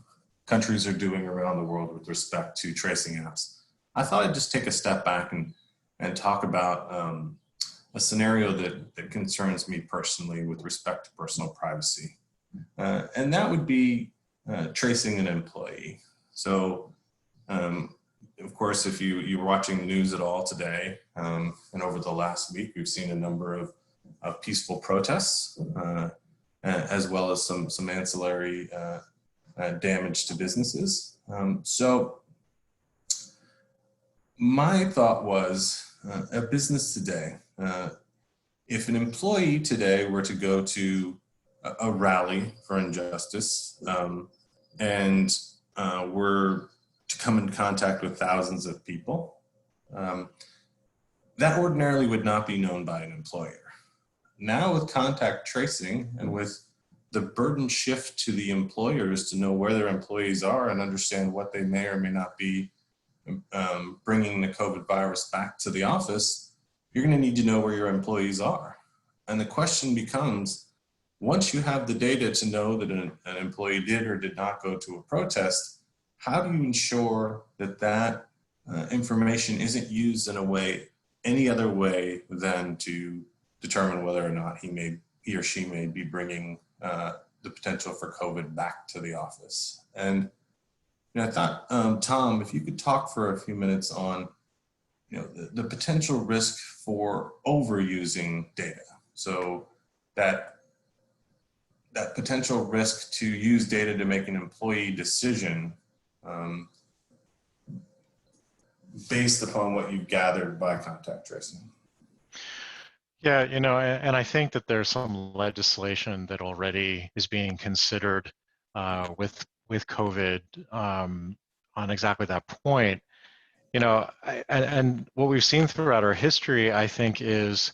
countries are doing around the world with respect to tracing apps, I thought I'd just take a step back and talk about a scenario that concerns me personally with respect to personal privacy. And that would be tracing an employee. So, of course, if you were watching the news at all today, and over the last week, we've seen a number of peaceful protests, as well as some ancillary damage to businesses. So my thought was, a business today, if an employee today were to go to a rally for injustice and were to come in contact with thousands of people, that ordinarily would not be known by an employer. Now with contact tracing and with the burden shift to the employers to know where their employees are and understand what they may or may not be bringing the COVID virus back to the office, you're going to need to know where your employees are. And the question becomes, once you have the data to know that an employee did or did not go to a protest, how do you ensure that that information isn't used in a way, any other way than to determine whether or not he or she may be bringing the potential for COVID back to the office? And I thought, Tom, if you could talk for a few minutes on the potential risk for overusing data. So that potential risk to use data to make an employee decision based upon what you've gathered by contact tracing. Yeah, and I think that there's some legislation that already is being considered with COVID on exactly that point. And what we've seen throughout our history, I think, is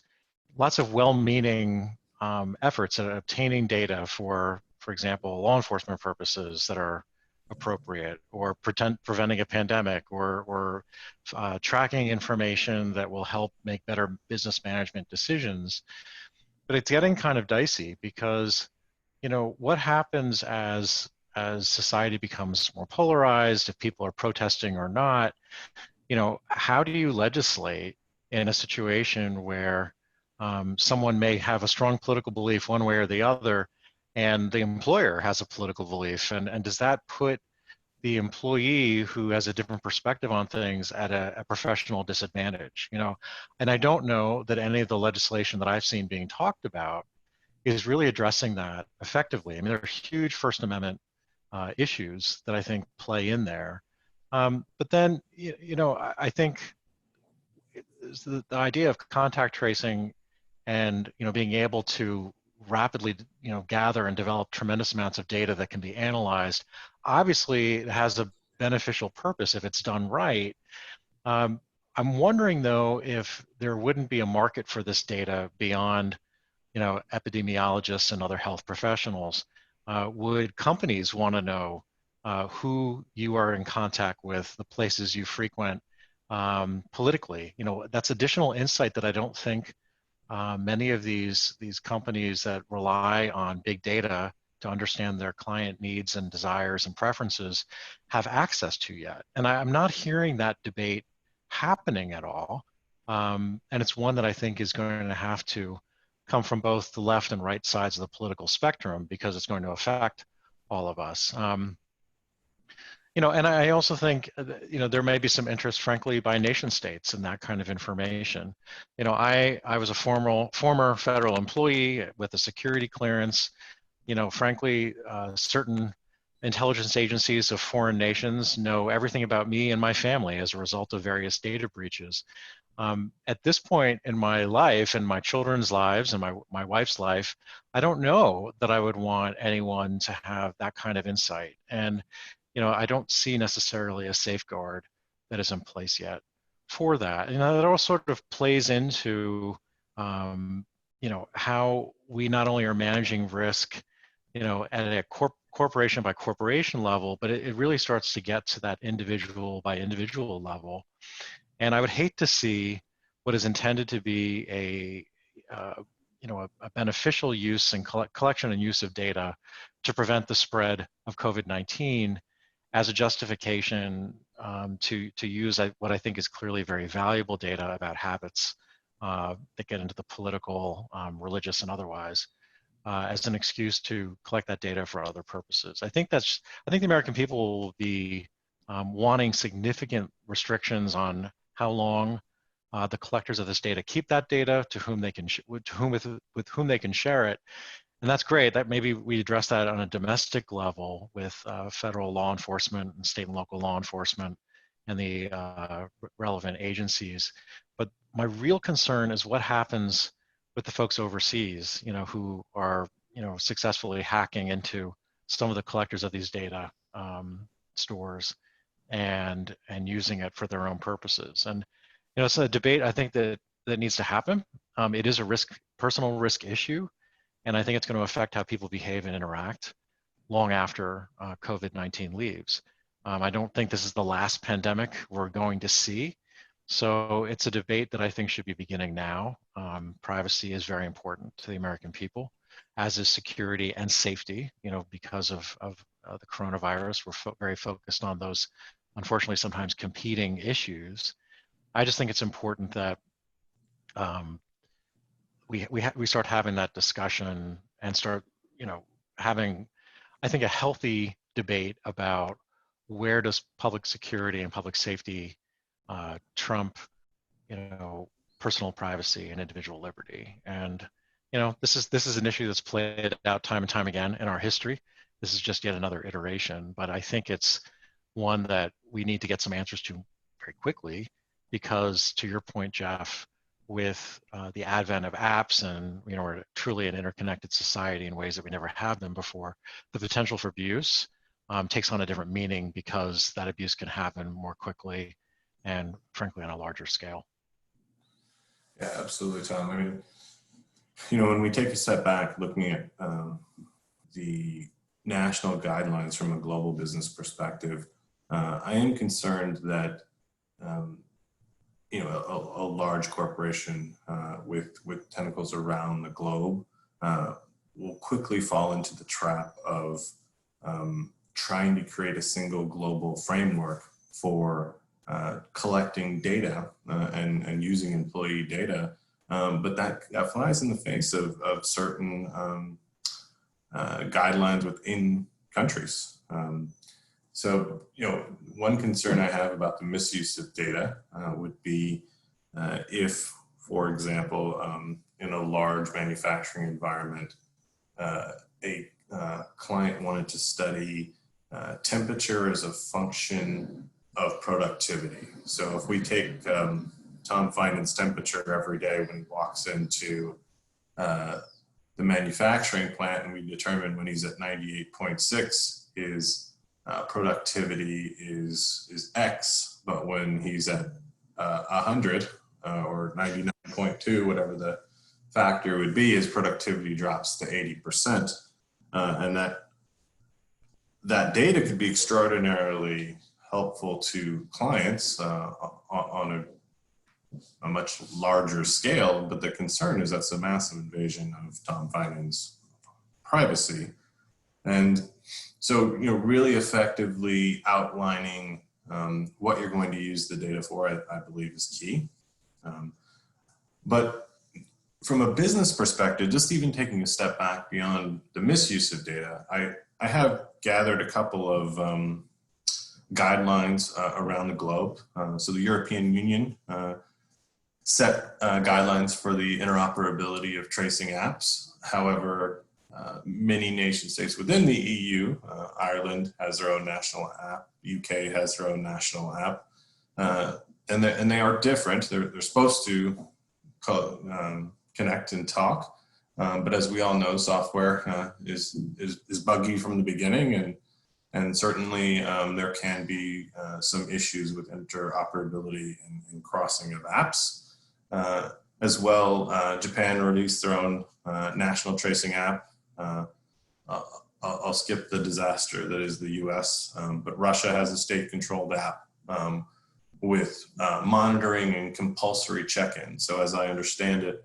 lots of well-meaning efforts at obtaining data for example, law enforcement purposes that are appropriate, or preventing a pandemic, or tracking information that will help make better business management decisions. But it's getting kind of dicey because, what happens as society becomes more polarized, if people are protesting or not, how do you legislate in a situation where someone may have a strong political belief one way or the other, and the employer has a political belief, and does that put the employee who has a different perspective on things at a professional disadvantage? And I don't know that any of the legislation that I've seen being talked about is really addressing that effectively. I mean, there are huge First Amendment issues that I think play in there. But then, I think the idea of contact tracing and, being able to rapidly, gather and develop tremendous amounts of data that can be analyzed, obviously it has a beneficial purpose if it's done right. I'm wondering though, if there wouldn't be a market for this data beyond, epidemiologists and other health professionals. Would companies want to know who you are in contact with, the places you frequent, politically. That's additional insight that I don't think many of these companies that rely on big data to understand their client needs and desires and preferences have access to yet. And I'm not hearing that debate happening at all. And it's one that I think is going to have to come from both the left and right sides of the political spectrum, because it's going to affect all of us. And I also think, there may be some interest, frankly, by nation states in that kind of information. I was a former federal employee with a security clearance. Frankly, certain intelligence agencies of foreign nations know everything about me and my family as a result of various data breaches. At this point in my life and my children's lives and my wife's life, I don't know that I would want anyone to have that kind of insight. And I don't see necessarily a safeguard that is in place yet for that. That all sort of plays into, how we not only are managing risk, at a corporation by corporation level, but it really starts to get to that individual by individual level. And I would hate to see what is intended to be a beneficial use and collection and use of data to prevent the spread of COVID-19 as a justification to use what I think is clearly very valuable data about habits that get into the political, religious, and otherwise, as an excuse to collect that data for other purposes. I think the American people will be wanting significant restrictions on how long the collectors of this data keep that data, to whom they can with whom they can share it. And that's great. That maybe we address that on a domestic level with federal law enforcement and state and local law enforcement and the relevant agencies. But my real concern is what happens with the folks overseas, who are, successfully hacking into some of the collectors of these data stores and using it for their own purposes. And it's a debate I think that needs to happen. It is a personal risk issue. And I think it's going to affect how people behave and interact long after COVID-19 leaves. I don't think this is the last pandemic we're going to see. So it's a debate that I think should be beginning now. Privacy is very important to the American people, as is security and safety, because of the coronavirus. We're very focused on those, unfortunately, sometimes competing issues. I just think it's important that we start having that discussion and start, having, I think, a healthy debate about where does public security and public safety trump, personal privacy and individual liberty. And, this is an issue that's played out time and time again in our history. This is just yet another iteration, but I think it's one that we need to get some answers to very quickly, because to your point, Jeff, with the advent of apps and we're truly an interconnected society in ways that we never have been before, the potential for abuse takes on a different meaning, because that abuse can happen more quickly and frankly on a larger scale. Yeah, absolutely, Tom. I mean, when we take a step back looking at the national guidelines from a global business perspective, I am concerned that a large corporation with tentacles around the globe will quickly fall into the trap of trying to create a single global framework for collecting data and using employee data. But that flies in the face of certain guidelines within countries. So, one concern I have about the misuse of data would be if, for example, in a large manufacturing environment, a client wanted to study temperature as a function of productivity. So if we take Tom Feinen's temperature every day when he walks into the manufacturing plant, and we determine when he's at 98.6, his productivity is X, but when he's at 100 or 99.2, whatever the factor would be, his productivity drops to 80%. And that data could be extraordinarily helpful to clients on a much larger scale, but the concern is that's a massive invasion of Tom Finan's privacy. And so, really effectively outlining what you're going to use the data for, I believe is key. But from a business perspective, just even taking a step back beyond the misuse of data, I have gathered a couple of guidelines around the globe. So the European Union set guidelines for the interoperability of tracing apps. However, many nation states within the EU, Ireland has their own national app, UK has their own national app, and they are different. They're supposed to connect and talk, but as we all know, software is buggy from the beginning, and certainly there can be some issues with interoperability and crossing of apps. As well, Japan released their own national tracing app. I'll skip the disaster that is the US, but Russia has a state-controlled app with monitoring and compulsory check-in. So as I understand it,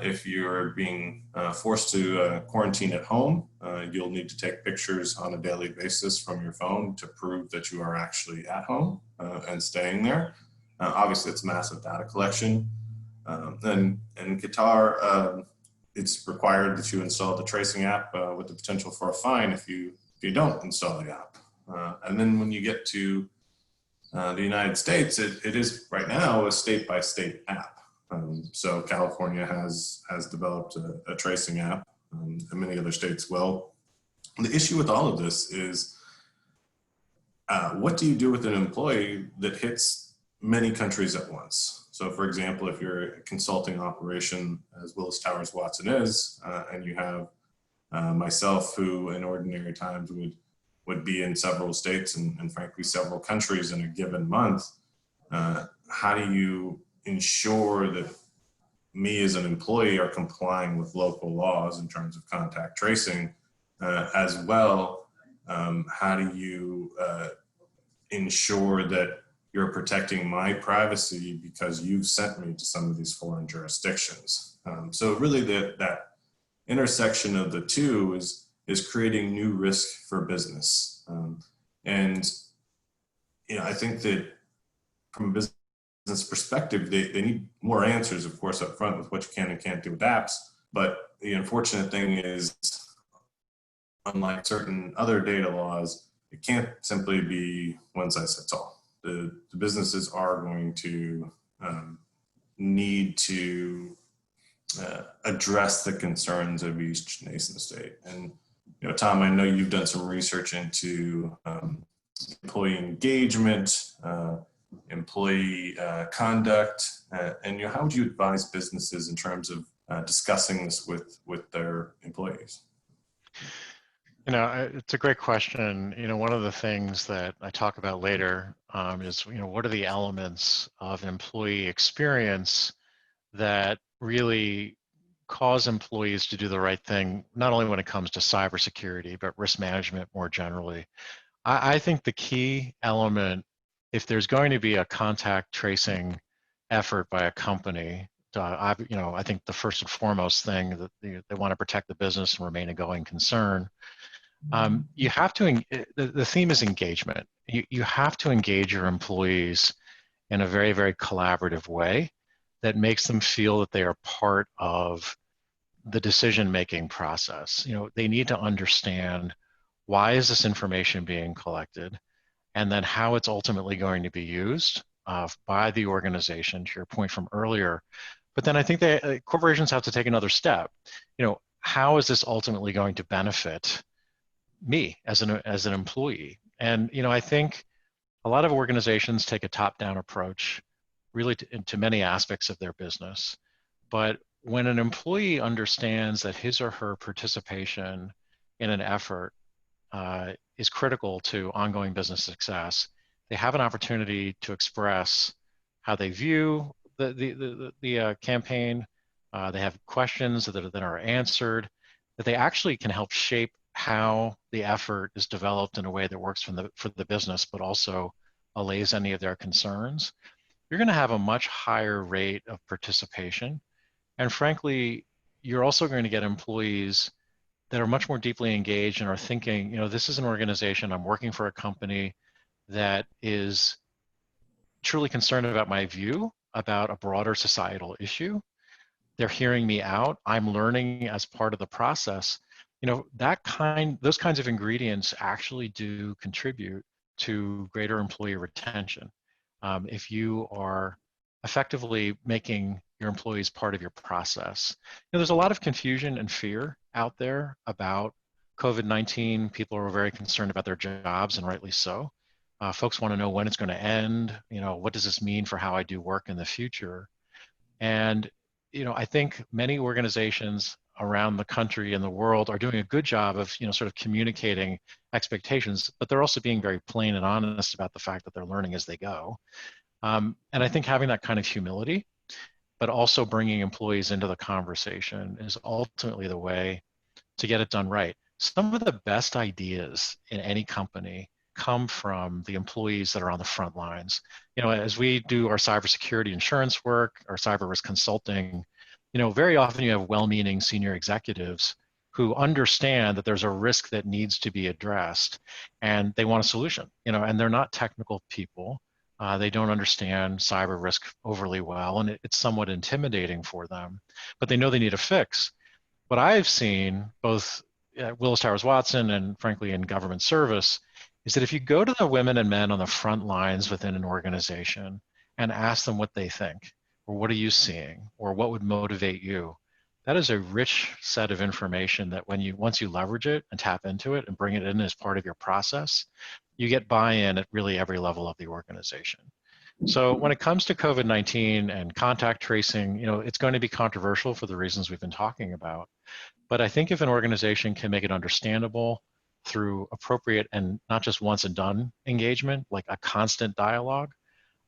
if you're being forced to quarantine at home, you'll need to take pictures on a daily basis from your phone to prove that you are actually at home and staying there. Obviously, it's massive data collection. And in Qatar, it's required that you install the tracing app with the potential for a fine if you don't install the app. And then when you get to the United States, it is right now a state-by-state app. So California has developed a tracing app, and many other states will. The issue with all of this is, what do you do with an employee that hits many countries at once? So for example, if you're a consulting operation, as Willis Towers Watson is, and you have myself, who in ordinary times would be in several states and frankly several countries in a given month, how do you ensure that me as an employee are complying with local laws in terms of contact tracing? As well, how do you ensure that you're protecting my privacy because you've sent me to some of these foreign jurisdictions? So really that intersection of the two is creating new risk for business. And I think that from a business perspective, they need more answers, of course, up front with what you can and can't do with apps. But the unfortunate thing is, unlike certain other data laws, it can't simply be one size fits all. The businesses are going to need to address the concerns of each nation state. And Tom, I know you've done some research into employee engagement, employee conduct, and how would you advise businesses in terms of discussing this with their employees? It's a great question. One of the things that I talk about later is, what are the elements of employee experience that really cause employees to do the right thing, not only when it comes to cybersecurity, but risk management more generally. I think the key element, if there's going to be a contact tracing effort by a company, I think the first and foremost thing that they want to protect the business and remain a going concern. You have to, the theme is engagement. You have to engage your employees in a very, very collaborative way that makes them feel that they are part of the decision-making process. They need to understand, why is this information being collected, and then how it's ultimately going to be used by the organization, to your point from earlier. But then I think that corporations have to take another step. How is this ultimately going to benefit me as an employee? And I think a lot of organizations take a top-down approach really to many aspects of their business. But when an employee understands that his or her participation in an effort is critical to ongoing business success, they have an opportunity to express how they view the campaign. They have questions that are answered, that they actually can help shape how the effort is developed in a way that works for the business, but also allays any of their concerns, you're going to have a much higher rate of participation. And frankly, you're also going to get employees that are much more deeply engaged and are thinking, this is an organization, I'm working for a company that is truly concerned about my view about a broader societal issue. They're hearing me out. I'm learning as part of the process. Those kinds of ingredients actually do contribute to greater employee retention. If you are effectively making your employees part of your process. There's a lot of confusion and fear out there about COVID-19. People are very concerned about their jobs, and rightly so. Folks want to know when it's going to end. What does this mean for how I do work in the future? And I think many organizations around the country and the world are doing a good job of sort of communicating expectations, but they're also being very plain and honest about the fact that they're learning as they go. And I think having that kind of humility, but also bringing employees into the conversation, is ultimately the way to get it done right. Some of the best ideas in any company come from the employees that are on the front lines. As we do our cybersecurity insurance work, our cyber risk consulting, very often you have well-meaning senior executives who understand that there's a risk that needs to be addressed, and they want a solution, and they're not technical people. They don't understand cyber risk overly well, and it's somewhat intimidating for them, but they know they need a fix. What I've seen, both at Willis Towers Watson and frankly in government service, is that if you go to the women and men on the front lines within an organization and ask them what they think, or what are you seeing, or what would motivate you, that is a rich set of information that once you leverage it and tap into it and bring it in as part of your process, you get buy-in at really every level of the organization. So when it comes to COVID-19 and contact tracing, it's going to be controversial for the reasons we've been talking about. But I think if an organization can make it understandable through appropriate and not just once and done engagement, like a constant dialogue,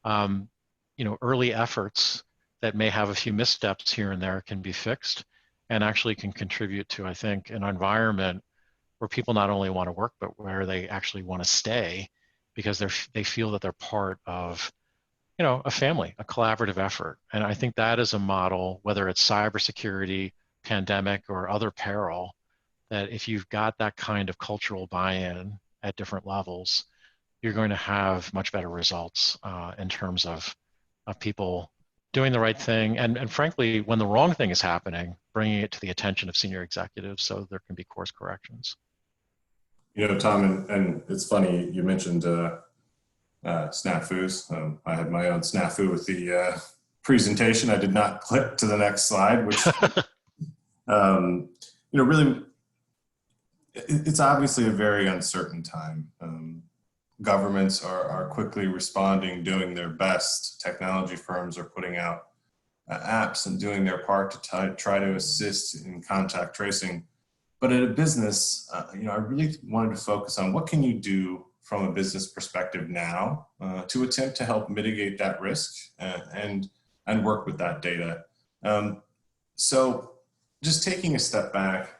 early efforts that may have a few missteps here and there can be fixed and actually can contribute to, I think, an environment where people not only want to work, but where they actually want to stay because they feel that they're part of, a family, a collaborative effort. And I think that is a model, whether it's cybersecurity, pandemic, or other peril, that if you've got that kind of cultural buy-in at different levels, you're going to have much better results in terms of people doing the right thing. And frankly, when the wrong thing is happening, bringing it to the attention of senior executives so there can be course corrections. Tom, and it's funny, you mentioned snafus. I had my own snafu with the presentation. I did not click to the next slide, which, really, it's obviously a very uncertain time. Governments are quickly responding, doing their best. Technology firms are putting out apps and doing their part to try to assist in contact tracing. But at a business, I really wanted to focus on what can you do from a business perspective now to attempt to help mitigate that risk and work with that data. So just taking a step back,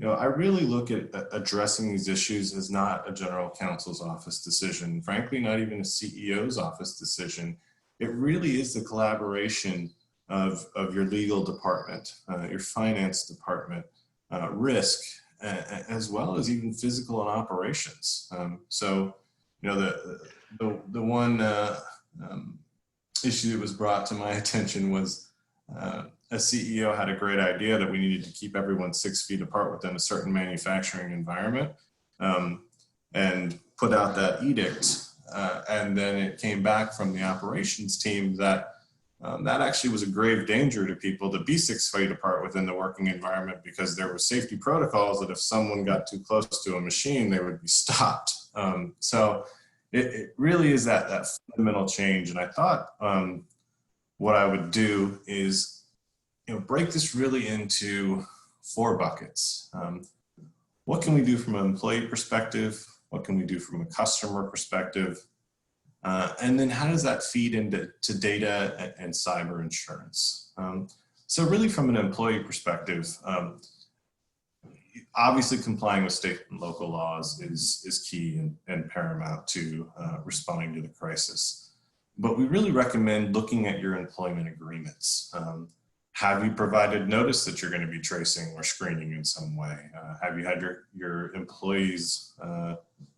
I really look at addressing these issues as not a general counsel's office decision, frankly, not even a CEO's office decision. It really is the collaboration of your legal department, your finance department, risk, as well as even physical and operations. So, the one issue that was brought to my attention was a CEO had a great idea that we needed to keep everyone 6 feet apart within a certain manufacturing environment, and put out that edict. And then it came back from the operations team that that actually was a grave danger to people to be 6 feet apart within the working environment, because there were safety protocols that if someone got too close to a machine, they would be stopped. So it really is that fundamental change. And I thought what I would do is, break this really into 4 buckets. What can we do from an employee perspective? What can we do from a customer perspective? And then how does that feed into data and cyber insurance? So really from an employee perspective, obviously complying with state and local laws is key and paramount to responding to the crisis. But we really recommend looking at your employment agreements. Have you provided notice that you're going to be tracing or screening in some way? Have you had your employees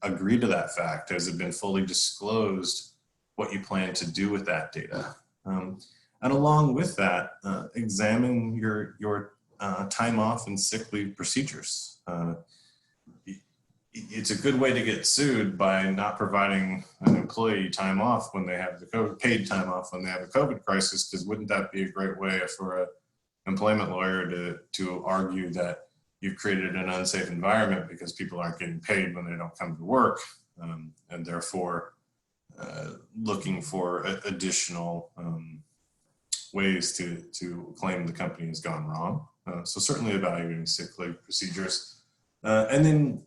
agree to that fact? Has it been fully disclosed what you plan to do with that data? And along with that, examine your time off and sick leave procedures. It's a good way to get sued by not providing an employee time off when they have the COVID, paid time off when they have a COVID crisis, because wouldn't that be a great way for an employment lawyer to argue that you've created an unsafe environment because people aren't getting paid when they don't come to work, and therefore looking for additional ways to claim the company has gone wrong. So certainly evaluating sick leave procedures, and then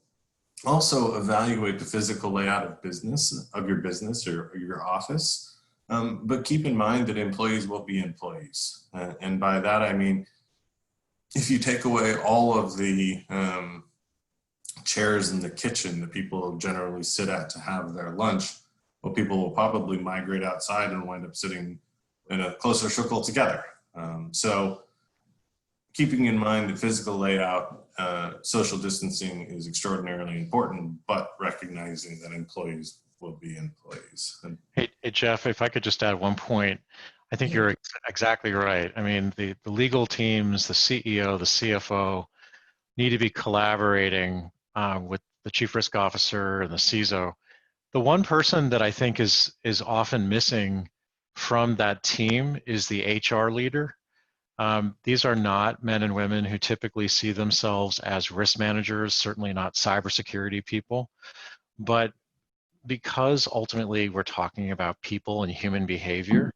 also evaluate the physical layout of your business or your office. But keep in mind that employees will be employees. And by that, I mean, if you take away all of the chairs in the kitchen that people generally sit at to have their lunch, well, people will probably migrate outside and wind up sitting in a closer circle together. So keeping in mind the physical layout, social distancing is extraordinarily important, but recognizing that employees will be employees. Hey, Jeff, if I could just add one point. I think you're exactly right. I mean, the legal teams, the CEO, the CFO need to be collaborating with the chief risk officer and the CISO. The one person that I think is often missing from that team is the HR leader. These are not men and women who typically see themselves as risk managers, certainly not cybersecurity people. But because ultimately we're talking about people and human behavior,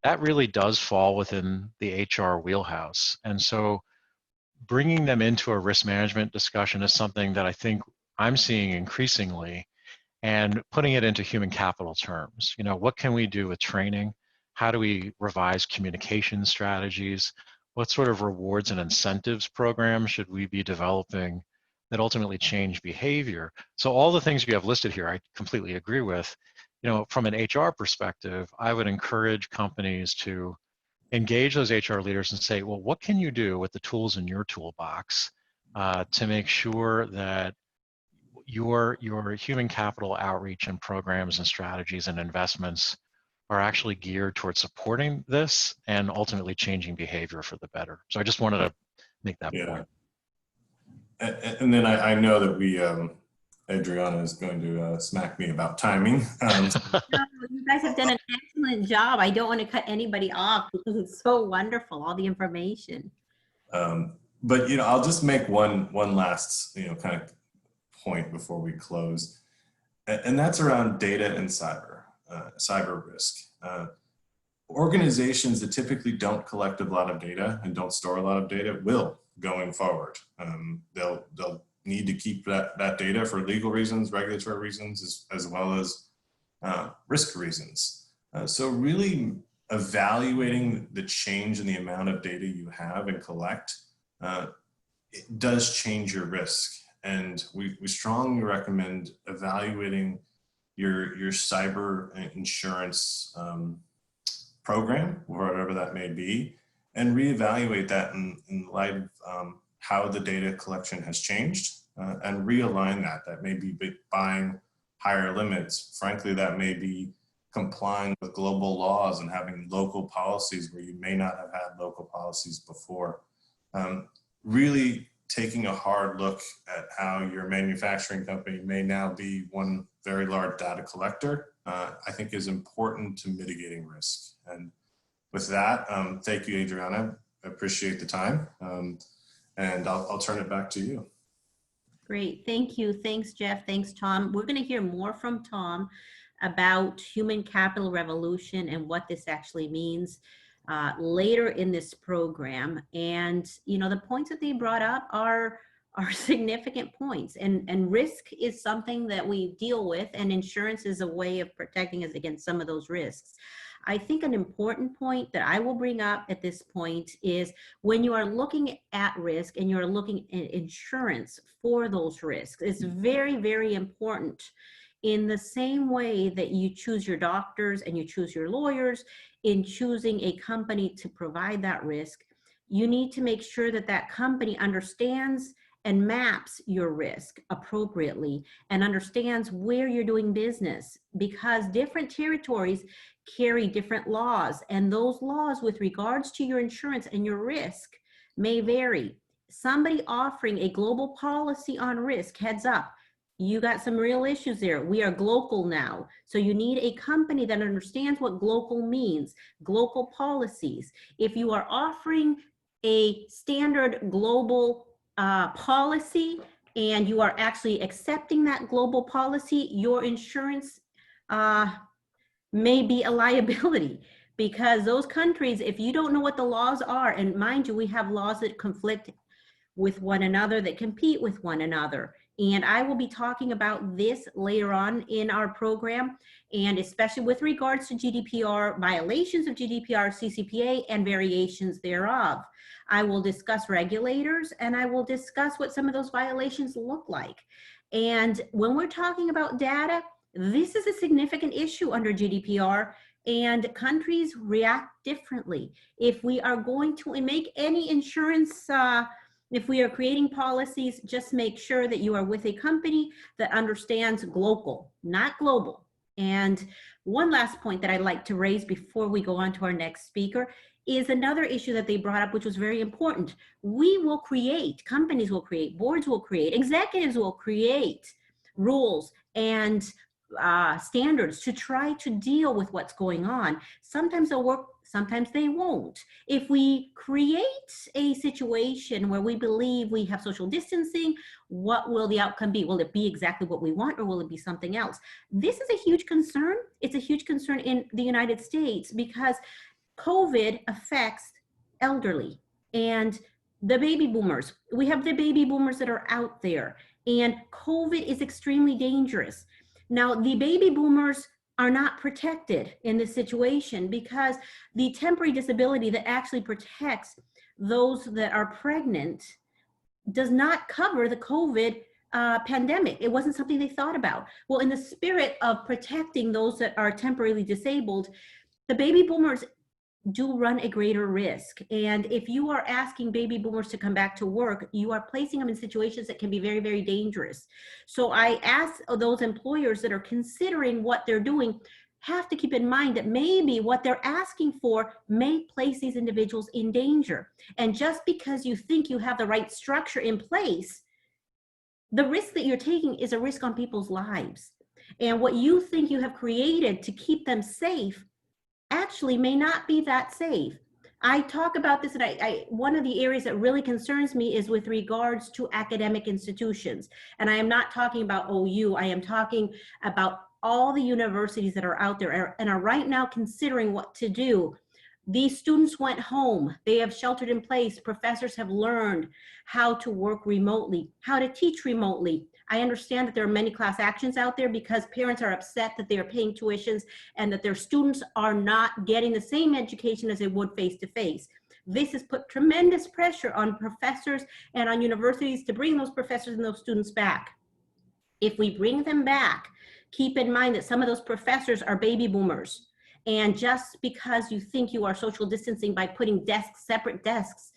that really does fall within the HR wheelhouse. And so bringing them into a risk management discussion is something that I think I'm seeing increasingly, and putting it into human capital terms. You know, what can we do with training? How do we revise communication strategies? What sort of rewards and incentives programs should we be developing that ultimately change behavior? So all the things you have listed here, I completely agree with. You know, from an HR perspective, I would encourage companies to engage those HR leaders and say, well, what can you do with the tools in your toolbox to make sure that your human capital outreach and programs and strategies and investments are actually geared towards supporting this and ultimately changing behavior for the better. So I just wanted to make that point. And then I know that Adriana is going to smack me about timing. No, you guys have done an excellent job. I don't want to cut anybody off because it's so wonderful, all the information. But, you know, I'll just make one last, you know, kind of point before we close. And that's around data and cyber risk. Organizations that typically don't collect a lot of data and don't store a lot of data will going forward. They'll need to keep that data for legal reasons, regulatory reasons, as well as risk reasons. So really evaluating the change in the amount of data you have and collect, it does change your risk. And we strongly recommend evaluating your cyber insurance program, whatever that may be, and reevaluate that in light of how the data collection has changed, and realign that. That may be buying higher limits. Frankly, that may be complying with global laws and having local policies where you may not have had local policies before. Really taking a hard look at how your manufacturing company may now be one very large data collector, I think is important to mitigating risk. And with that, thank you, Adriana. I appreciate the time. And I'll turn it back to you. Great, thank you. Thanks, Jeff. Thanks, Tom. We're going to hear more from Tom about human capital revolution and what this actually means later in this program. And, you know, the points that they brought up are are significant points, and risk is something that we deal with, and insurance is a way of protecting us against some of those risks. I think an important point that I will bring up at this point is when you are looking at risk and you're looking at insurance for those risks, it's very, very important. In the same way that you choose your doctors and you choose your lawyers in choosing a company to provide that risk, you need to make sure that that company understands and maps your risk appropriately and understands where you're doing business, because different territories carry different laws, and those laws with regards to your insurance and your risk may vary. Somebody offering a global policy on risk, heads up, you got some real issues there. We are global now. So you need a company that understands what global means, global policies. If you are offering a standard global policy and you are actually accepting that global policy, your insurance may be a liability, because those countries, if you don't know what the laws are, and mind you, we have laws that conflict with one another, that compete with one another. And I will be talking about this later on in our program, and especially with regards to GDPR, violations of GDPR, CCPA, and variations thereof. I will discuss regulators, and I will discuss what some of those violations look like. And when we're talking about data, this is a significant issue under GDPR, and countries react differently. If we are going to make any insurance, if we are creating policies, just make sure that you are with a company that understands global, not global. And one last point that I'd like to raise before we go on to our next speaker is another issue that they brought up, which was very important. We will create, companies will create, boards will create, executives will create rules and standards to try to deal with what's going on. Sometimes they'll work, sometimes they won't. If we create a situation where we believe we have social distancing, what will the outcome be? Will it be exactly what we want, or will it be something else? This is a huge concern. It's a huge concern in the United States because COVID affects elderly and the baby boomers. We have the baby boomers that are out there, and COVID is extremely dangerous. Now, the baby boomers are not protected in this situation because the temporary disability that actually protects those that are pregnant does not cover the COVID pandemic. It wasn't something they thought about. Well, in the spirit of protecting those that are temporarily disabled, the baby boomers do run a greater risk. And if you are asking baby boomers to come back to work, you are placing them in situations that can be very, very dangerous. So I ask those employers that are considering what they're doing, have to keep in mind that maybe what they're asking for may place these individuals in danger. And just because you think you have the right structure in place, the risk that you're taking is a risk on people's lives. And what you think you have created to keep them safe actually may not be that safe. I talk about this, and one of the areas that really concerns me is with regards to academic institutions. And I am not talking about OU, I am talking about all the universities that are out there and are right now considering what to do. These students went home, they have sheltered in place, professors have learned how to work remotely, how to teach remotely. I understand that there are many class actions out there because parents are upset that they are paying tuitions and that their students are not getting the same education as they would face-to-face. This has put tremendous pressure on professors and on universities to bring those professors and those students back. If we bring them back, keep in mind that some of those professors are baby boomers. And just because you think you are social distancing by putting desks, separate desks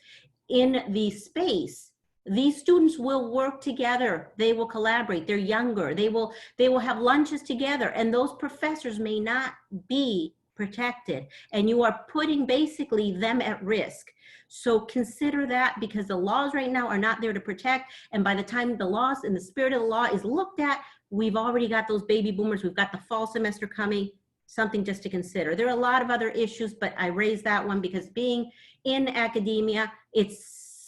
in the space, these students will work together. They will collaborate. They're younger. They will have lunches together, and those professors may not be protected, and you are putting basically them at risk. So consider that, because the laws right now are not there to protect, and by the time the laws and the spirit of the law is looked at, we've already got those baby boomers. We've got the fall semester coming. Something just to consider. There are a lot of other issues, but I raised that one because being in academia, it's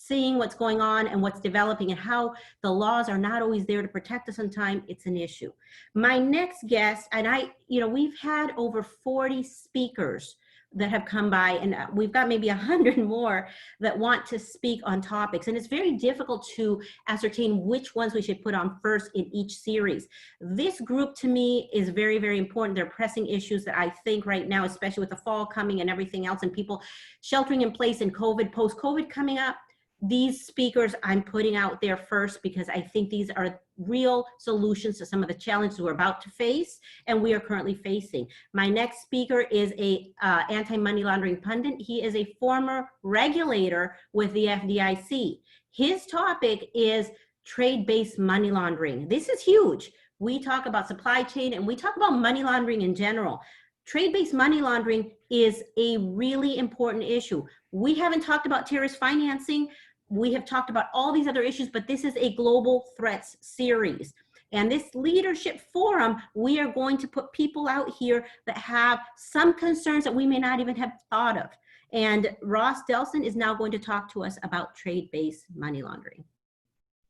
seeing what's going on and what's developing and how the laws are not always there to protect us on time. It's an issue. My next guest, and we've had over 40 speakers that have come by, and we've got maybe 100 more that want to speak on topics. And it's very difficult to ascertain which ones we should put on first in each series. This group to me is very, very important. They're pressing issues that I think right now, especially with the fall coming and everything else and people sheltering in place and COVID, post-COVID coming up, these speakers I'm putting out there first because I think these are real solutions to some of the challenges we're about to face and we are currently facing. My next speaker is a anti-money laundering pundit. He is a former regulator with the FDIC. His topic is trade-based money laundering. This is huge. We talk about supply chain and we talk about money laundering in general. Trade-based money laundering is a really important issue. We haven't talked about terrorist financing. We have talked about all these other issues, but this is a global threats series. And this leadership forum, we are going to put people out here that have some concerns that we may not even have thought of. And Ross Delson is now going to talk to us about trade-based money laundering.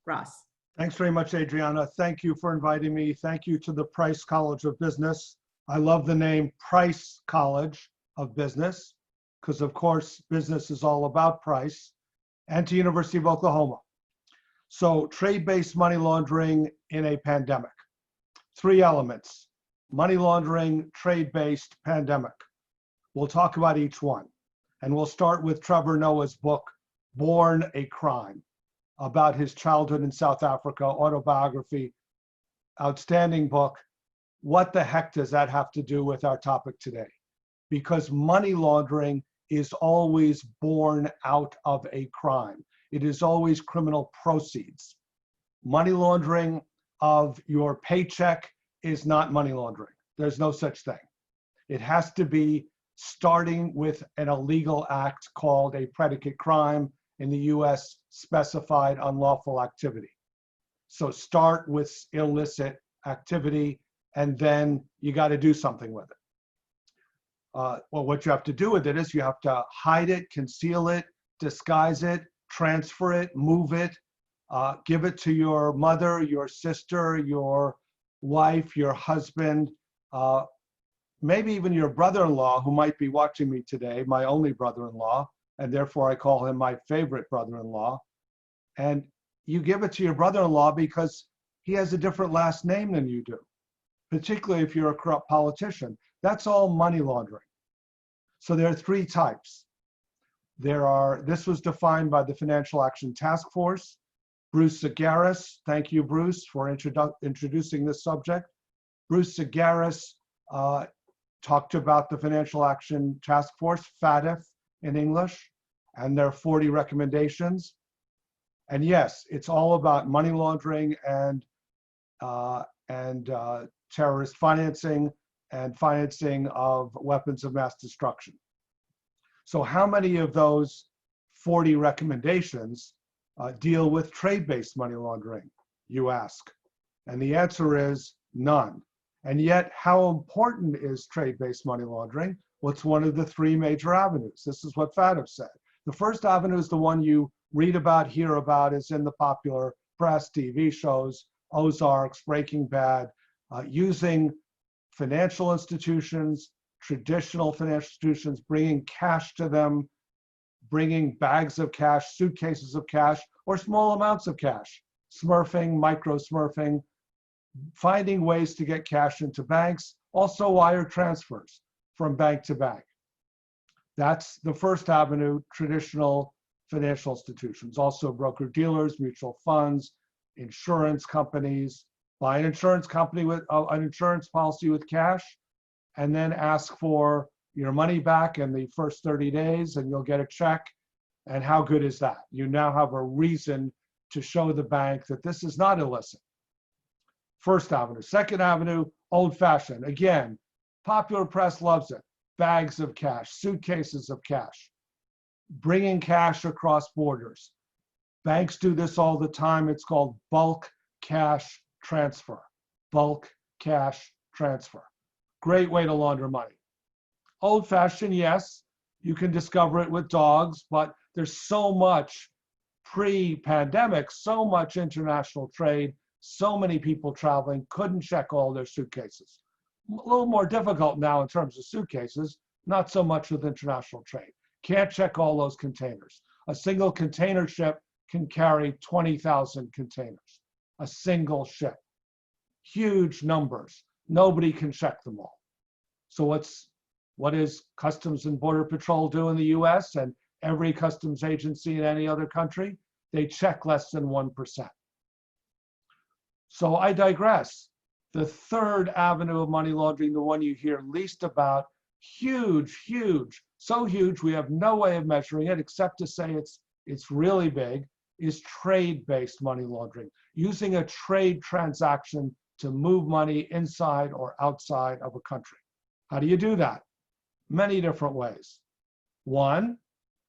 Ross. Thanks very much, Adriana. Thank you for inviting me. Thank you to the Price College of Business. I love the name Price College of Business because, of course, business is all about price, and to University of Oklahoma. So trade-based money laundering in a pandemic. 3 elements: money laundering, trade-based, pandemic. We'll talk about each one. And we'll start with Trevor Noah's book, Born a Crime, about his childhood in South Africa, autobiography, outstanding book. What the heck does that have to do with our topic today? Because money laundering is always born out of a crime. It is always criminal proceeds. Money laundering of your paycheck is not money laundering. There's no such thing. It has to be starting with an illegal act called a predicate crime, in the US specified unlawful activity. So start with illicit activity and then you got to do something with it. Well, what you have to do with it is you have to hide it, conceal it, disguise it, transfer it, move it, give it to your mother, your sister, your wife, your husband, maybe even your brother-in-law who might be watching me today, my only brother-in-law, and therefore I call him my favorite brother-in-law. And you give it to your brother-in-law because he has a different last name than you do, particularly if you're a corrupt politician. That's all money laundering. So there are 3 types. This was defined by the Financial Action Task Force. Bruce Zagaris, thank you, Bruce, for introducing this subject. Bruce Zagaris talked about the Financial Action Task Force, FATF in English, and their 40 recommendations. And yes, it's all about money laundering and terrorist financing and financing of weapons of mass destruction. So how many of those 40 recommendations deal with trade-based money laundering, you ask? And the answer is none. And yet, how important is trade-based money laundering? Well, it's one of the 3 major avenues. This is what FATF said. The first avenue is the one you read about, hear about, is in the popular press, TV shows, Ozarks, Breaking Bad, using financial institutions, traditional financial institutions, bringing cash to them, bringing bags of cash, suitcases of cash, or small amounts of cash, smurfing, micro smurfing, finding ways to get cash into banks, also wire transfers from bank to bank. That's the first avenue, traditional financial institutions, also broker-dealers, mutual funds, insurance companies. Buy an insurance company with an insurance policy with cash, and then ask for your money back in the first 30 days, and you'll get a check. And how good is that? You now have a reason to show the bank that this is not illicit. First avenue. Second avenue, old-fashioned. Again, popular press loves it. Bags of cash, suitcases of cash, bringing cash across borders. Banks do this all the time. It's called bulk cash transfer. Bulk cash transfer. Great way to launder money. Old-fashioned, yes, you can discover it with dogs, but there's so much pre-pandemic, so much international trade, so many people traveling, couldn't check all their suitcases. A little more difficult now in terms of suitcases, Not so much with international trade. Can't check all those containers. A single container ship can carry 20,000 containers. A single ship. Huge numbers. Nobody can check them all. So what is Customs and Border Patrol do in the US and every customs agency in any other country? They check less than 1%. So I digress. The third avenue of money laundering, the one you hear least about, huge, huge, so huge we have no way of measuring it except to say it's really big, is trade-based money laundering, using a trade transaction to move money inside or outside of a country. How do you do that? Many different ways. One,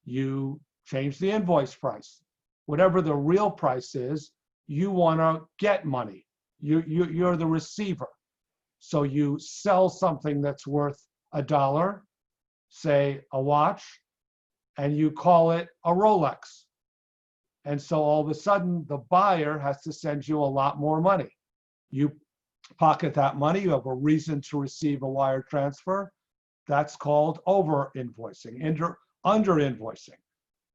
you change the invoice price. Whatever the real price is, you want to get money. You're the receiver. So you sell something that's worth $1, say a watch, and you call it a Rolex. And so all of a sudden, the buyer has to send you a lot more money. You pocket that money, you have a reason to receive a wire transfer. That's called over-invoicing, under-invoicing.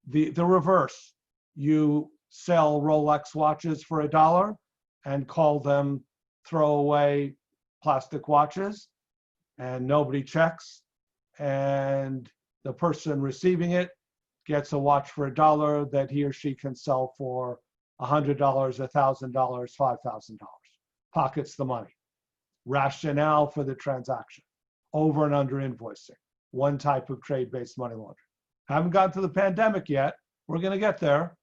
The reverse, you sell Rolex watches for $1 and call them throwaway plastic watches, and nobody checks, and the person receiving it gets a watch for $1 that he or she can sell for $100, $1,000, $5,000. Pockets the money. Rationale for the transaction. Over and under invoicing. One type of trade-based money laundering. Haven't gotten to the pandemic yet. We're going to get there.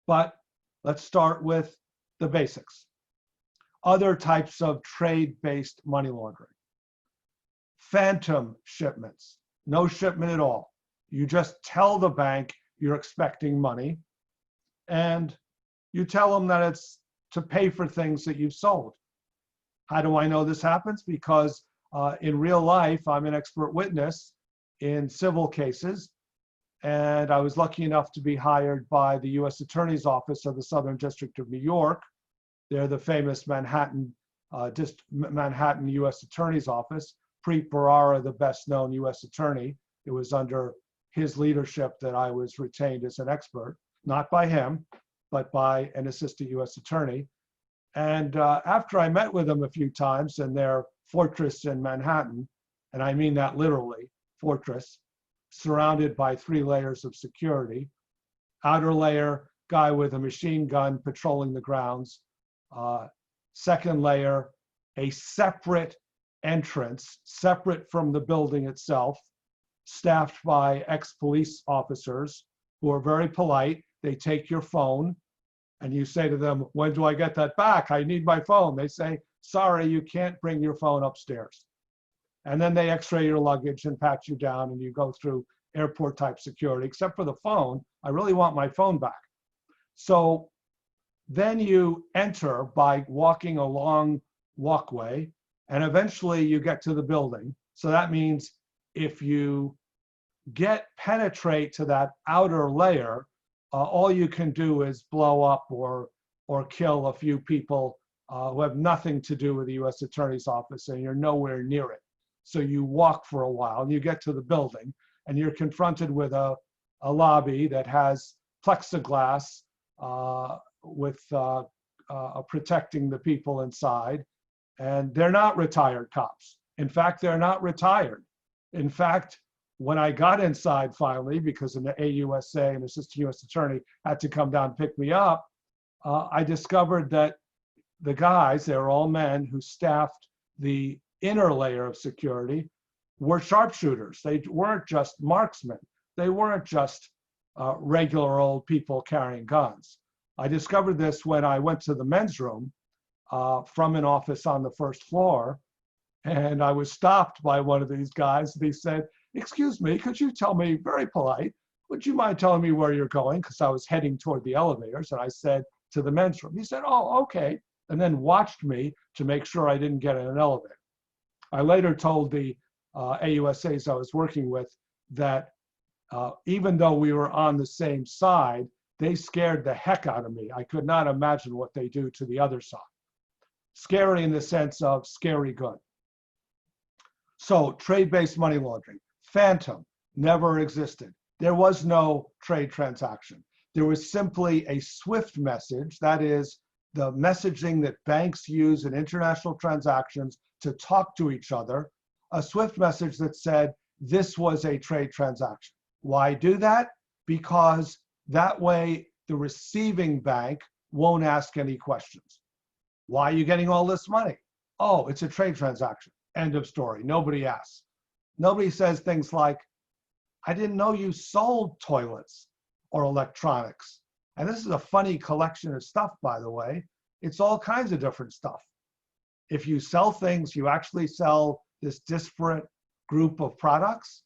But let's start with the basics. Other types of trade-based money laundering. Phantom shipments. No shipment at all. You just tell the bank you're expecting money, and you tell them that it's to pay for things that you've sold. How do I know this happens? Because in real life, I'm an expert witness in civil cases, and I was lucky enough to be hired by the U.S. Attorney's Office of the Southern District of New York. They're the famous Manhattan U.S. Attorney's Office. Preet Bharara, the best-known U.S. attorney. It was under his leadership that I was retained as an expert, not by him, but by an assistant U.S. attorney. And after I met with them a few times in their fortress in Manhattan, and I mean that literally, fortress, surrounded by 3 layers of security, outer layer, guy with a machine gun patrolling the grounds, second layer, a separate entrance, separate from the building itself, staffed by ex-police officers who are very polite. They take your phone and you say to them, when do I get that back? I need my phone. They say, sorry, you can't bring your phone upstairs. And then they x-ray your luggage and pat you down and you go through airport type security, except for the phone. I really want my phone back. So then you enter by walking a long walkway, and eventually you get to the building. So that means if you penetrate to that outer layer, all you can do is blow up or kill a few people who have nothing to do with the U.S. Attorney's Office, and you're nowhere near it. So you walk for a while and you get to the building and you're confronted with a lobby that has plexiglass with protecting the people inside. And they're not retired cops. In fact, they're not retired. In fact, when I got inside finally, because an AUSA, an assistant U.S. attorney, had to come down and pick me up, I discovered that the guys, they were all men who staffed the inner layer of security, were sharpshooters. They weren't just marksmen. They weren't just regular old people carrying guns. I discovered this when I went to the men's room from an office on the first floor, and I was stopped by one of these guys. And he said, excuse me, could you tell me, very polite, would you mind telling me where you're going? Because I was heading toward the elevators, and I said, to the men's room. He said, oh, okay, and then watched me to make sure I didn't get in an elevator. I later told the AUSAs I was working with that even though we were on the same side, they scared the heck out of me. I could not imagine what they do to the other side. Scary in the sense of scary good. So trade-based money laundering. Phantom never existed. There was no trade transaction. There was simply a SWIFT message, that is, the messaging that banks use in international transactions to talk to each other, a SWIFT message that said this was a trade transaction. Why do that? Because that way the receiving bank won't ask any questions. Why are you getting all this money? Oh, it's a trade transaction. End of story. Nobody asks. Nobody says things like, I didn't know you sold toilets or electronics. And this is a funny collection of stuff, by the way. It's all kinds of different stuff. If you sell things, you actually sell this disparate group of products.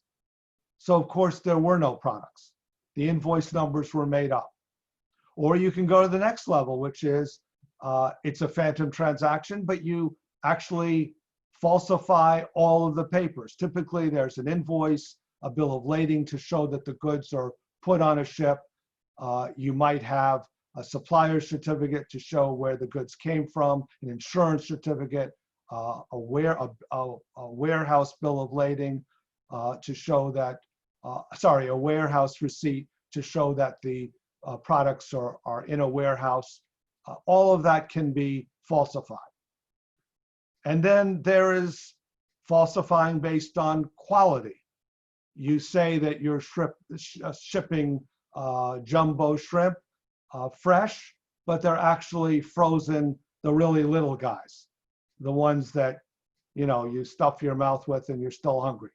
So of course there were no products. The invoice numbers were made up. Or you can go to the next level, which is it's a phantom transaction, but you actually falsify all of the papers. Typically there's an invoice, a bill of lading to show that the goods are put on a ship. You might have a supplier's certificate to show where the goods came from, an insurance certificate, a warehouse bill of lading to show that, a warehouse receipt to show that the products are in a warehouse. All of that can be falsified. And then there is falsifying based on quality. You say that you're shipping jumbo shrimp fresh, but they're actually frozen, the really little guys, the ones that, you know, you stuff your mouth with and you're still hungry.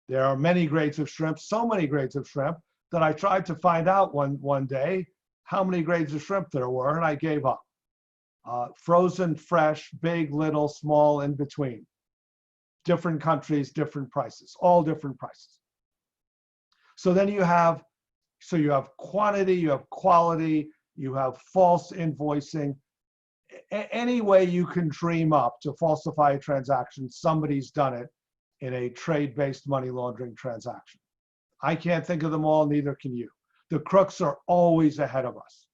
There are many grades of shrimp, so many grades of shrimp that I tried to find out one day how many grades of shrimp there were, and I gave up. Frozen, fresh, big, little, small, in between. Different countries, different prices, all different prices. So then you have quantity, you have quality, you have false invoicing. Any way you can dream up to falsify a transaction, somebody's done it in a trade-based money laundering transaction. I can't think of them all, neither can you. The crooks are always ahead of us.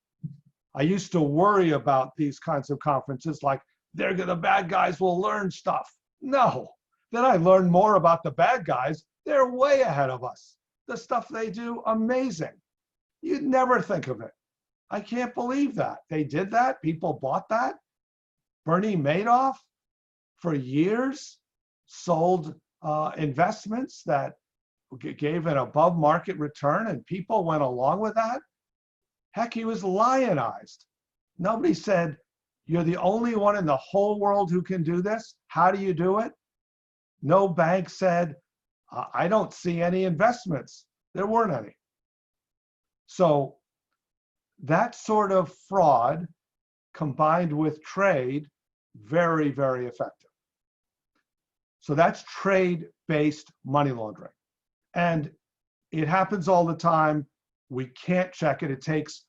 I used to worry about these kinds of conferences, like the bad guys will learn stuff. No, then I learned more about the bad guys. They're way ahead of us. The stuff they do, amazing. You'd never think of it. I can't believe that. They did that, people bought that. Bernie Madoff, for years, sold investments that gave an above market return and people went along with that. Heck, he was lionized. Nobody said, you're the only one in the whole world who can do this. How do you do it? No bank said, I don't see any investments. There weren't any. So that sort of fraud combined with trade, very, very effective. So that's trade-based money laundering. And it happens all the time. We can't check it. It takes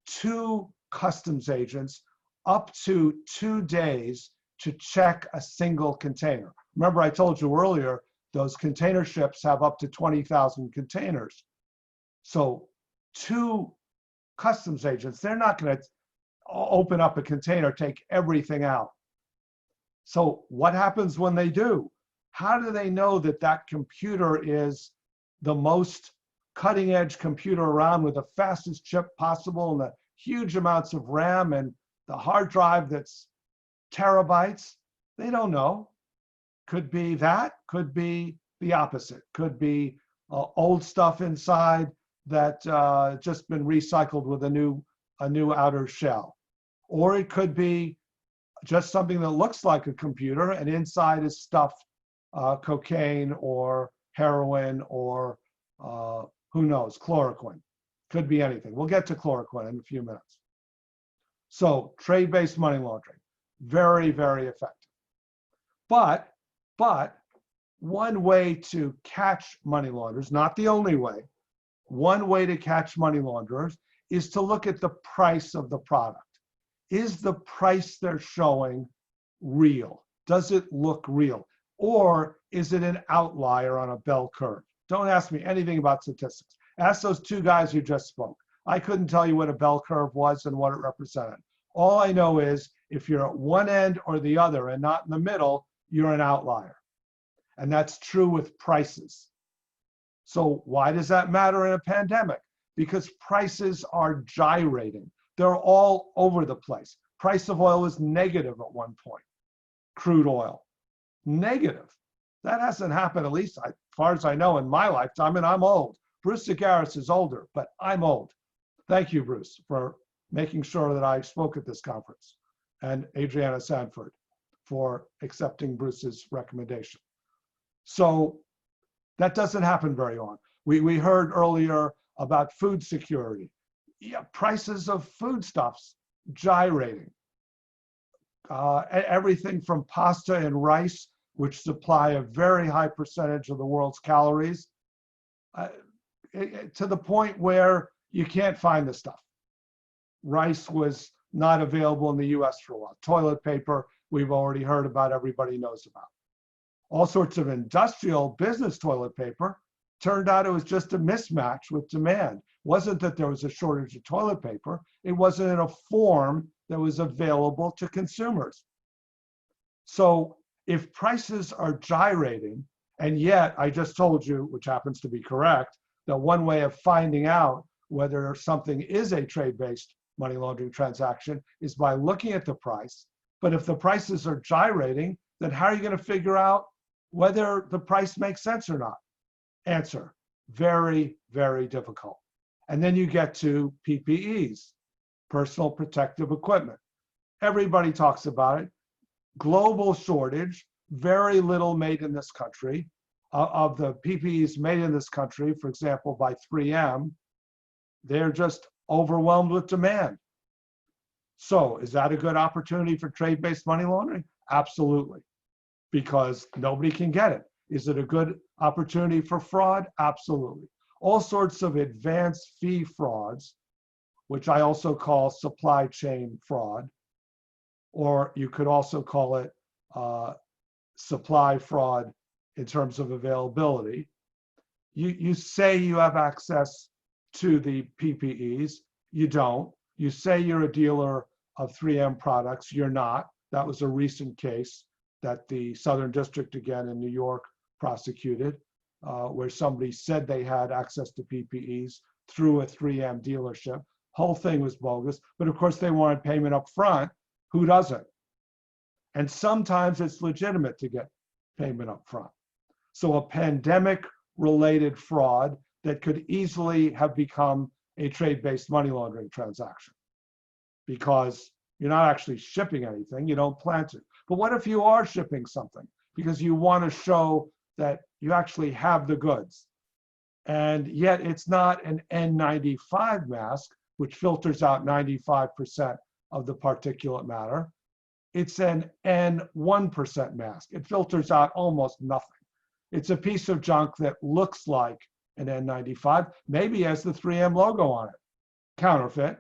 2 customs agents up to 2 days to check a single container. Remember, I told you earlier, those container ships have up to 20,000 containers. So 2 customs agents, they're not going to open up a container, take everything out. So what happens when they do? How do they know that that computer is the most cutting edge computer around with the fastest chip possible and the huge amounts of RAM and the hard drive that's terabytes? They don't know. Could be that, could be the opposite. Could be old stuff inside that just been recycled with a new outer shell. Or it could be just something that looks like a computer and inside is stuffed cocaine or heroin or who knows, chloroquine. Could be anything. We'll get to chloroquine in a few minutes. So trade-based money laundering, very, very effective. But one way to catch money launderers, not the only way, one way to catch money launderers is to look at the price of the product. Is the price they're showing real? Does it look real? Or is it an outlier on a bell curve? Don't ask me anything about statistics. Ask those 2 guys who just spoke. I couldn't tell you what a bell curve was and what it represented. All I know is if you're at one end or the other and not in the middle, you're an outlier. And that's true with prices. So why does that matter in a pandemic? Because prices are gyrating. They're all over the place. Price of oil was negative at one point. Crude oil, negative. That hasn't happened, at least as far as I know, in my lifetime, and I'm old. Bruce Zagaris is older, but I'm old. Thank you, Bruce, for making sure that I spoke at this conference, and Adriana Sanford for accepting Bruce's recommendation. So that doesn't happen very often. We heard earlier about food security. Yeah, prices of foodstuffs gyrating. Everything from pasta and rice, which supply a very high percentage of the world's calories, to the point where you can't find the stuff. Rice was not available in the US for a while. Toilet paper, we've already heard about, everybody knows about. All sorts of industrial business toilet paper, turned out it was just a mismatch with demand. It wasn't that there was a shortage of toilet paper, it wasn't in a form that was available to consumers. So if prices are gyrating, and yet I just told you, which happens to be correct, that one way of finding out whether something is a trade-based money laundering transaction is by looking at the price. But if the prices are gyrating, then how are you going to figure out whether the price makes sense or not? Answer, very, very difficult. And then you get to PPEs, personal protective equipment. Everybody talks about it. Global shortage, very little made in this country. Of the PPEs made in this country, for example, by 3M, they're just overwhelmed with demand. So is that a good opportunity for trade-based money laundering? Absolutely, because nobody can get it. Is it a good opportunity for fraud? Absolutely. All sorts of advanced fee frauds, which I also call supply chain fraud, or you could also call it supply fraud in terms of availability. You say you have access to the PPEs, you don't. You say you're a dealer of 3M products, you're not. That was a recent case that the Southern District again in New York prosecuted, where somebody said they had access to PPEs through a 3M dealership. Whole thing was bogus, but of course they wanted payment up front. Who doesn't? And sometimes it's legitimate to get payment up front. So a pandemic-related fraud that could easily have become a trade-based money laundering transaction because you're not actually shipping anything, you don't plan to. But what if you are shipping something because you want to show that you actually have the goods, and yet it's not an N95 mask, which filters out 95% of the particulate matter. It's an N1% mask. It filters out almost nothing. It's a piece of junk that looks like an N95, maybe has the 3M logo on it, counterfeit.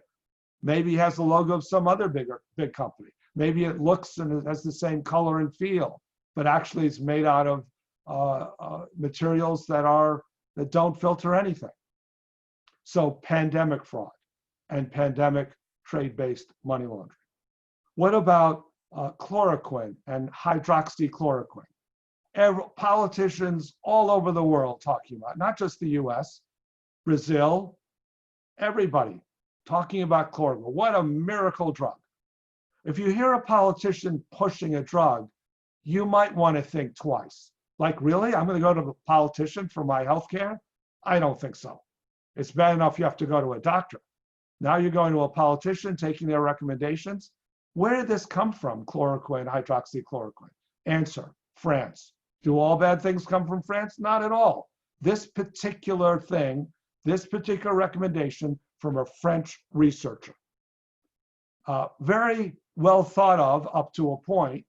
Maybe has the logo of some other big company. Maybe it looks and it has the same color and feel, but actually it's made out of materials that don't filter anything. So pandemic fraud and pandemic trade-based money laundering. What about chloroquine and hydroxychloroquine? Politicians all over the world talking about, not just the US, Brazil, everybody talking about chloroquine. What a miracle drug. If you hear a politician pushing a drug, you might want to think twice. Like, really? I'm going to go to a politician for my health care? I don't think so. It's bad enough you have to go to a doctor. Now you're going to a politician, taking their recommendations. Where did this come from, chloroquine, hydroxychloroquine? Answer, France. Do all bad things come from France? Not at all. This particular thing, this particular recommendation from a French researcher. Very well thought of up to a point,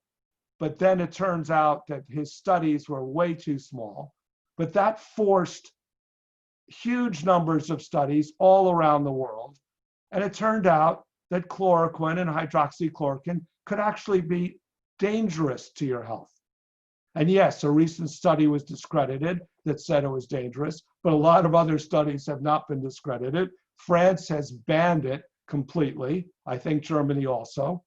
but then it turns out that his studies were way too small. But that forced huge numbers of studies all around the world. And it turned out that chloroquine and hydroxychloroquine could actually be dangerous to your health. And yes, a recent study was discredited that said it was dangerous, but a lot of other studies have not been discredited. France has banned it completely. I think Germany also.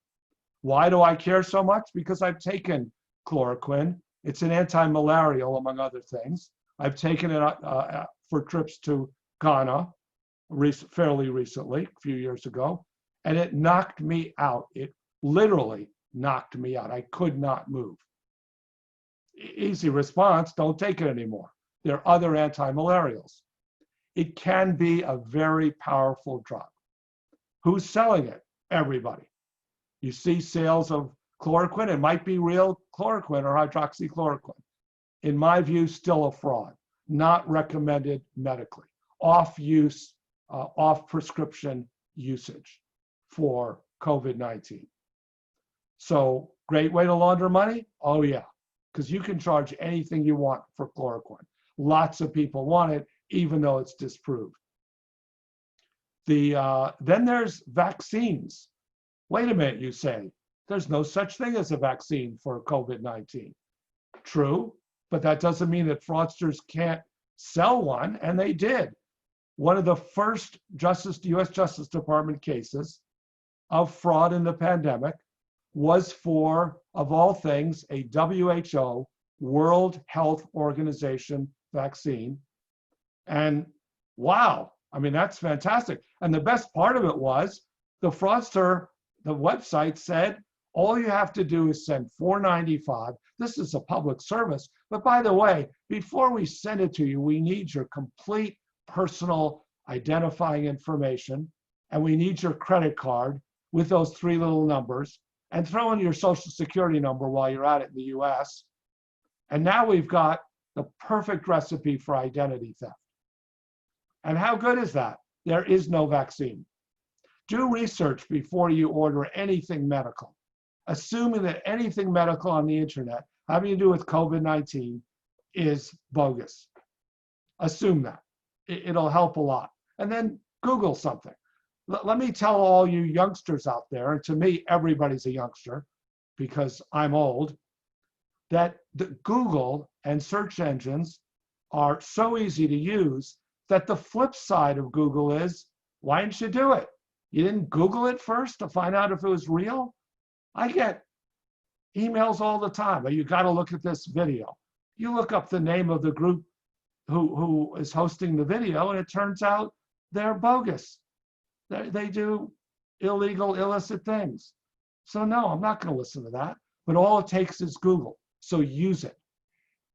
Why do I care so much? Because I've taken chloroquine It's an anti-malarial, among other things. I've taken it for trips to Ghana fairly recently, a few years ago, and it knocked me out. It literally knocked me out. I could not move. Easy response, don't take it anymore. There are other anti-malarials. It can be a very powerful drug. Who's selling it? Everybody. You see sales of chloroquine, it might be real chloroquine or hydroxychloroquine. In my view, still a fraud, not recommended medically. Off use, off prescription usage for COVID-19. So great way to launder money? Oh yeah, because you can charge anything you want for chloroquine. Lots of people want it, even though it's disproved. Then there's vaccines. Wait a minute, you say. There's no such thing as a vaccine for COVID-19. True, but that doesn't mean that fraudsters can't sell one, and they did. One of the first US Justice Department cases of fraud in the pandemic was for, of all things, a WHO, World Health Organization vaccine. And wow, I mean, that's fantastic. And the best part of it was the fraudster, the website said, all you have to do is send $4.95. This is a public service. But by the way, before we send it to you, we need your complete personal identifying information, and we need your credit card with those 3 little numbers, and throw in your social security number while you're at it in the US. And now we've got the perfect recipe for identity theft. And how good is that? There is no vaccine. Do research before you order anything medical, assuming that anything medical on the internet having to do with COVID-19 is bogus. Assume that. It'll help a lot. And then Google something. Let me tell all you youngsters out there, and to me, everybody's a youngster because I'm old, that the Google and search engines are so easy to use that the flip side of Google is, why didn't you do it? You didn't Google it first to find out if it was real? I get emails all the time. You got to look at this video. You look up the name of the group who is hosting the video, and it turns out they're bogus. They do illegal, illicit things. So no, I'm not going to listen to that. But all it takes is Google. So use it.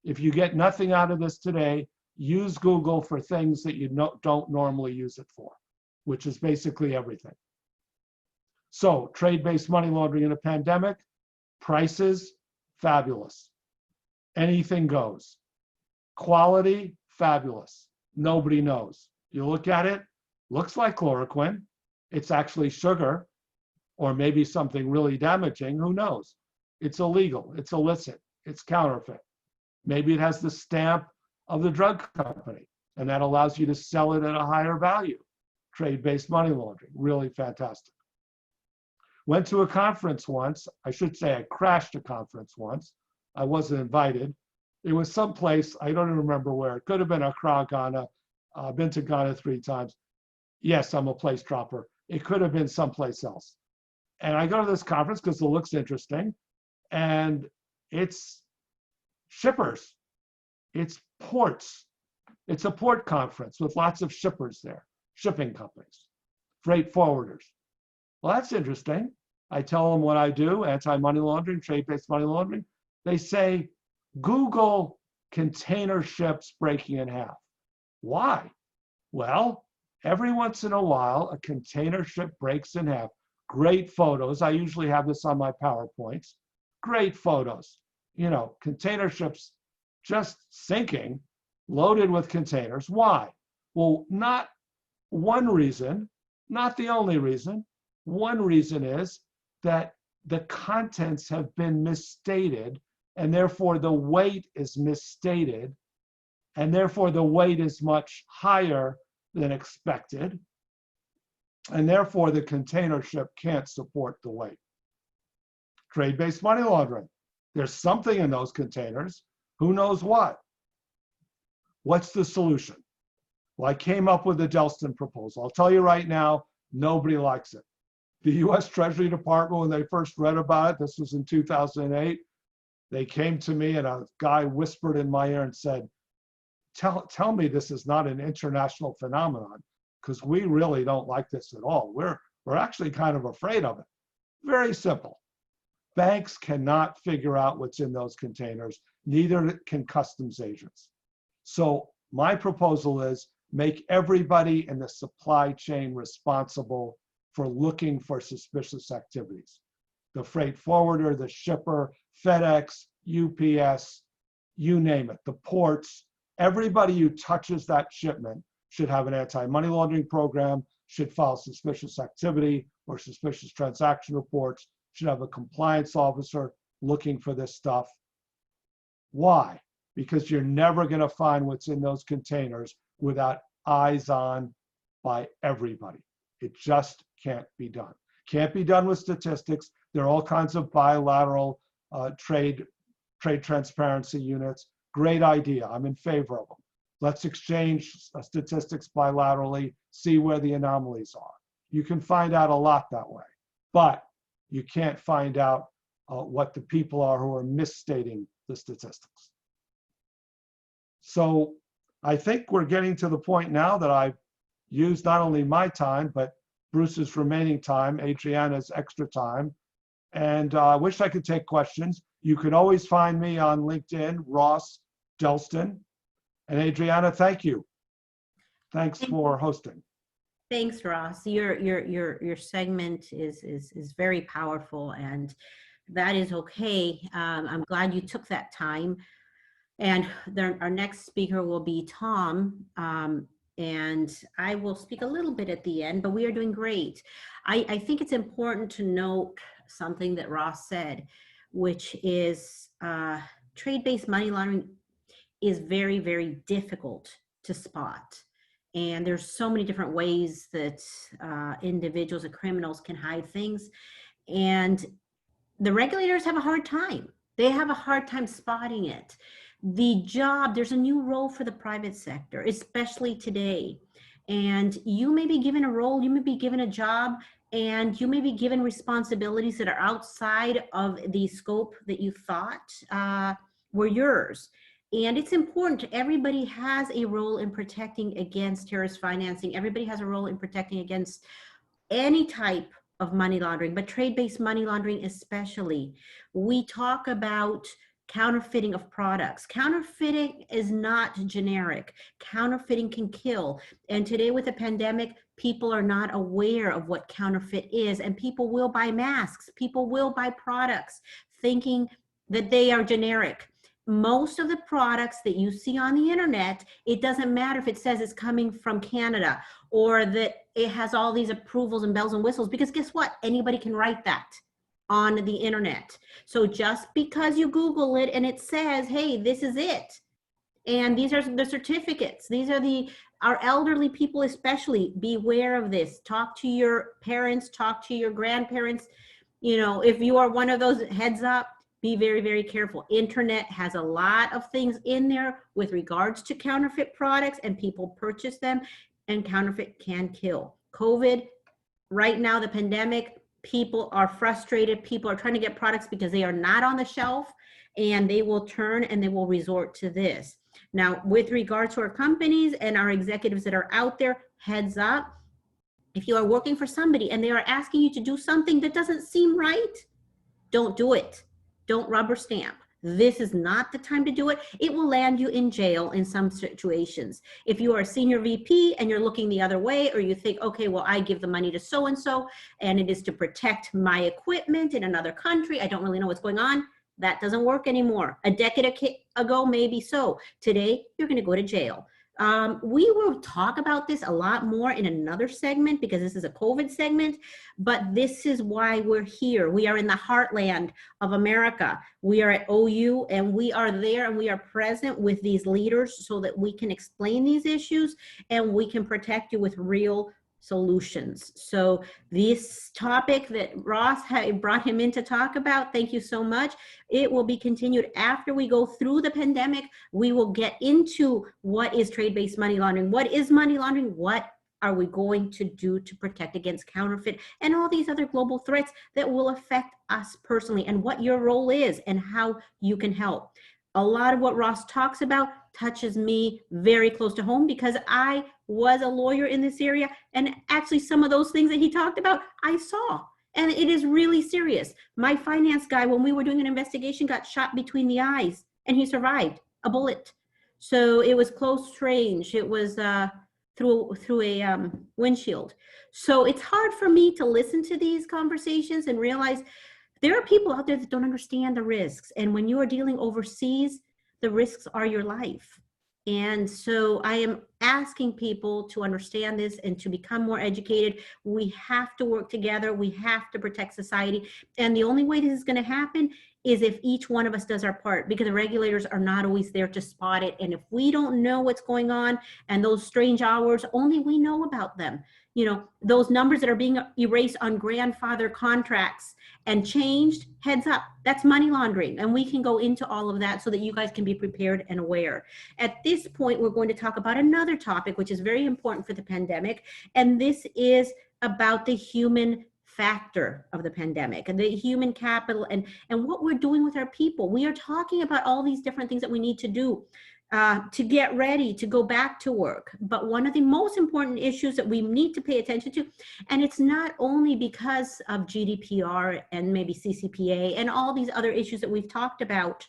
If you get nothing out of this today, use Google for things that you don't normally use it for, which is basically everything. So trade-based money laundering in a pandemic, prices, fabulous. Anything goes. Quality, fabulous. Nobody knows. You look at it, looks like chloroquine. It's actually sugar, or maybe something really damaging. Who knows? It's illegal. It's illicit. It's counterfeit. Maybe it has the stamp of the drug company, and that allows you to sell it at a higher value. Trade-based money laundering, really fantastic. Went to a conference once. I should say I crashed a conference once. I wasn't invited. It was someplace, I don't even remember where. It could have been Accra, Ghana. I've been to Ghana 3 times. Yes, I'm a place dropper. It could have been someplace else. And I go to this conference because it looks interesting. And it's shippers. It's ports. It's a port conference with lots of shippers there, shipping companies, freight forwarders. Well, that's interesting. I tell them what I do, anti-money laundering, trade-based money laundering. They say, Google container ships breaking in half. Why? Well, every once in a while, a container ship breaks in half. Great photos. I usually have this on my PowerPoints. Great photos. You know, container ships just sinking, loaded with containers. Why? Well, not one reason, not the only reason. One reason is that the contents have been misstated, and therefore the weight is misstated, and therefore the weight is much higher than expected, and therefore the container ship can't support the weight. Trade-based money laundering. There's something in those containers. Who knows what? What's the solution? Well, I came up with the Delston proposal. I'll tell you right now, nobody likes it. The US Treasury Department, when they first read about it, this was in 2008, They came to me and a guy whispered in my ear and said, tell me this is not an international phenomenon, because we really don't like this at all. We're actually kind of afraid of it. Very simple. Banks cannot figure out what's in those containers, neither can customs agents. So my proposal is make everybody in the supply chain responsible for looking for suspicious activities. The freight forwarder, the shipper, FedEx, UPS, you name it, the ports, everybody who touches that shipment should have an anti-money laundering program, should file suspicious activity or suspicious transaction reports, should have a compliance officer looking for this stuff. Why? Because you're never going to find what's in those containers without eyes on by everybody. It just can't be done. Can't be done with statistics. There are all kinds of bilateral trade transparency units. Great idea. I'm in favor of them. Let's exchange statistics bilaterally, see where the anomalies are. You can find out a lot that way, but you can't find out what the people are who are misstating the statistics. So I think we're getting to the point now that I've used not only my time, but Bruce's remaining time, Adriana's extra time. And I wish I could take questions. You can always find me on LinkedIn, Ross Delston. And Adriana, thank you. Thanks for hosting. Thanks, Ross. Your segment is very powerful, and that is okay. I'm glad you took that time. And our next speaker will be Tom, and I will speak a little bit at the end, but we are doing great. I think it's important to note something that Ross said, which is trade-based money laundering is very, very difficult to spot. And there's so many different ways that individuals and criminals can hide things. And the regulators have a hard time. They have a hard time spotting it. There's a new role for the private sector, especially today. And you may be given a role, you may be given a job, and you may be given responsibilities that are outside of the scope that you thought were yours. And it's important. Everybody has a role in protecting against terrorist financing. Everybody has a role in protecting against any type of money laundering, but trade-based money laundering especially. We talk about counterfeiting of products. Counterfeiting is not generic. Counterfeiting can kill. And today with the pandemic, people are not aware of what counterfeit is, and people will buy masks. People will buy products thinking that they are generic. Most of the products that you see on the internet, it doesn't matter if it says it's coming from Canada or that it has all these approvals and bells and whistles, because guess what? Anybody can write that on the internet. So just because you Google it and it says, hey, this is it, and these are the certificates, these are our elderly people especially, beware of this. Talk to your parents, talk to your grandparents. You know, if you are one of those, heads up, be very, very careful. Internet has a lot of things in there with regards to counterfeit products, and people purchase them, and counterfeit can kill. COVID, right now, the pandemic, people are frustrated. People are trying to get products because they are not on the shelf, and they will turn and they will resort to this. Now, with regard to our companies and our executives that are out there, heads up. If you are working for somebody and they are asking you to do something that doesn't seem right, don't do it. Don't rubber stamp. This is not the time to do it. It will land you in jail in some situations. If you are a senior VP and you're looking the other way, or you think, okay, well, I give the money to so-and-so and it is to protect my equipment in another country, I don't really know what's going on, that doesn't work anymore. A decade ago, maybe so. Today, you're gonna go to jail. We will talk about this a lot more in another segment because this is a COVID segment, but this is why we're here. We are in the heartland of America. We are at OU, and we are there, and we are present with these leaders so that we can explain these issues and we can protect you with real solutions. So this topic that Ross had brought him in to talk about, thank you so much. It will be continued after we go through the pandemic. We will get into what is trade-based money laundering, what is money laundering, what are we going to do to protect against counterfeit and all these other global threats that will affect us personally, and what your role is and how you can help. A lot of what Ross talks about touches me very close to home because I was a lawyer in this area, and actually some of those things that he talked about, I saw. And it is really serious. My finance guy, when we were doing an investigation, got shot between the eyes and he survived a bullet. So it was close range. It was through a windshield. So it's hard for me to listen to these conversations and realize there are people out there that don't understand the risks. And when you are dealing overseas, the risks are your life. And so I am asking people to understand this and to become more educated. We have to work together. We have to protect society. And the only way this is going to happen is if each one of us does our part, because the regulators are not always there to spot it. And if we don't know what's going on and those strange hours, only we know about them. You know, those numbers that are being erased on grandfather contracts and changed, heads up, that's money laundering. And we can go into all of that so that you guys can be prepared and aware. At this point, we're going to talk about another topic, which is very important for the pandemic. And this is about the human factor of the pandemic and the human capital and what we're doing with our people. We are talking about all these different things that we need to do to get ready to go back to work. But one of the most important issues that we need to pay attention to, and it's not only because of GDPR and maybe CCPA and all these other issues that we've talked about,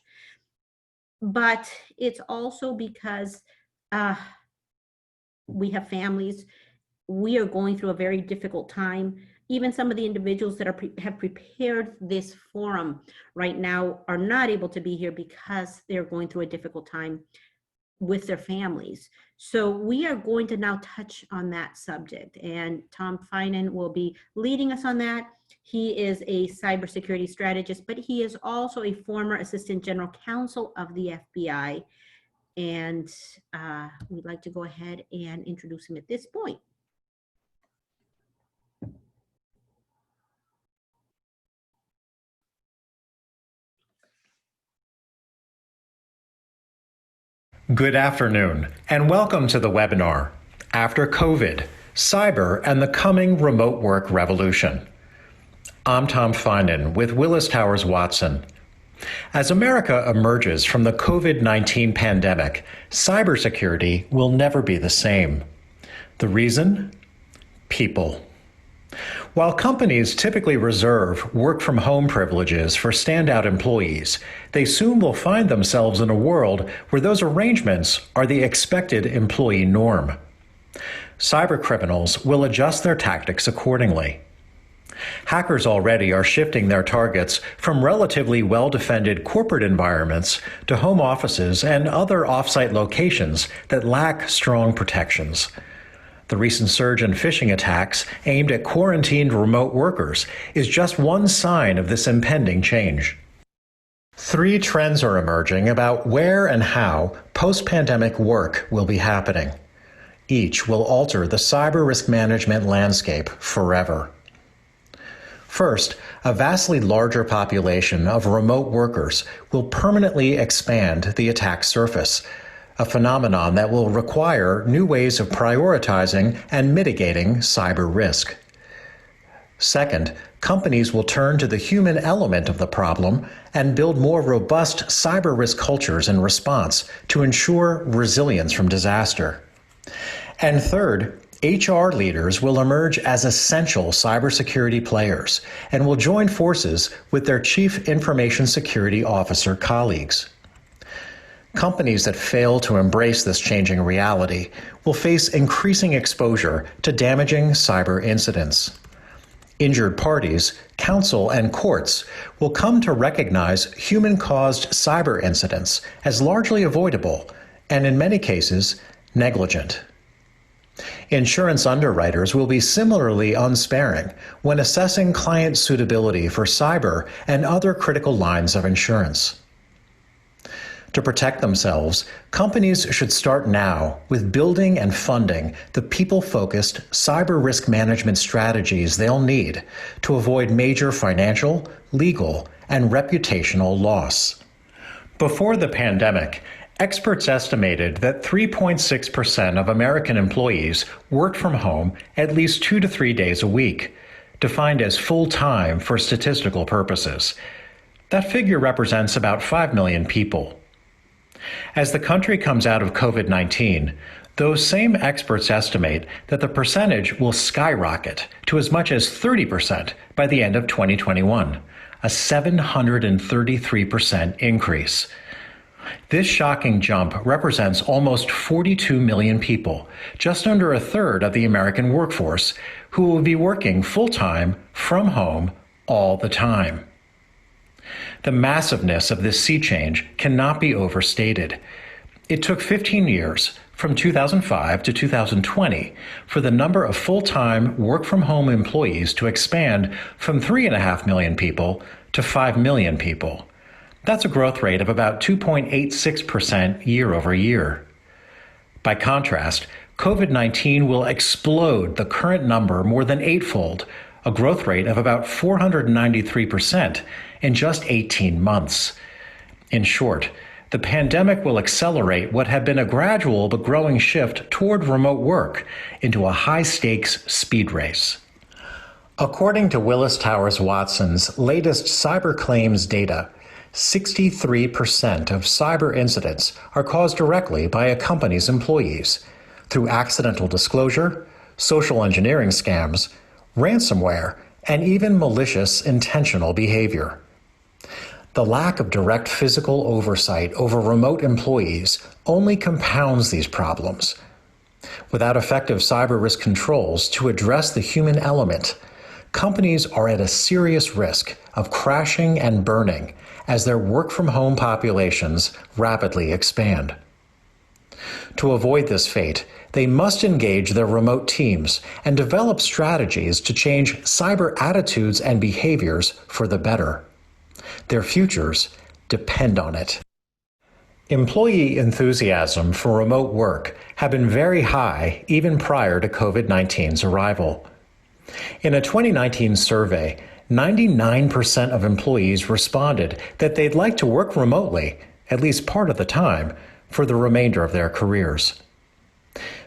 but it's also because we have families. We are going through a very difficult time. Even some of the individuals that have prepared this forum right now are not able to be here because they're going through a difficult time with their families. So we are going to now touch on that subject, and Tom Finan will be leading us on that. He is a cybersecurity strategist, but he is also a former Assistant General Counsel of the FBI. And we'd like to go ahead and introduce him at this point. Good afternoon, and welcome to the webinar, After COVID, Cyber and the Coming Remote Work Revolution. I'm Tom Finan with Willis Towers Watson. As America emerges from the COVID-19 pandemic, cybersecurity will never be the same. The reason? People. While companies typically reserve work-from-home privileges for standout employees, they soon will find themselves in a world where those arrangements are the expected employee norm. Cybercriminals will adjust their tactics accordingly. Hackers already are shifting their targets from relatively well-defended corporate environments to home offices and other off-site locations that lack strong protections. The recent surge in phishing attacks aimed at quarantined remote workers is just one sign of this impending change. 3 trends are emerging about where and how post-pandemic work will be happening. Each will alter the cyber risk management landscape forever. First, a vastly larger population of remote workers will permanently expand the attack surface, a phenomenon that will require new ways of prioritizing and mitigating cyber risk. Second, companies will turn to the human element of the problem and build more robust cyber risk cultures in response to ensure resilience from disaster. And third, HR leaders will emerge as essential cybersecurity players and will join forces with their Chief Information Security Officer colleagues. Companies that fail to embrace this changing reality will face increasing exposure to damaging cyber incidents. Injured parties, counsel, and courts will come to recognize human-caused cyber incidents as largely avoidable and, in many cases, negligent. Insurance underwriters will be similarly unsparing when assessing client suitability for cyber and other critical lines of insurance. To protect themselves, companies should start now with building and funding the people-focused cyber risk management strategies they'll need to avoid major financial, legal, and reputational loss. Before the pandemic, Experts estimated that 3.6% of American employees worked from home at least 2 to 3 days a week, defined as full-time for statistical purposes. That figure represents about 5 million people. As the country comes out of COVID-19, those same experts estimate that the percentage will skyrocket to as much as 30% by the end of 2021, a 733% increase. This shocking jump represents almost 42 million people, just under a third of the American workforce, who will be working full-time from home all the time. The massiveness of this sea change cannot be overstated. It took 15 years, from 2005 to 2020, for the number of full-time work-from-home employees to expand from 3.5 million people to 5 million people. That's a growth rate of about 2.86% year over year. By contrast, COVID-19 will explode the current number more than eightfold, a growth rate of about 493% in just 18 months. In short, the pandemic will accelerate what had been a gradual but growing shift toward remote work into a high-stakes speed race. According to Willis Towers Watson's latest cyber claims data, 63% of cyber incidents are caused directly by a company's employees through accidental disclosure, social engineering scams, ransomware, and even malicious intentional behavior. The lack of direct physical oversight over remote employees only compounds these problems. Without effective cyber risk controls to address the human element, companies are at a serious risk of crashing and burning as their work-from-home populations rapidly expand. To avoid this fate, they must engage their remote teams and develop strategies to change cyber attitudes and behaviors for the better. Their futures depend on it. Employee enthusiasm for remote work had been very high even prior to COVID-19's arrival. In a 2019 survey, 99% of employees responded that they'd like to work remotely, at least part of the time, for the remainder of their careers.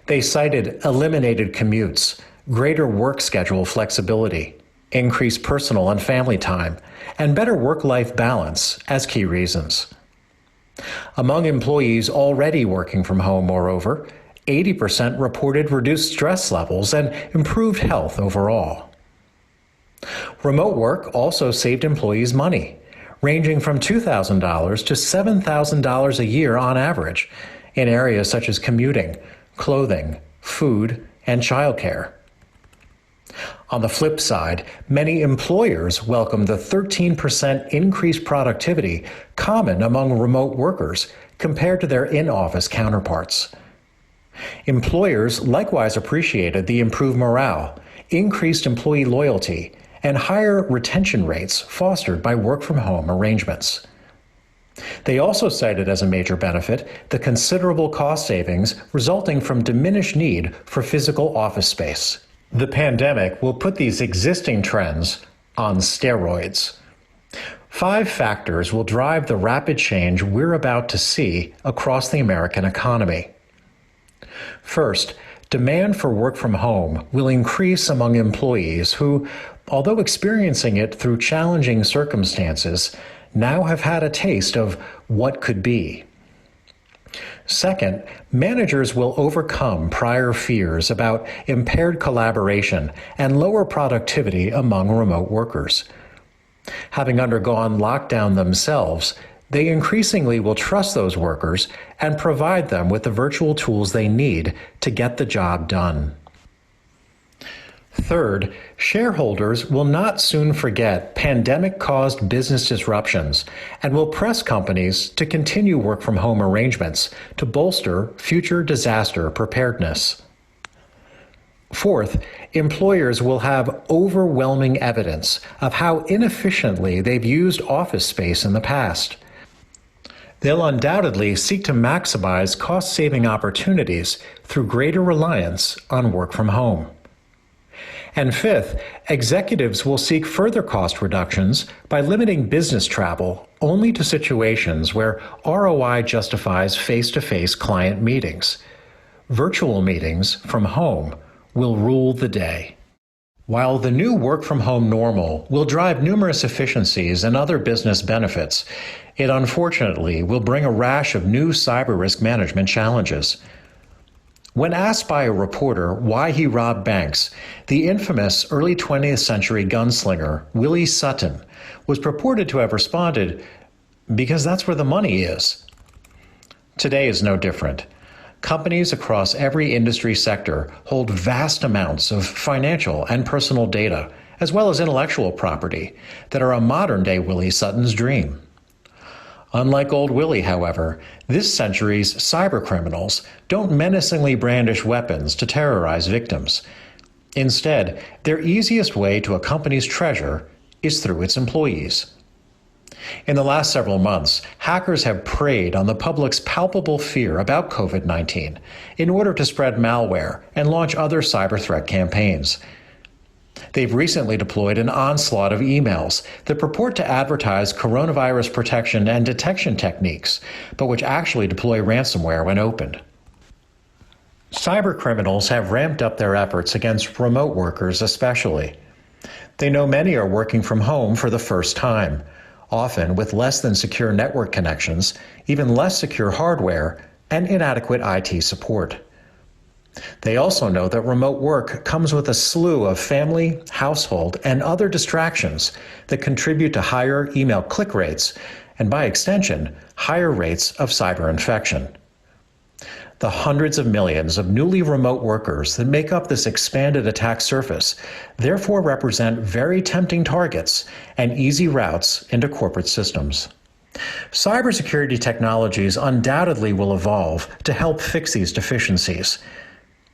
They cited eliminated commutes, greater work schedule flexibility, increased personal and family time, and better work-life balance as key reasons. Among employees already working from home, moreover, 80% reported reduced stress levels and improved health overall. Remote work also saved employees money, ranging from $2,000 to $7,000 a year on average, in areas such as commuting, clothing, food, and childcare. On the flip side, many employers welcome the 13% increased productivity common among remote workers compared to their in-office counterparts. Employers likewise appreciated the improved morale, increased employee loyalty, and higher retention rates fostered by work-from-home arrangements. They also cited as a major benefit the considerable cost savings resulting from diminished need for physical office space. The pandemic will put these existing trends on steroids. 5 factors will drive the rapid change we're about to see across the American economy. First, demand for work from home will increase among employees who, although experiencing it through challenging circumstances, now have had a taste of what could be. Second, managers will overcome prior fears about impaired collaboration and lower productivity among remote workers. Having undergone lockdown themselves, they increasingly will trust those workers and provide them with the virtual tools they need to get the job done. Third, shareholders will not soon forget pandemic-caused business disruptions and will press companies to continue work-from-home arrangements to bolster future disaster preparedness. Fourth, employers will have overwhelming evidence of how inefficiently they've used office space in the past. They'll undoubtedly seek to maximize cost-saving opportunities through greater reliance on work from home. And fifth, executives will seek further cost reductions by limiting business travel only to situations where ROI justifies face-to-face client meetings. Virtual meetings from home will rule the day. While the new work-from-home normal will drive numerous efficiencies and other business benefits, it unfortunately will bring a rash of new cyber risk management challenges. When asked by a reporter why he robbed banks, the infamous early 20th century gunslinger Willie Sutton was purported to have responded, "Because that's where the money is." Today is no different. Companies across every industry sector hold vast amounts of financial and personal data, as well as intellectual property, that are a modern-day Willie Sutton's dream. Unlike old Willie, however, this century's cybercriminals don't menacingly brandish weapons to terrorize victims. Instead, their easiest way to a company's treasure is through its employees. In the last several months, hackers have preyed on the public's palpable fear about COVID-19 in order to spread malware and launch other cyber threat campaigns. They've recently deployed an onslaught of emails that purport to advertise coronavirus protection and detection techniques, but which actually deploy ransomware when opened. Cybercriminals have ramped up their efforts against remote workers especially. They know many are working from home for the first time, often with less than secure network connections, even less secure hardware, and inadequate IT support. They also know that remote work comes with a slew of family, household, and other distractions that contribute to higher email click rates, and by extension, higher rates of cyber infection. The hundreds of millions of newly remote workers that make up this expanded attack surface therefore represent very tempting targets and easy routes into corporate systems. Cybersecurity technologies undoubtedly will evolve to help fix these deficiencies.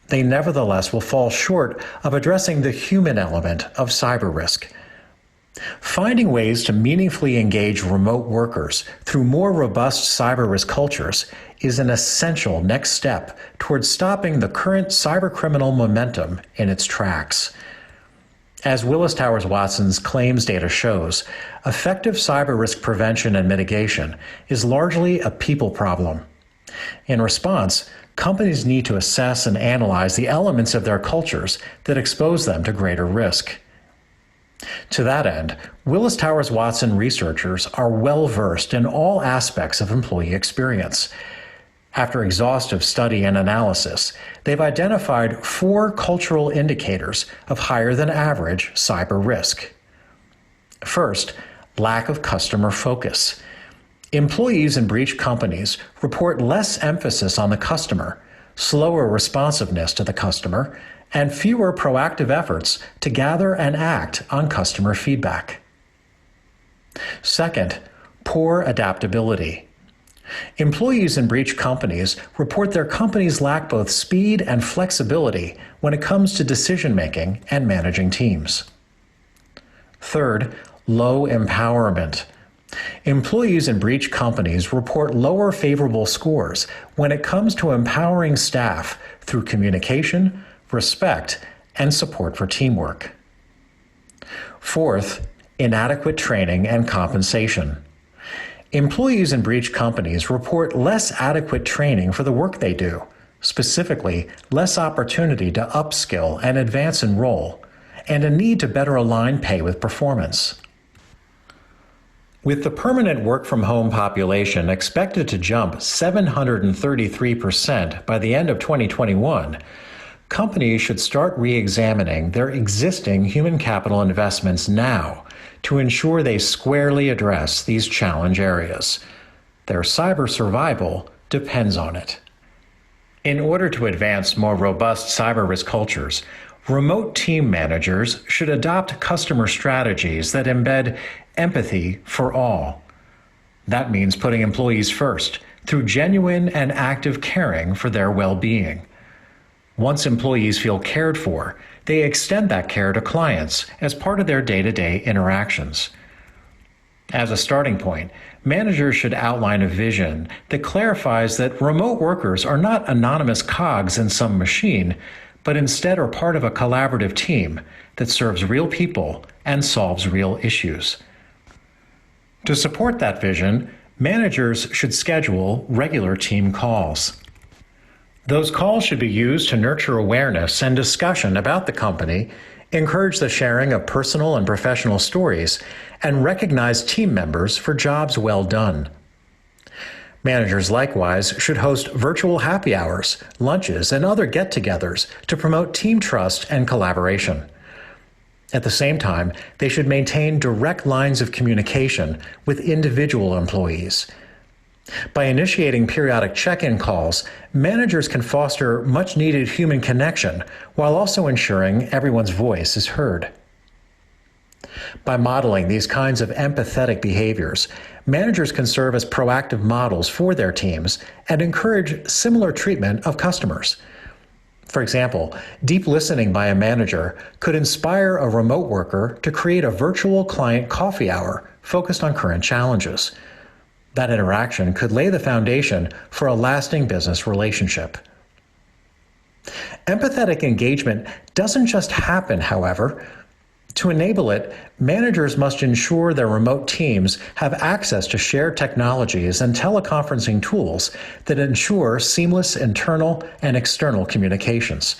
They nevertheless will fall short of addressing the human element of cyber risk. Finding ways to meaningfully engage remote workers through more robust cyber risk cultures is an essential next step towards stopping the current cybercriminal momentum in its tracks. As Willis Towers Watson's claims data shows, effective cyber risk prevention and mitigation is largely a people problem. In response, companies need to assess and analyze the elements of their cultures that expose them to greater risk. To that end, Willis Towers Watson researchers are well versed in all aspects of employee experience. After exhaustive study and analysis, they've identified 4 cultural indicators of higher than average cyber risk. First, lack of customer focus. Employees in breach companies report less emphasis on the customer, slower responsiveness to the customer, and fewer proactive efforts to gather and act on customer feedback. Second, poor adaptability. Employees in breach companies report their companies lack both speed and flexibility when it comes to decision-making and managing teams. Third, low empowerment. Employees in breach companies report lower favorable scores when it comes to empowering staff through communication, respect, and support for teamwork. Fourth, inadequate training and compensation. Employees in breach companies report less adequate training for the work they do, specifically less opportunity to upskill and advance in role, and a need to better align pay with performance. With the permanent work-from-home population expected to jump 733% by the end of 2021, companies should start re-examining their existing human capital investments now to ensure they squarely address these challenge areas. Their cyber survival depends on it. In order to advance more robust cyber risk cultures, remote team managers should adopt customer strategies that embed empathy for all. That means putting employees first through genuine and active caring for their well-being. Once employees feel cared for, they extend that care to clients as part of their day-to-day interactions. As a starting point, managers should outline a vision that clarifies that remote workers are not anonymous cogs in some machine, but instead are part of a collaborative team that serves real people and solves real issues. To support that vision, managers should schedule regular team calls. Those calls should be used to nurture awareness and discussion about the company, encourage the sharing of personal and professional stories, and recognize team members for jobs well done. Managers likewise should host virtual happy hours, lunches, and other get-togethers to promote team trust and collaboration. At the same time, they should maintain direct lines of communication with individual employees. By initiating periodic check-in calls, managers can foster much-needed human connection while also ensuring everyone's voice is heard. By modeling these kinds of empathetic behaviors, managers can serve as proactive models for their teams and encourage similar treatment of customers. For example, deep listening by a manager could inspire a remote worker to create a virtual client coffee hour focused on current challenges. That interaction could lay the foundation for a lasting business relationship. Empathetic engagement doesn't just happen, however. To enable it, managers must ensure their remote teams have access to shared technologies and teleconferencing tools that ensure seamless internal and external communications.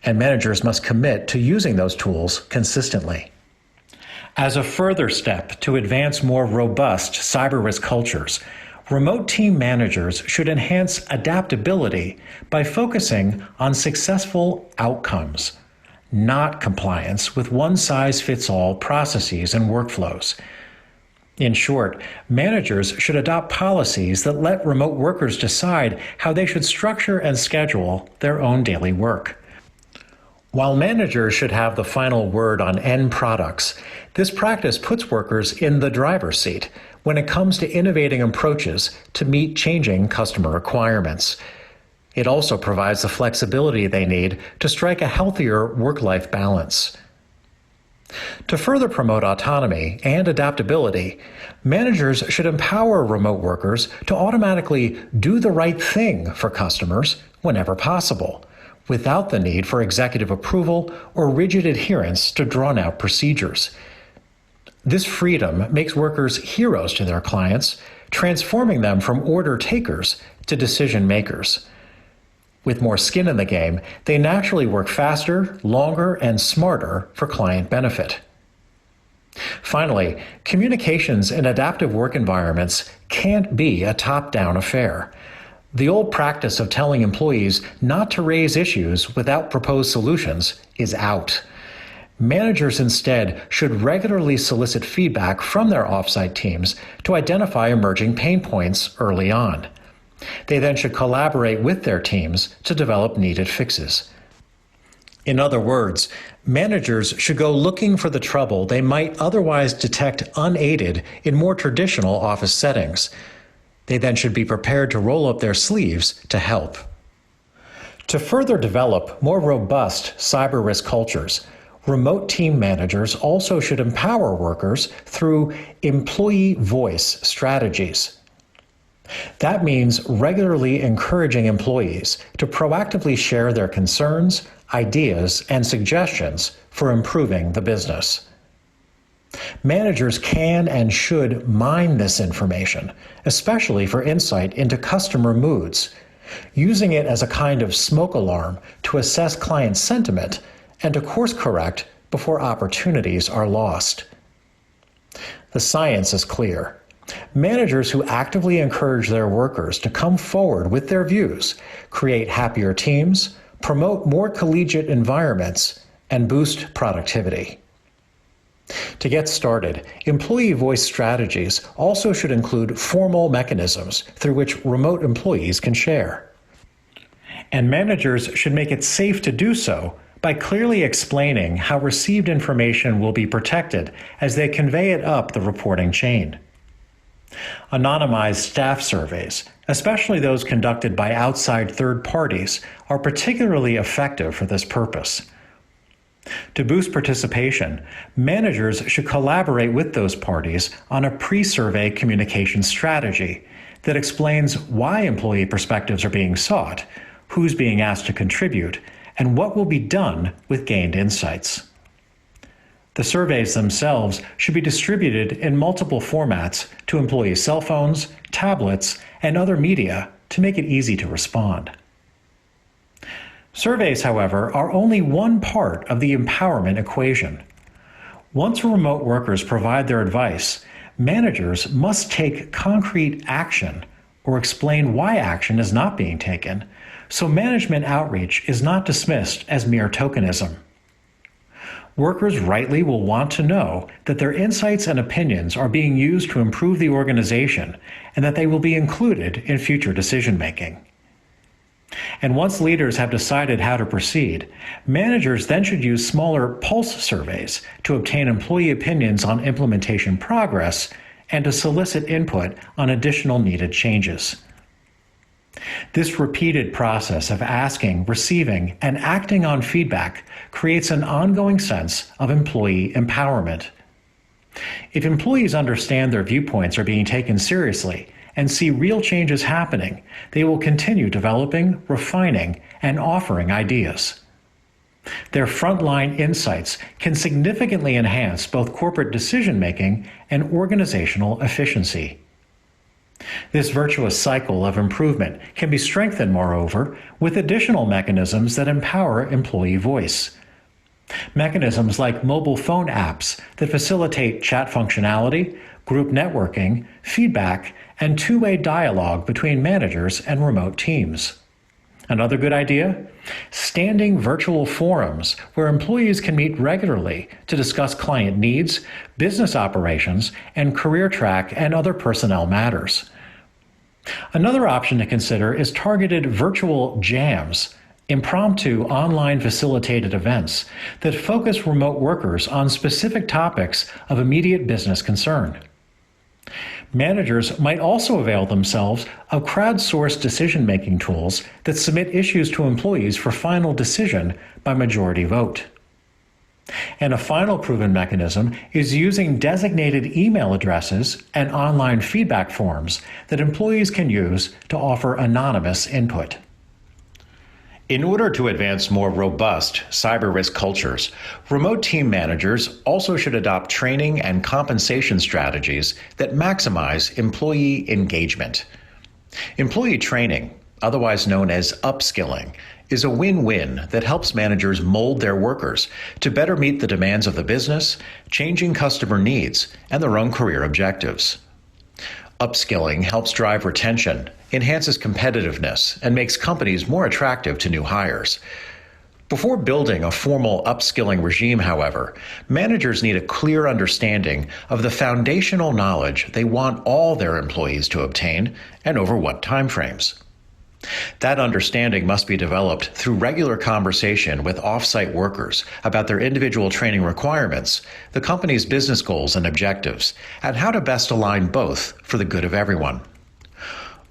And managers must commit to using those tools consistently. As a further step to advance more robust cyber risk cultures, remote team managers should enhance adaptability by focusing on successful outcomes, not compliance with one-size-fits-all processes and workflows. In short, managers should adopt policies that let remote workers decide how they should structure and schedule their own daily work. While managers should have the final word on end products, this practice puts workers in the driver's seat when it comes to innovating approaches to meet changing customer requirements. It also provides the flexibility they need to strike a healthier work-life balance. To further promote autonomy and adaptability, managers should empower remote workers to automatically do the right thing for customers whenever possible, without the need for executive approval or rigid adherence to drawn-out procedures. This freedom makes workers heroes to their clients, transforming them from order takers to decision makers. With more skin in the game, they naturally work faster, longer, and smarter for client benefit. Finally, communications in adaptive work environments can't be a top-down affair. The old practice of telling employees not to raise issues without proposed solutions is out. Managers instead should regularly solicit feedback from their offsite teams to identify emerging pain points early on. They then should collaborate with their teams to develop needed fixes. In other words, managers should go looking for the trouble they might otherwise detect unaided in more traditional office settings. They then should be prepared to roll up their sleeves to help. To further develop more robust cyber risk cultures, remote team managers also should empower workers through employee voice strategies. That means regularly encouraging employees to proactively share their concerns, ideas, and suggestions for improving the business. Managers can and should mine this information, especially for insight into customer moods, using it as a kind of smoke alarm to assess client sentiment and to course correct before opportunities are lost. The science is clear. Managers who actively encourage their workers to come forward with their views create happier teams, promote more collegiate environments, and boost productivity. To get started, employee voice strategies also should include formal mechanisms through which remote employees can share. And managers should make it safe to do so by clearly explaining how received information will be protected as they convey it up the reporting chain. Anonymized staff surveys, especially those conducted by outside third parties, are particularly effective for this purpose. To boost participation, managers should collaborate with those parties on a pre-survey communication strategy that explains why employee perspectives are being sought, who's being asked to contribute, and what will be done with gained insights. The surveys themselves should be distributed in multiple formats to employees' cell phones, tablets, and other media to make it easy to respond. Surveys, however, are only one part of the empowerment equation. Once remote workers provide their advice, managers must take concrete action or explain why action is not being taken, so management outreach is not dismissed as mere tokenism. Workers rightly will want to know that their insights and opinions are being used to improve the organization and that they will be included in future decision-making. And once leaders have decided how to proceed, managers then should use smaller pulse surveys to obtain employee opinions on implementation progress and to solicit input on additional needed changes. This repeated process of asking, receiving, and acting on feedback creates an ongoing sense of employee empowerment. If employees understand their viewpoints are being taken seriously and see real changes happening, they will continue developing, refining, and offering ideas. Their frontline insights can significantly enhance both corporate decision-making and organizational efficiency. This virtuous cycle of improvement can be strengthened, moreover, with additional mechanisms that empower employee voice. Mechanisms like mobile phone apps that facilitate chat functionality, group networking, feedback, and two-way dialogue between managers and remote teams. Another good idea? Standing virtual forums where employees can meet regularly to discuss client needs, business operations, and career track and other personnel matters. Another option to consider is targeted virtual jams, impromptu online facilitated events that focus remote workers on specific topics of immediate business concern. Managers might also avail themselves of crowdsourced decision-making tools that submit issues to employees for final decision by majority vote. And a final proven mechanism is using designated email addresses and online feedback forms that employees can use to offer anonymous input. In order to advance more robust cyber risk cultures, remote team managers also should adopt training and compensation strategies that maximize employee engagement. Employee training, otherwise known as upskilling, is a win-win that helps managers mold their workers to better meet the demands of the business, changing customer needs, and their own career objectives. Upskilling helps drive retention, enhances competitiveness, and makes companies more attractive to new hires. Before building a formal upskilling regime, however, managers need a clear understanding of the foundational knowledge they want all their employees to obtain and over what timeframes. That understanding must be developed through regular conversation with off-site workers about their individual training requirements, the company's business goals and objectives, and how to best align both for the good of everyone.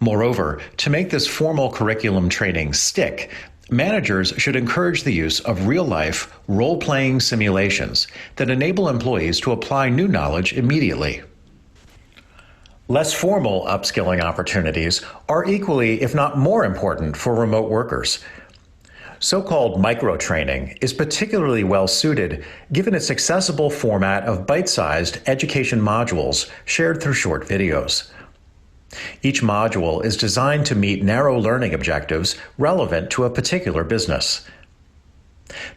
Moreover, to make this formal curriculum training stick, managers should encourage the use of real-life, role-playing simulations that enable employees to apply new knowledge immediately. Less formal upskilling opportunities are equally, if not more important for remote workers. So-called micro-training is particularly well suited given its accessible format of bite-sized education modules shared through short videos. Each module is designed to meet narrow learning objectives relevant to a particular business.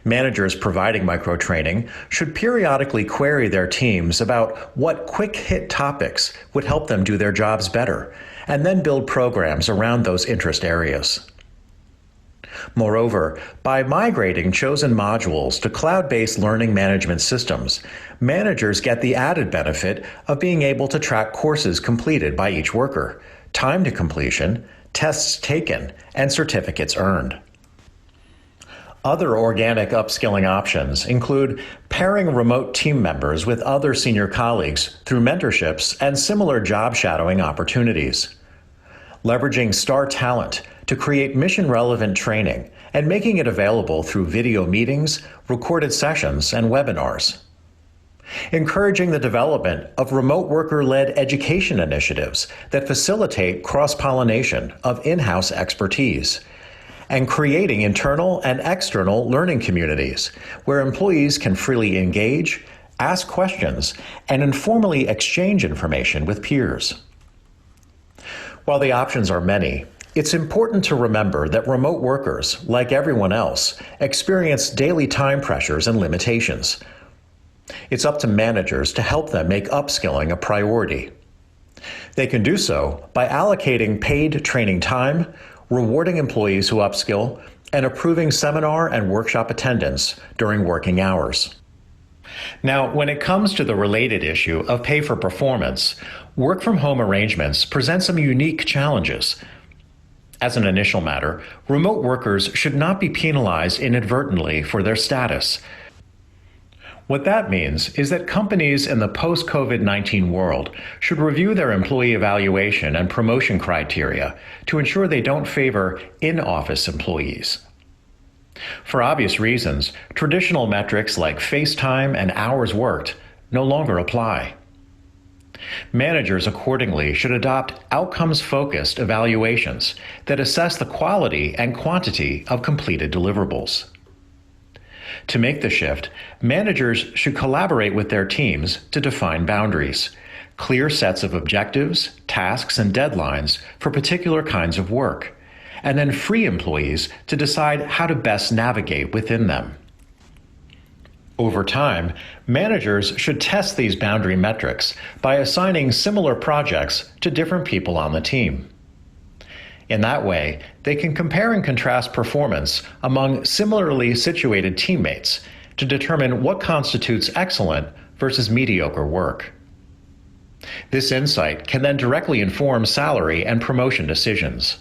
Managers providing micro-training should periodically query their teams about what quick-hit topics would help them do their jobs better, and then build programs around those interest areas. Moreover, by migrating chosen modules to cloud-based learning management systems, managers get the added benefit of being able to track courses completed by each worker, time to completion, tests taken, and certificates earned. Other organic upskilling options include pairing remote team members with other senior colleagues through mentorships and similar job shadowing opportunities, leveraging star talent to create mission-relevant training and making it available through video meetings, recorded sessions, and webinars, encouraging the development of remote worker-led education initiatives that facilitate cross-pollination of in-house expertise, and creating internal and external learning communities where employees can freely engage, ask questions, and informally exchange information with peers. While the options are many, it's important to remember that remote workers, like everyone else, experience daily time pressures and limitations. It's up to managers to help them make upskilling a priority. They can do so by allocating paid training time, rewarding employees who upskill, and approving seminar and workshop attendance during working hours. Now, when it comes to the related issue of pay for performance, work-from-home arrangements present some unique challenges. As an initial matter, remote workers should not be penalized inadvertently for their status. What that means is that companies in the post-COVID-19 world should review their employee evaluation and promotion criteria to ensure they don't favor in-office employees. For obvious reasons, traditional metrics like face time and hours worked no longer apply. Managers accordingly should adopt outcomes-focused evaluations that assess the quality and quantity of completed deliverables. To make the shift, managers should collaborate with their teams to define boundaries, clear sets of objectives, tasks, and deadlines for particular kinds of work, and then free employees to decide how to best navigate within them. Over time, managers should test these boundary metrics by assigning similar projects to different people on the team. In that way, they can compare and contrast performance among similarly situated teammates to determine what constitutes excellent versus mediocre work. This insight can then directly inform salary and promotion decisions.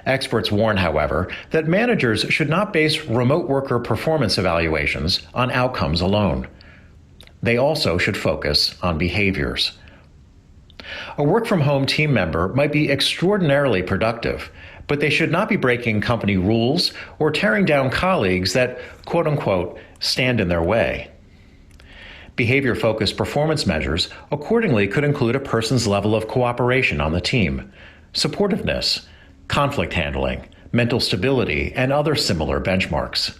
Experts warn, however, that managers should not base remote worker performance evaluations on outcomes alone. They also should focus on behaviors. A work-from-home team member might be extraordinarily productive, but they should not be breaking company rules or tearing down colleagues that, quote-unquote, stand in their way. Behavior-focused performance measures accordingly could include a person's level of cooperation on the team, supportiveness, conflict handling, mental stability, and other similar benchmarks.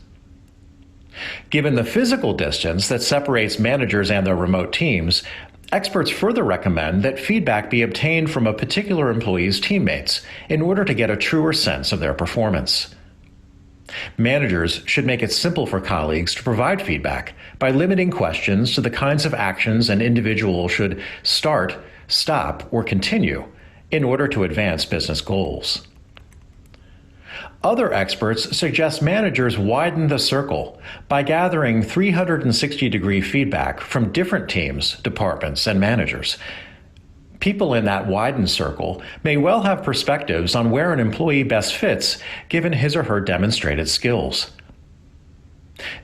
Given the physical distance that separates managers and their remote teams, experts further recommend that feedback be obtained from a particular employee's teammates in order to get a truer sense of their performance. Managers should make it simple for colleagues to provide feedback by limiting questions to the kinds of actions an individual should start, stop, or continue in order to advance business goals. Other experts suggest managers widen the circle by gathering 360-degree feedback from different teams, departments, and managers. People in that widened circle may well have perspectives on where an employee best fits given his or her demonstrated skills.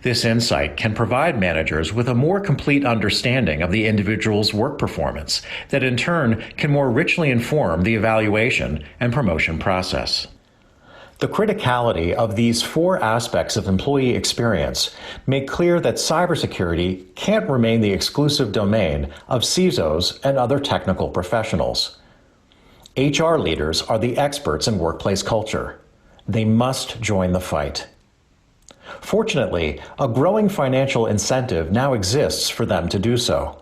This insight can provide managers with a more complete understanding of the individual's work performance that in turn can more richly inform the evaluation and promotion process. The criticality of these four aspects of employee experience make clear that cybersecurity can't remain the exclusive domain of CISOs and other technical professionals. HR leaders are the experts in workplace culture. They must join the fight. Fortunately, a growing financial incentive now exists for them to do so.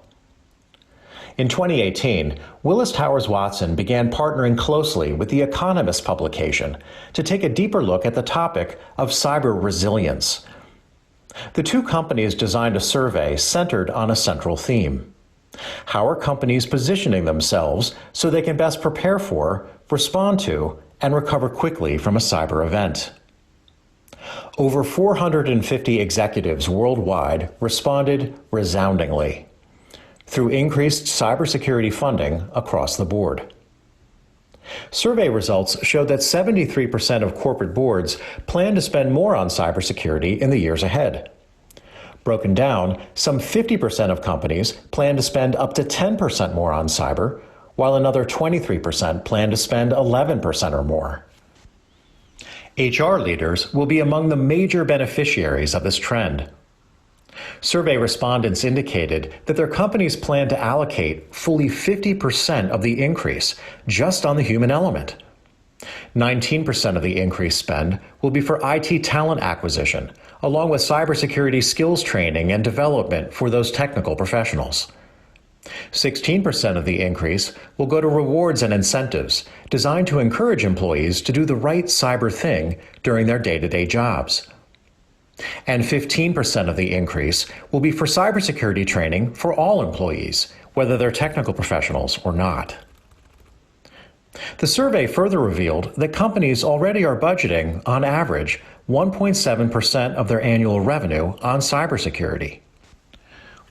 In 2018, Willis Towers Watson began partnering closely with The Economist publication to take a deeper look at the topic of cyber resilience. The two companies designed a survey centered on a central theme. How are companies positioning themselves so they can best prepare for, respond to, and recover quickly from a cyber event? Over 450 executives worldwide responded resoundingly through increased cybersecurity funding across the board. Survey results showed that 73% of corporate boards plan to spend more on cybersecurity in the years ahead. Broken down, some 50% of companies plan to spend up to 10% more on cyber, while another 23% plan to spend 11% or more. HR leaders will be among the major beneficiaries of this trend. Survey respondents indicated that their companies plan to allocate fully 50% of the increase just on the human element. 19% of the increased spend will be for IT talent acquisition, along with cybersecurity skills training and development for those technical professionals. 16% of the increase will go to rewards and incentives designed to encourage employees to do the right cyber thing during their day-to-day jobs. And 15% of the increase will be for cybersecurity training for all employees, whether they're technical professionals or not. The survey further revealed that companies already are budgeting, on average, 1.7% of their annual revenue on cybersecurity.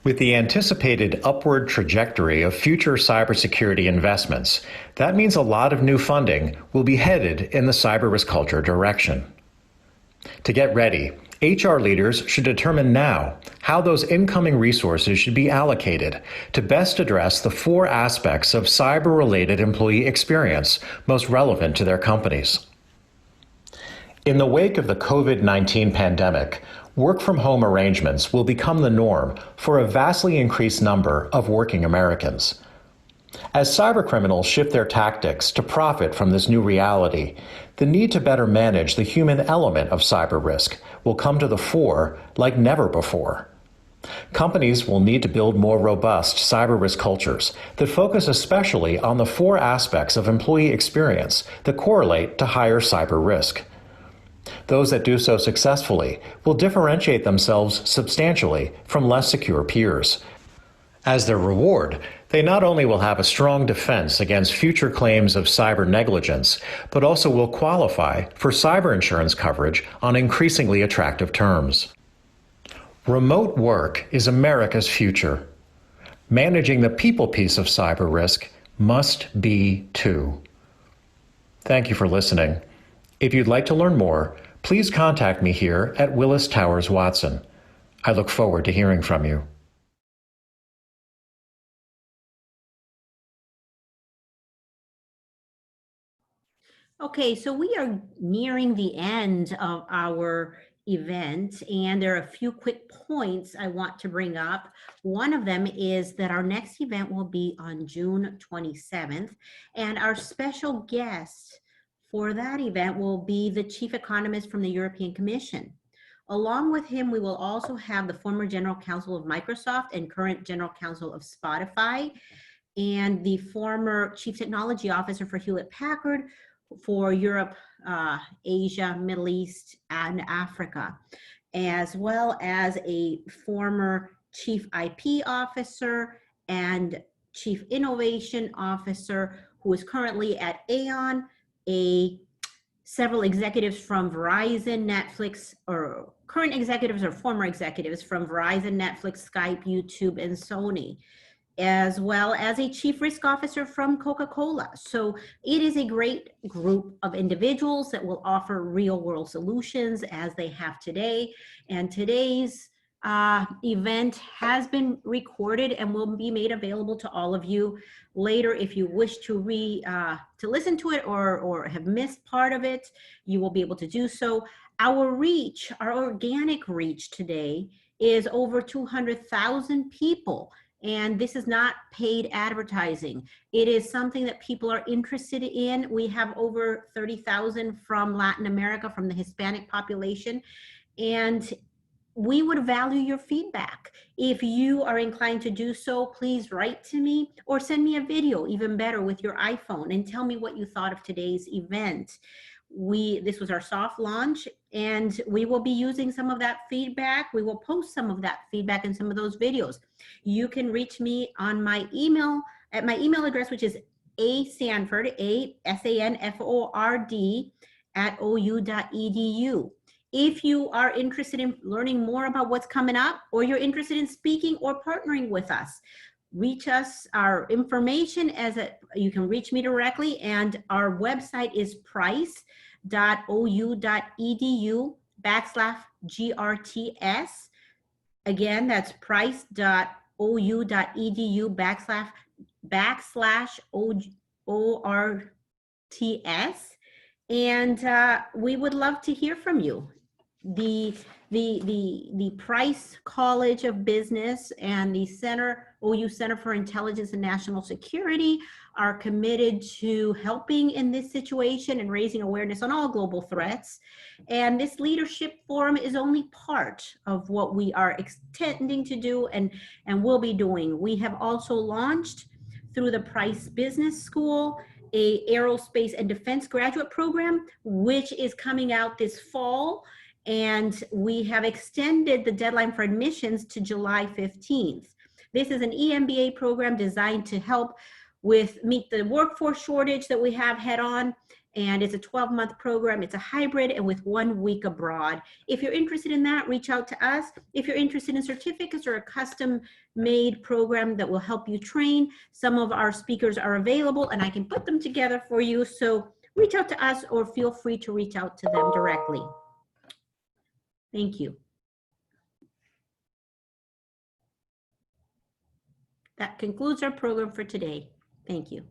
With the anticipated upward trajectory of future cybersecurity investments, that means a lot of new funding will be headed in the cyber risk culture direction. To get ready, HR leaders should determine now how those incoming resources should be allocated to best address the 4 aspects of cyber-related employee experience most relevant to their companies. In the wake of the COVID-19 pandemic, work-from-home arrangements will become the norm for a vastly increased number of working Americans. As cybercriminals shift their tactics to profit from this new reality, the need to better manage the human element of cyber risk will come to the fore like never before. Companies will need to build more robust cyber risk cultures that focus especially on the 4 aspects of employee experience that correlate to higher cyber risk. Those that do so successfully will differentiate themselves substantially from less secure peers. As their reward, they not only will have a strong defense against future claims of cyber negligence, but also will qualify for cyber insurance coverage on increasingly attractive terms. Remote work is America's future. Managing the people piece of cyber risk must be too. Thank you for listening. If you'd like to learn more, please contact me here at Willis Towers Watson. I look forward to hearing from you. Okay, so we are nearing the end of our event, and there are a few quick points I want to bring up. One of them is that our next event will be on June 27th, and our special guest for that event will be the chief economist from the European Commission. Along with him, we will also have the former general counsel of Microsoft and current general counsel of Spotify, and the former chief technology officer for Hewlett-Packard for Europe, Asia, Middle East, and Africa, as well as a former chief IP officer and chief innovation officer who is currently at Aon, several executives from Verizon, Netflix, or current executives or former executives from Verizon, Netflix, Skype, YouTube, and Sony, as well as a chief risk officer from Coca-Cola. So it is a great group of individuals that will offer real world solutions as they have today. And today's event has been recorded and will be made available to all of you later. If you wish to listen to it or have missed part of it, you will be able to do so. Our reach, our organic reach today is over 200,000 people. And this is not paid advertising. It is something that people are interested in. We have over 30,000 from Latin America, from the Hispanic population. And we would value your feedback. If you are inclined to do so, please write to me or send me a video, even better, with your iPhone, and tell me what you thought of today's event. This was our soft launch, and we will be using some of that feedback. We will post some of that feedback in some of those videos. You can reach me on my email, at my email address, which is asanford, ASANFORD, @ou.edu. If you are interested in learning more about what's coming up, or you're interested in speaking or partnering with us, reach us. Our information you can reach me directly, and our website is price.ou.edu/GRTS. Again, that's price.ou.edu/ORTS. And we would love to hear from you. the Price College of Business and the OU Center for Intelligence and National Security are committed to helping in this situation and raising awareness on all global threats. And this leadership forum is only part of what we are intending to do and will be doing. We have also launched through the Price Business School a aerospace and defense graduate program, which is coming out this fall. And we have extended the deadline for admissions to July 15th. This is an EMBA program designed to help meet the workforce shortage that we have head on. And it's a 12-month program. It's a hybrid and with 1 week abroad. If you're interested in that, reach out to us. If you're interested in certificates or a custom-made program that will help you train, some of our speakers are available and I can put them together for you. So reach out to us or feel free to reach out to them directly. Thank you. That concludes our program for today. Thank you.